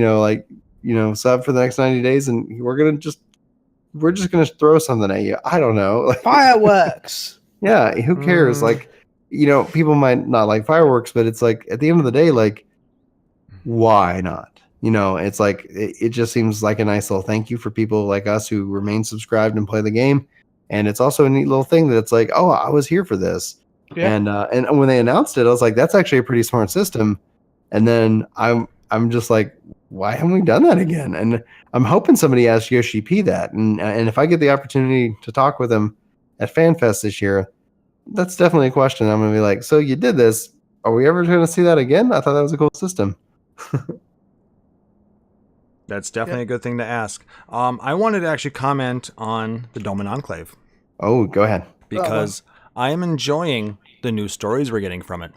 Speaker 6: sub for the next 90 days, and we're just gonna throw something at you. I don't know.
Speaker 4: Fireworks.
Speaker 6: Yeah, who cares? People might not like fireworks, but it's like at the end of the day, why not? It's like it just seems like a nice little thank you for people like us who remain subscribed and play the game. And it's also a neat little thing that it's like, oh, I was here for this. Yeah. And when they announced it, I was like, that's actually a pretty smart system. And then I'm just like, why haven't we done that again? And I'm hoping somebody asks Yoshi P that. And if I get the opportunity to talk with him at FanFest this year, that's definitely a question. I'm going to be like, so you did this. Are we ever going to see that again? I thought that was a cool system.
Speaker 2: That's definitely a good thing to ask. I wanted to actually comment on the Doman Enclave.
Speaker 6: Oh, go ahead.
Speaker 2: Because I am enjoying the new stories we're getting from it.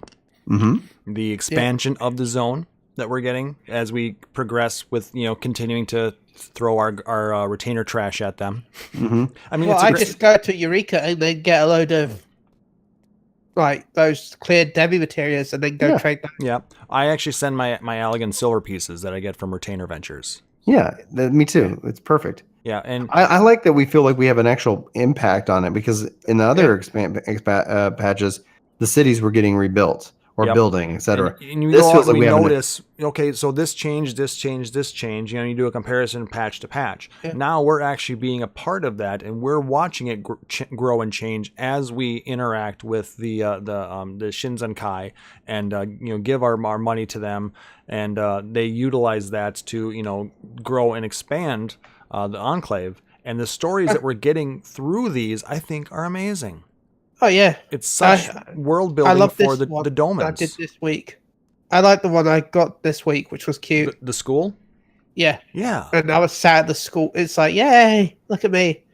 Speaker 6: Mm-hmm.
Speaker 2: The expansion of the zone that we're getting as we progress with, continuing to throw our retainer trash at them.
Speaker 6: Mm-hmm.
Speaker 2: I mean,
Speaker 4: I just go to Eureka and then get a load of those cleared Debbie materials and then go trade them.
Speaker 2: Yeah. I actually send my Allegan silver pieces that I get from Retainer Ventures.
Speaker 6: Yeah, me too. It's perfect.
Speaker 2: Yeah, and
Speaker 6: I like that we feel like we have an actual impact on it, because in the other patches, the cities were getting rebuilt or building, etc.
Speaker 2: And you this feels like we notice, okay, so this changed, this changed, this changed. You do a comparison patch to patch. Yeah. Now we're actually being a part of that, and we're watching it grow and change as we interact with the Shinzenkai and give our money to them, and they utilize that to grow and expand the Enclave. And the stories that we're getting through these, I think, are amazing.
Speaker 4: Oh yeah,
Speaker 2: it's such world building for the Domans.
Speaker 4: I did this week. I like the one I got this week, which was cute.
Speaker 2: The school?
Speaker 4: Yeah.
Speaker 2: Yeah.
Speaker 4: And I was sat at the school. It's like, yay, look at me.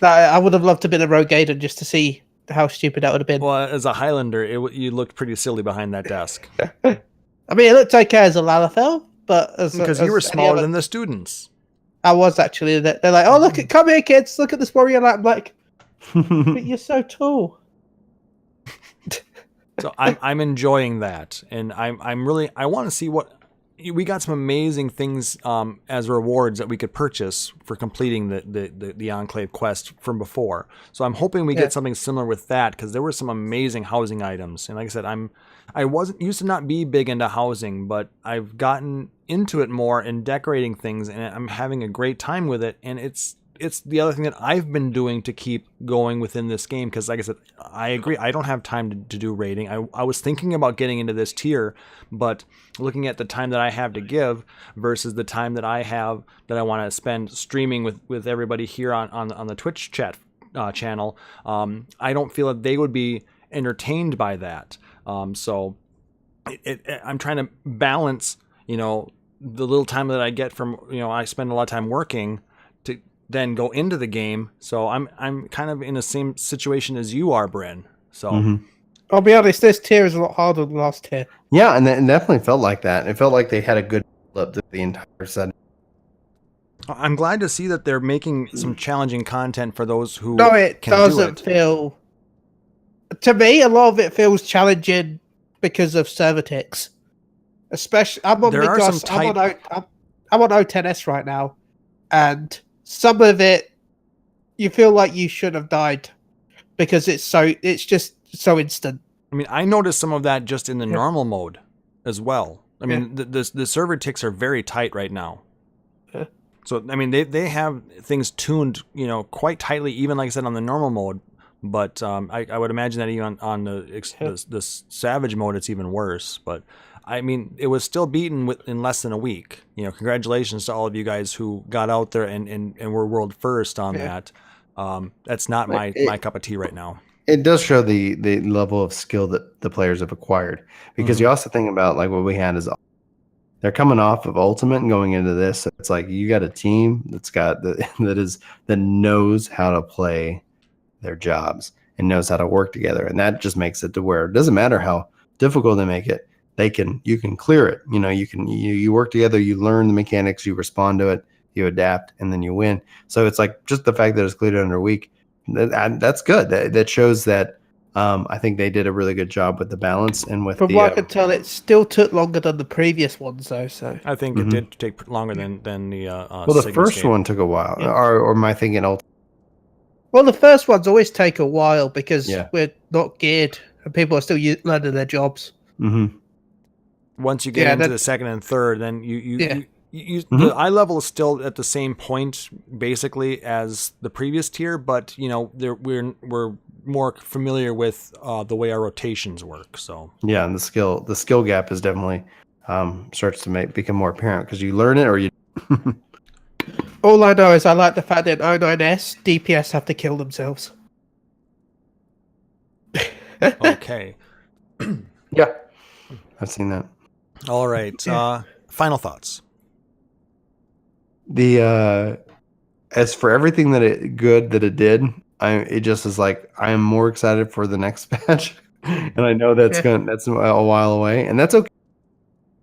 Speaker 4: I would have loved to have been a Rogue Gaiden just to see how stupid that would have been.
Speaker 2: Well, as a Highlander, you looked pretty silly behind that desk.
Speaker 4: I mean, it looked okay as a Lalafell, but
Speaker 2: because you were smaller than the students.
Speaker 4: I was actually. They're like, oh, come here, kids, look at this warrior. I'm like, but you're so tall.
Speaker 2: So I'm enjoying that, and I'm really I want to see what we got. Some amazing things as rewards that we could purchase for completing the Enclave quest from before. So I'm hoping we get something similar with that, because there were some amazing housing items. And like I said, I wasn't used to not be big into housing, but I've gotten into it more and decorating things, and I'm having a great time with it. And it's it's the other thing that I've been doing to keep going within this game. Because like I said, I agree. I don't have time to do raiding. I was thinking about getting into this tier, but looking at the time that I have to give versus the time that I have that I want to spend streaming with everybody here on the Twitch chat channel, I don't feel that they would be entertained by that. So I'm trying to balance, the little time that I get from, I spend a lot of time working to then go into the game. So I'm kind of in the same situation as you are, Brin. So
Speaker 4: I'll be honest, this tier is a lot harder than the last tier.
Speaker 6: Yeah, and it definitely felt like that. It felt like they had a good up to the entire set.
Speaker 2: I'm glad to see that they're making some challenging content for those who
Speaker 4: it doesn't feel. To me, a lot of it feels challenging because of server ticks. Especially, I'm on Migos, I'm on O10S right now, and some of it, you feel like you should have died because it's just so instant.
Speaker 2: I mean, I noticed some of that just in the normal mode as well. I mean, the server ticks are very tight right now. So, I mean, they have things tuned, quite tightly, even like I said, on the normal mode. But I would imagine that even on the Savage mode, it's even worse. But, I mean, it was still beaten in less than a week. Congratulations to all of you guys who got out there and were world first on that. That's not my cup of tea right now.
Speaker 6: It does show the level of skill that the players have acquired. Because you also think about, like, what we had is they're coming off of Ultimate and going into this. So it's like you got a team that knows how to play their jobs and knows how to work together, and that just makes it to where it doesn't matter how difficult they make it. You can clear it. You work together. You learn the mechanics. You respond to it. You adapt, and then you win. So it's like just the fact that it's cleared under a week. That's good. That shows that. I think they did a really good job with the balance and with.
Speaker 4: From what I could tell, it still took longer than the previous ones, though. So
Speaker 2: I think it did take longer than the.
Speaker 6: Well, the first one took a while, or am I thinking?
Speaker 4: Well, the first ones always take a while because we're not geared and people are still learning their jobs.
Speaker 2: Once you get into the second and third, then the eye level is still at the same point basically as the previous tier, but we're more familiar with the way our rotations work. So
Speaker 6: and the skill gap is definitely starts to become more apparent because you learn it or you.
Speaker 4: All I know is I like the fact that in 09S DPS have to kill themselves.
Speaker 2: Okay.
Speaker 6: Yeah, I've seen that.
Speaker 2: All right. Final thoughts.
Speaker 6: As for everything that it did, it just is like I am more excited for the next patch, and I know that's a while away, and that's okay.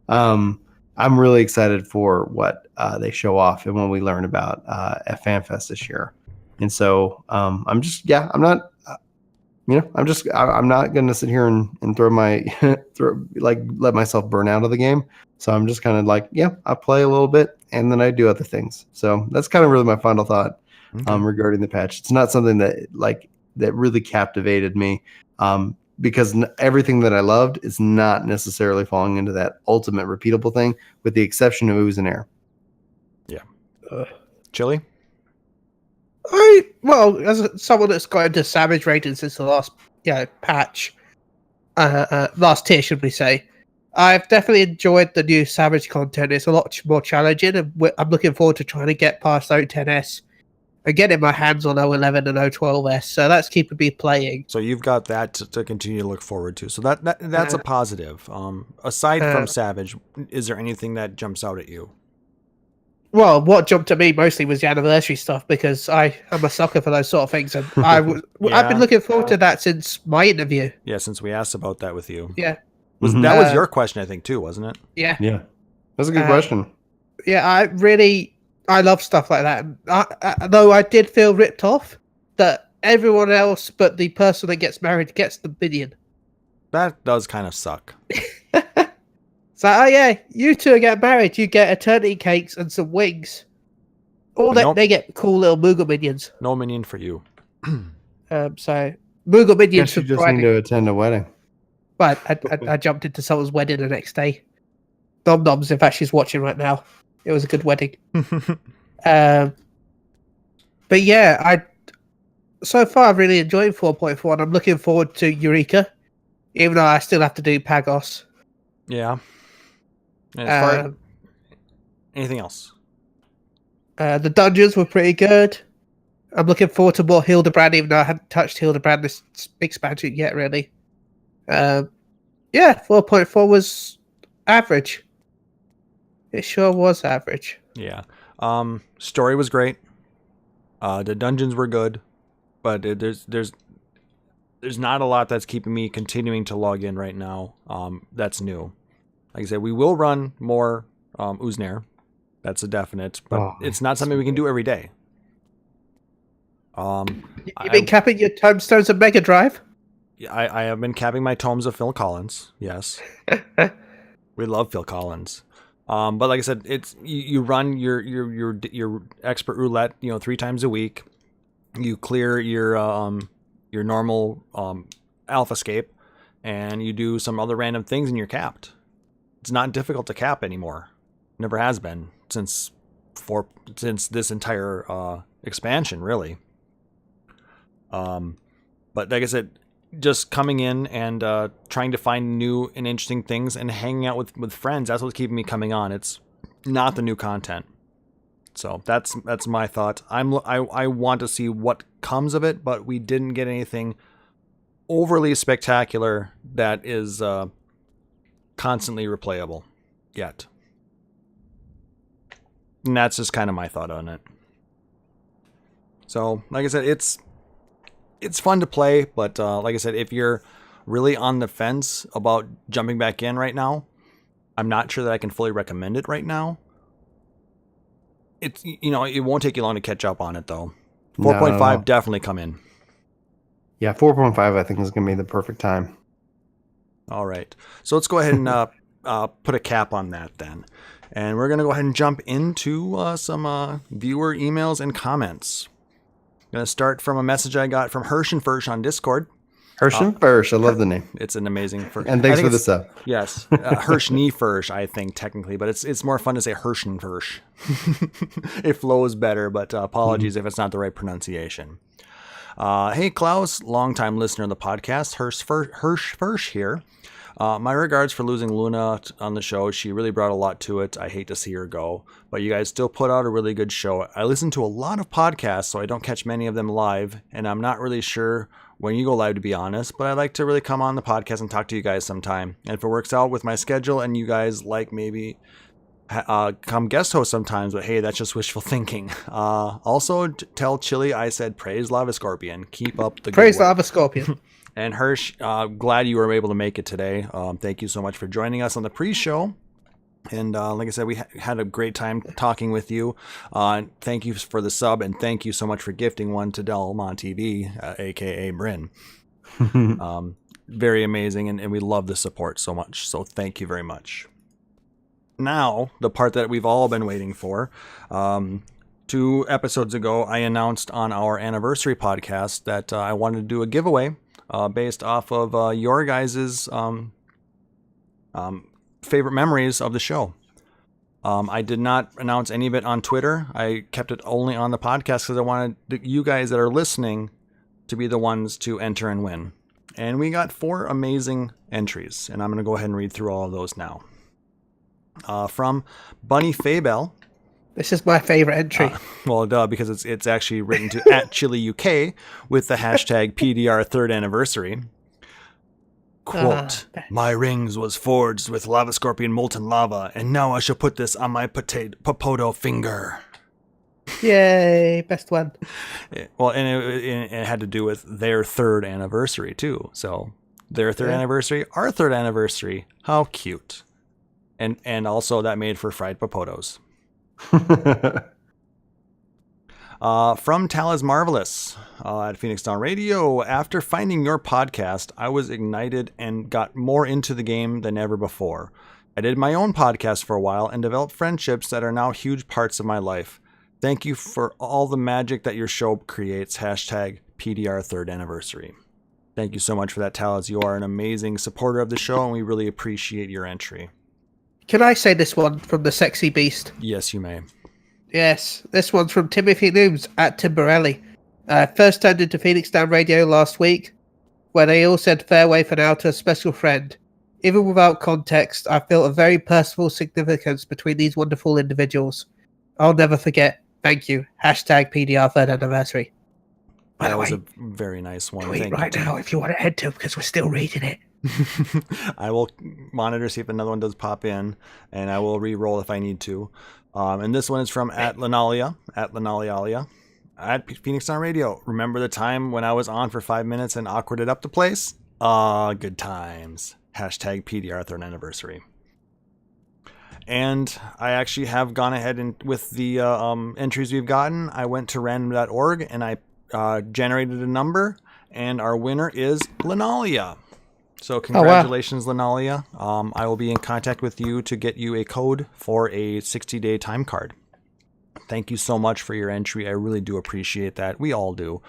Speaker 6: I'm really excited for what they show off and what we learn about at FanFest this year, and so I'm not going to sit here and throw let myself burn out of the game. So I'm just kind of like, I play a little bit and then I do other things. So that's kind of really my final thought regarding the patch. It's not something that really captivated me because everything that I loved is not necessarily falling into that ultimate repeatable thing, with the exception of Ooze and Air.
Speaker 2: Yeah. Chili?
Speaker 4: As someone that's got into Savage rating since the last patch, last tier, should we say, I've definitely enjoyed the new Savage content. It's a lot more challenging, and I'm looking forward to trying to get past O10S and getting my hands on O11 and O12S. So that's keeping me playing.
Speaker 2: So you've got that to continue to look forward to. So that's a positive. Aside from Savage, is there anything that jumps out at you?
Speaker 4: Well, what jumped at me mostly was the anniversary stuff because I am a sucker for those sort of things, and I've been looking forward to that since my interview.
Speaker 2: Yeah, since we asked about that with you.
Speaker 4: Yeah.
Speaker 2: That was your question, I think, too, wasn't it?
Speaker 4: Yeah.
Speaker 6: Yeah. That's a good question.
Speaker 4: Yeah, I love stuff like that. Though I did feel ripped off that everyone else but the person that gets married gets the minion.
Speaker 2: That does kind of suck.
Speaker 4: So, you two get married. You get eternity cakes and some wings. They get cool little Moogle minions.
Speaker 2: No minion for you.
Speaker 4: So Moogle minions.
Speaker 6: You just need to attend a wedding.
Speaker 4: But I jumped into someone's wedding the next day. Dom Dom's, in fact, she's watching right now. It was a good wedding. But yeah, so far I've really enjoyed 4.4, and I'm looking forward to Eureka, even though I still have to do Pagos.
Speaker 2: Yeah. And as far anything else?
Speaker 4: The dungeons were pretty good. I'm looking forward to more Hildebrand, even though I haven't touched Hildebrand this expansion yet, really. Yeah, 4.4 was average. It sure was average.
Speaker 2: Yeah. Story was great. The dungeons were good, but there's not a lot that's keeping me continuing to log in right now. That's new. Like I said, we will run more Uznair. That's a definite, but it's not something we can do every day.
Speaker 4: You've been capping your tombstones of Mega Drive?
Speaker 2: I have been capping my tomes of Phil Collins. Yes. We love Phil Collins. But like I said, it's you run your expert roulette, 3 times a week. You clear your normal alphascape, and you do some other random things, and you're capped. It's not difficult to cap anymore. Never has been since this entire expansion, really. But like I said, just coming in and trying to find new and interesting things and hanging out with friends, that's what's keeping me coming on. It's not the new content. So that's my thought. I want to see what comes of it, but we didn't get anything overly spectacular that is constantly replayable yet. And that's just kind of my thought on it. So, like I said, it's fun to play, but like I said, if you're really on the fence about jumping back in right now, I'm not sure that I can fully recommend it right now. It's it won't take you long to catch up on it though. 4.5 definitely come in.
Speaker 6: Yeah, 4.5 I think is going to be the perfect time.
Speaker 2: All right. So let's go ahead and put a cap on that then. And we're going to go ahead and jump into some viewer emails and comments. I'm going to start from a message I got from Hirsch and Fersh on Discord.
Speaker 6: Hirsch and Fersh, I love the name.
Speaker 2: It's an amazing...
Speaker 6: And thanks for the sub.
Speaker 2: Yes. Hirsch knee Fersh, I think, technically. But it's more fun to say Hirsch and Fersh. It flows better, but apologies if it's not the right pronunciation. Hey, Klauss, longtime listener of the podcast. Hirsch Fersh here. My regards for losing Luna on the show. She really brought a lot to it. I hate to see her go, but you guys still put out a really good show. I listen to a lot of podcasts, so I don't catch many of them live, and I'm not really sure when you go live, to be honest, but I'd like to really come on the podcast and talk to you guys sometime. And if it works out with my schedule and you guys like maybe come guest host sometimes, but hey, that's just wishful thinking. Also, tell Chili I said praise Lava Scorpion. Keep up the
Speaker 4: praise
Speaker 2: good work.
Speaker 4: Lava Scorpion.
Speaker 2: And Hirsch, glad you were able to make it today. Thank you so much for joining us on the pre-show. And like I said, we had a great time talking with you. Thank you for the sub, and thank you so much for gifting one to Delmon TV, a.k.a. Brin. Very amazing, and we love the support so much. So thank you very much. Now, the part that we've all been waiting for. 2 episodes ago, I announced on our anniversary podcast that I wanted to do a giveaway based off of your guys' favorite memories of the show. I did not announce any of it on Twitter. I kept it only on the podcast because I wanted you guys that are listening to be the ones to enter and win. And we got 4 amazing entries, and I'm going to go ahead and read through all of those now. From Bunny Faybell.
Speaker 4: This is my favorite entry.
Speaker 2: Well, duh, because it's actually written to @ChiliUK with the hashtag PDR 3rd anniversary. Quote, my rings was forged with lava scorpion molten lava, and now I shall put this on my potato finger.
Speaker 4: Yay, best one.
Speaker 2: Well, and it had to do with their 3rd anniversary, too. So, their 3rd anniversary, our 3rd anniversary. How cute. And also that made for fried popotos. From Talas Marvelous at Phoenix Down Radio. After finding your podcast, I was ignited and got more into the game than ever before. I did my own podcast for a while and developed friendships that are now huge parts of my life. Thank you for all the magic that your show creates. Hashtag PDR 3rd anniversary. Thank you so much for that, Talas. You are an amazing supporter of the show, and we really appreciate your entry.
Speaker 4: Can I say this one from the Sexy Beast?
Speaker 2: Yes, you may.
Speaker 4: Yes, this one's from Timothy Nooms at Timberelli. First turned into Phoenix Down Radio last week, where they all said fareway for now to a special friend. Even without context, I feel a very personal significance between these wonderful individuals. I'll never forget. Thank you. Hashtag PDR 3rd anniversary.
Speaker 2: That was a very nice one.
Speaker 4: Tweet right now if you want to head to, because we're still reading it.
Speaker 2: I will monitor, see if another one does pop in, and I will re-roll if I need to. And this one is from at Linalia, at Phoenix Down Radio. Remember the time when I was on for 5 minutes and awkwarded up the place? Good times. Hashtag PDR 3rd anniversary. And I actually have gone ahead and with the entries we've gotten, I went to random.org and I generated a number, and our winner is Linalia. So congratulations, Linalia. I will be in contact with you to get you a code for a 60-day time card. Thank you so much for your entry. I really do appreciate that. We all do.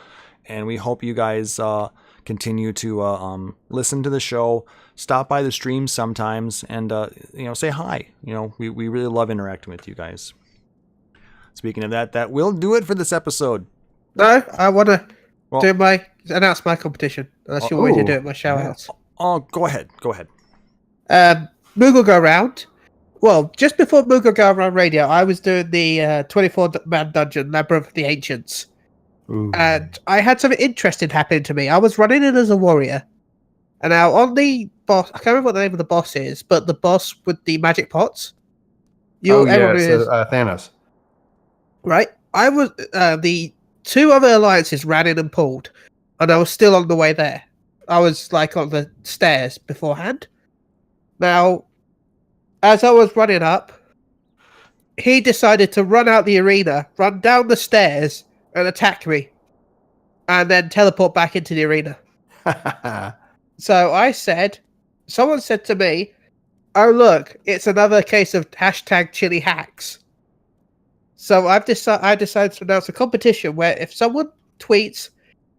Speaker 2: And we hope you guys continue to listen to the show, stop by the stream sometimes, and say hi. We really love interacting with you guys. Speaking of that will do it for this episode.
Speaker 4: No, I want to announce my competition. Unless you want me to do it, my shout-outs.
Speaker 2: Oh, go ahead.
Speaker 4: Moogle Go Round. Well, just before Moogle Go Round Radio, I was doing the 24-man dungeon, Labyrinth of the Ancients. Ooh. And I had something interesting happen to me. I was running in as a warrior. And now on the boss, I can't remember what the name of the boss is, but the boss with the magic pots.
Speaker 6: Thanos.
Speaker 4: Right? I was, the two other alliances ran in and pulled, and I was still on the way there. I was like on the stairs beforehand. Now, as I was running up, he decided to run out the arena, run down the stairs, and attack me, and then teleport back into the arena. So someone said to me, "Oh look, it's another case of hashtag chili hacks." So I decided to announce a competition where if someone tweets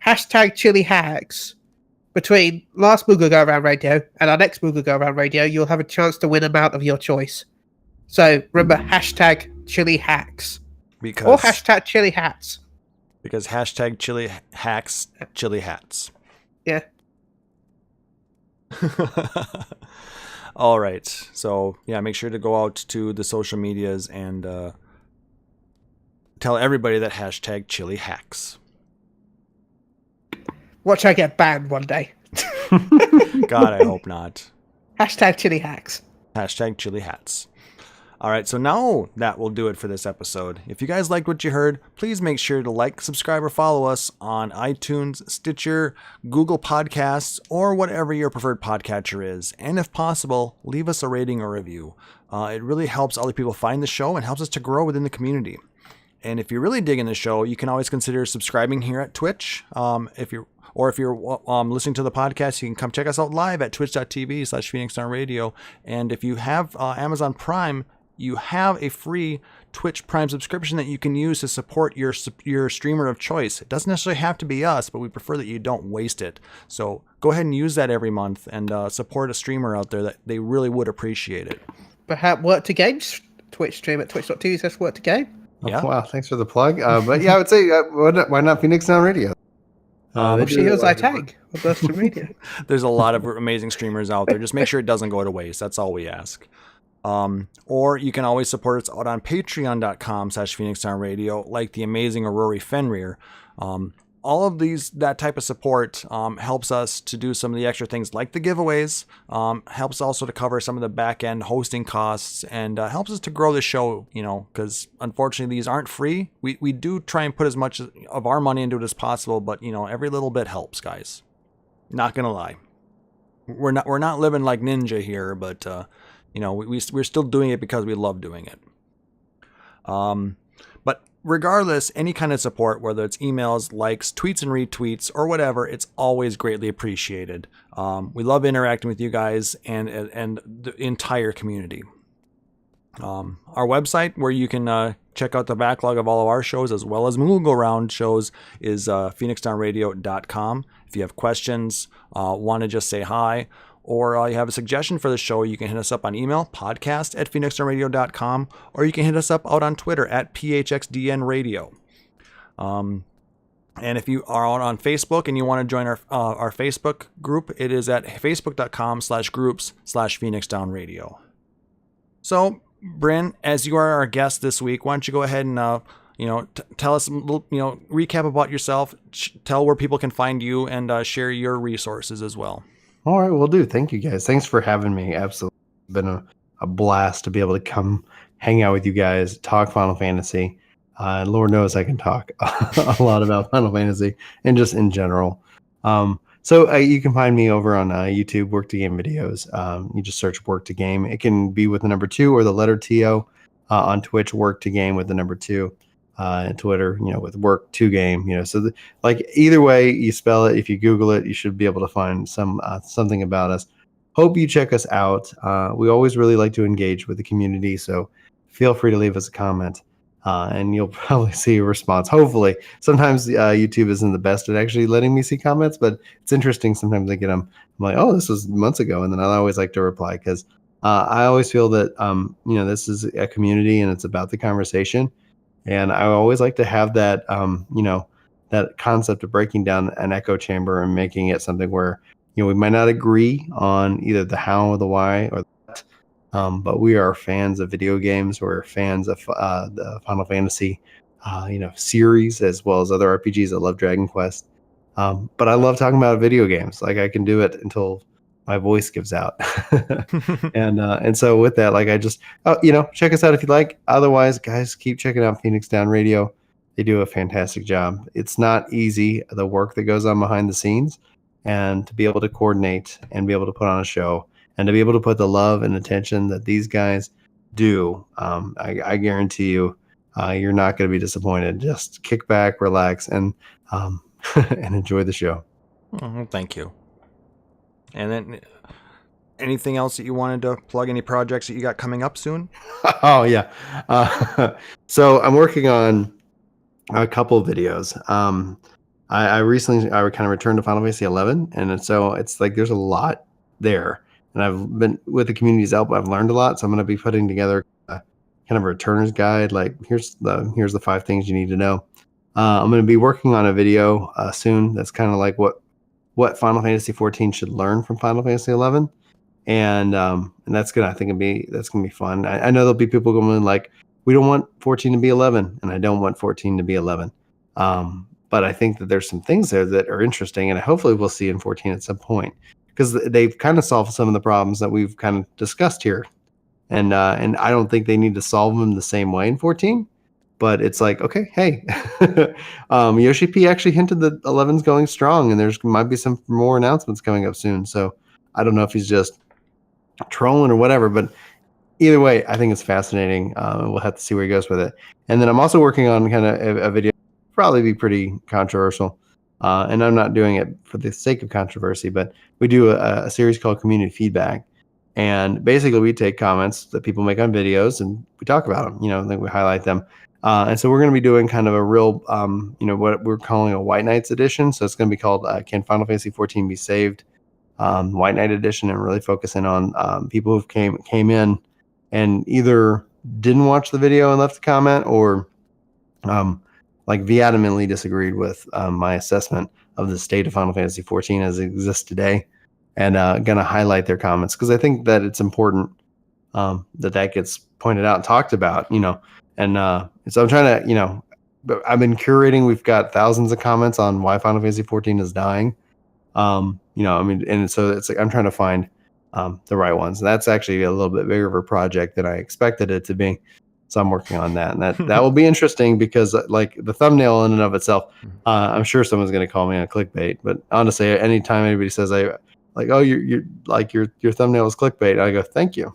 Speaker 4: hashtag chili hacks between last Moogle Go Around Radio and our next Moogle Go Around Radio, you'll have a chance to win a mount of your choice. So remember, hashtag chili hacks. Or hashtag chili hats.
Speaker 2: Because hashtag chili hacks, chili hats.
Speaker 4: Yeah.
Speaker 2: All right. So, make sure to go out to the social medias and tell everybody that hashtag chili hacks.
Speaker 4: Watch I get banned one day.
Speaker 2: God, I hope not.
Speaker 4: Hashtag chili hacks.
Speaker 2: Hashtag chili hats. All right, so now that will do it for this episode. If you guys liked what you heard, please make sure to like, subscribe, or follow us on iTunes, Stitcher, Google Podcasts, or whatever your preferred podcatcher is. And if possible, leave us a rating or review. It really helps other people find the show and helps us to grow within the community. And if you're really digging the show, you can always consider subscribing here at Twitch. If you're listening to the podcast, you can come check us out live at twitch.tv/Phoenix Down Radio. And if you have Amazon Prime, you have a free Twitch Prime subscription that you can use to support your streamer of choice. It doesn't necessarily have to be us, but we prefer that you don't waste it. So go ahead and use that every month and support a streamer out there that they really would appreciate it.
Speaker 4: Perhaps Work to Games Twitch stream at twitch.tv/Work to Game.
Speaker 2: Yeah.
Speaker 6: Oh, wow, thanks for the plug. But I would say, why not Phoenix Down Radio?
Speaker 4: She was I tag.
Speaker 2: There's a lot of amazing streamers out there. Just make sure it doesn't go to waste. That's all we ask. Or you can always support us out on patreon.com/Phoenix Down Radio, like the amazing Rory Fenrir. All of that type of support helps us to do some of the extra things like the giveaways, helps also to cover some of the back end hosting costs, and helps us to grow the show, because unfortunately these aren't free. We do try and put as much of our money into it as possible, but every little bit helps, guys. Not gonna lie. We're not living like Ninja here, but we're still doing it because we love doing it. But regardless, any kind of support, whether it's emails, likes, tweets and retweets, or whatever, it's always greatly appreciated. We love interacting with you guys and the entire community. Our website, where you can check out the backlog of all of our shows as well as Moogle Go Round shows, is phoenixdownradio.com. If you have questions, want to just say hi, or you have a suggestion for the show, you can hit us up on email, podcast@phoenixdownradio.com, or you can hit us up out on Twitter at PHXDNradio. And if you are out on Facebook and you want to join our Facebook group, it is at facebook.com/groups/PhoenixDownRadio. So, Brin, as you are our guest this week, why don't you go ahead and tell us a little, recap about yourself, tell where people can find you, and share your resources as well.
Speaker 6: All right, will do. Thank you, guys. Thanks for having me. Absolutely, it's been a blast to be able to come hang out with you guys, talk Final Fantasy. Lord knows I can talk a lot about Final Fantasy and just in general. So you can find me over on YouTube, Work to Game videos. You just search Work to Game. It can be with the number 2 or the letter TO. On Twitch, Work to Game with the number 2. And Twitter, with Work to Game. So either way you spell it, if you Google it, you should be able to find something about us. Hope you check us out. We always really like to engage with the community, so feel free to leave us a comment. And you'll probably see a response. Hopefully, sometimes YouTube isn't the best at actually letting me see comments, but it's interesting. Sometimes I get them. I'm like, oh, this was months ago, and then I always like to reply because I always feel that this is a community and it's about the conversation, and I always like to have that that concept of breaking down an echo chamber and making it something where we might not agree on either the how or the why or the what. But we are fans of video games. We're fans of the Final Fantasy, series, as well as other RPGs. I love Dragon Quest. But I love talking about video games. I can do it until my voice gives out. and so with that, I just, check us out if you like. Otherwise, guys, keep checking out Phoenix Down Radio. They do a fantastic job. It's not easy, the work that goes on behind the scenes, and to be able to coordinate and be able to put on a show. And to be able to put the love and attention that these guys do, I guarantee you, you're not going to be disappointed. Just kick back, relax, and and enjoy the show.
Speaker 2: Thank you. And then, anything else that you wanted to plug? Any projects that you got coming up soon?
Speaker 6: Oh yeah. So I'm working on a couple of videos. I recently kind of returned to Final Fantasy 11, and so it's there's a lot there. And I've been with the community's help. I've learned a lot, so I'm going to be putting together kind of a returner's guide. Here's the 5 things you need to know. I'm going to be working on a video soon. That's kind of what Final Fantasy 14 should learn from Final Fantasy 11, and that's gonna be fun. I know there'll be people going we don't want 14 to be 11, and I don't want 14 to be 11. But I think that there's some things there that are interesting, and hopefully we'll see in 14 at some point. Because they've kind of solved some of the problems that we've kind of discussed here, and I don't think they need to solve them the same way in 14. But it's okay, hey, Yoshi P actually hinted that 11's going strong, and there's might be some more announcements coming up soon. So I don't know if he's just trolling or whatever, but either way, I think it's fascinating. We'll have to see where he goes with it. And then I'm also working on kind of a video, probably be pretty controversial. And I'm not doing it for the sake of controversy, but we do a series called Community Feedback. And basically we take comments that people make on videos and we talk about them, then we highlight them. And so we're going to be doing kind of a real, what we're calling a White Knights edition. So it's going to be called Can Final Fantasy 14 Be Saved? White Knight edition, and really focusing on people who came in and either didn't watch the video and left a comment or vehemently disagreed with my assessment of the state of Final Fantasy 14 as it exists today, and going to highlight their comments because I think that it's important that gets pointed out and talked about, and so I'm trying to, I've been curating. We've got thousands of comments on why Final Fantasy 14 is dying, and so it's I'm trying to find the right ones. And that's actually a little bit bigger of a project than I expected it to be. So I'm working on that, and that will be interesting because the thumbnail in and of itself, I'm sure someone's going to call me on clickbait. But honestly, anytime anybody says your thumbnail is clickbait, I go thank you,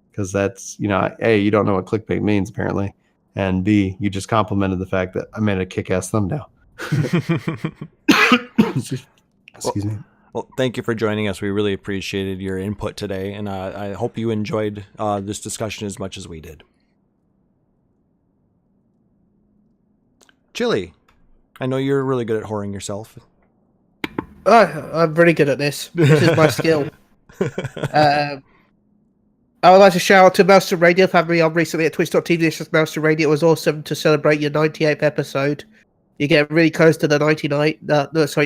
Speaker 6: because that's A, you don't know what clickbait means apparently, and B, you just complimented the fact that I made a kick-ass thumbnail. Excuse me.
Speaker 2: Well, thank you for joining us. We really appreciated your input today, and I hope you enjoyed this discussion as much as we did. Chili, I know you're really good at whoring yourself.
Speaker 4: I'm pretty good at this. This is my skill. I would like to shout out to Maelstrom Radio for having me on recently at twitch.tv/Maelstrom Radio. It was awesome to celebrate your 98th episode. You get really close to the 99,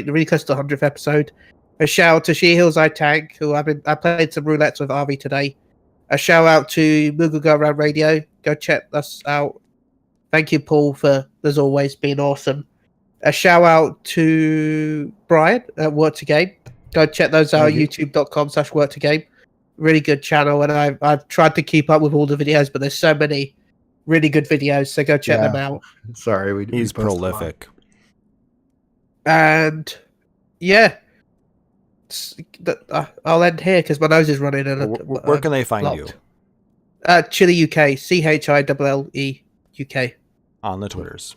Speaker 4: really close to the 100th episode. A shout out to She Heals I Tank, who I played some roulettes with Arby today. A shout out to Moogle Go Around Radio. Go check us out. Thank you, Paul, for as always being awesome. A shout out to Brian at Work to Game. Go check those out at youtube.com/work2game. Really good channel, and I've tried to keep up with all the videos, but there's so many really good videos, so go check them out.
Speaker 6: Sorry,
Speaker 2: he's prolific.
Speaker 6: And
Speaker 4: yeah, I'll end here because my nose is running. And
Speaker 2: where can they find you?
Speaker 4: Chile UK, CHILLE UK
Speaker 2: on the Twitters.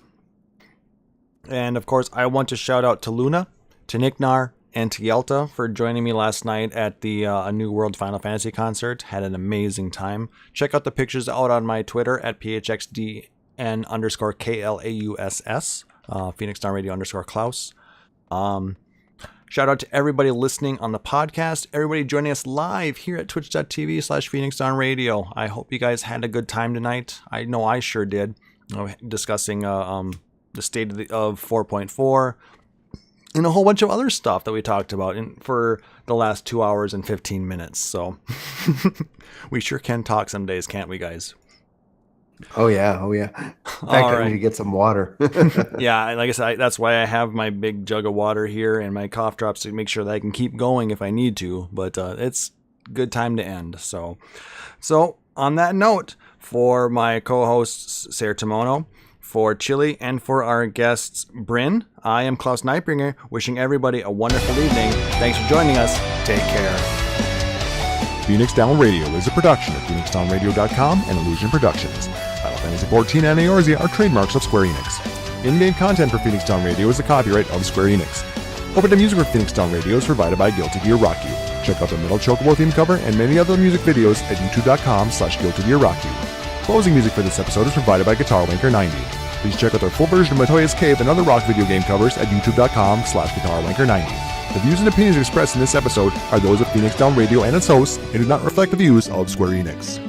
Speaker 2: And of course, I want to shout out to Luna, to Nicknar, and to Yelta for joining me last night at the A New World Final Fantasy concert. Had an amazing time. Check out the pictures out on my Twitter at PHXDN_KLAUSS, Phoenix Down Radio _Klauss. Shout out to everybody listening on the podcast, everybody joining us live here at twitch.tv/Phoenix Down Radio. I hope you guys had a good time tonight. I know I sure did. Discussing the state of 4.4, and a whole bunch of other stuff that we talked about for the last 2 hours and 15 minutes. So we sure can talk some days, can't we, guys?
Speaker 6: Oh yeah. In fact, I need to get some water.
Speaker 2: Yeah, like I said, that's why I have my big jug of water here and my cough drops to make sure that I can keep going if I need to. But it's good time to end. So on that note, for my co-hosts Sarah Timono, for Chili, and for our guests Brin, I am Klauss Nightbringer, wishing everybody a wonderful evening. Thanks for joining us. Take care.
Speaker 1: Phoenix Down Radio is a production of PhoenixDownRadio.com and Illusion Productions. Final Fantasy XIV and Eorzea are trademarks of Square Enix. In-game content for Phoenix Down Radio is the copyright of Square Enix. Opening music for Phoenix Down Radio is provided by Guilty Gear Rock You. Check out the Metal Chocobo theme cover and many other music videos at youtube.com/Guilty Gear Rock You. Closing music for this episode is provided by Guitar Wanker 90. Please check out their full version of Matoya's Cave and other rock video game covers at youtube.com/Guitar Wanker 90. The views and opinions expressed in this episode are those of Phoenix Down Radio and its hosts and do not reflect the views of Square Enix.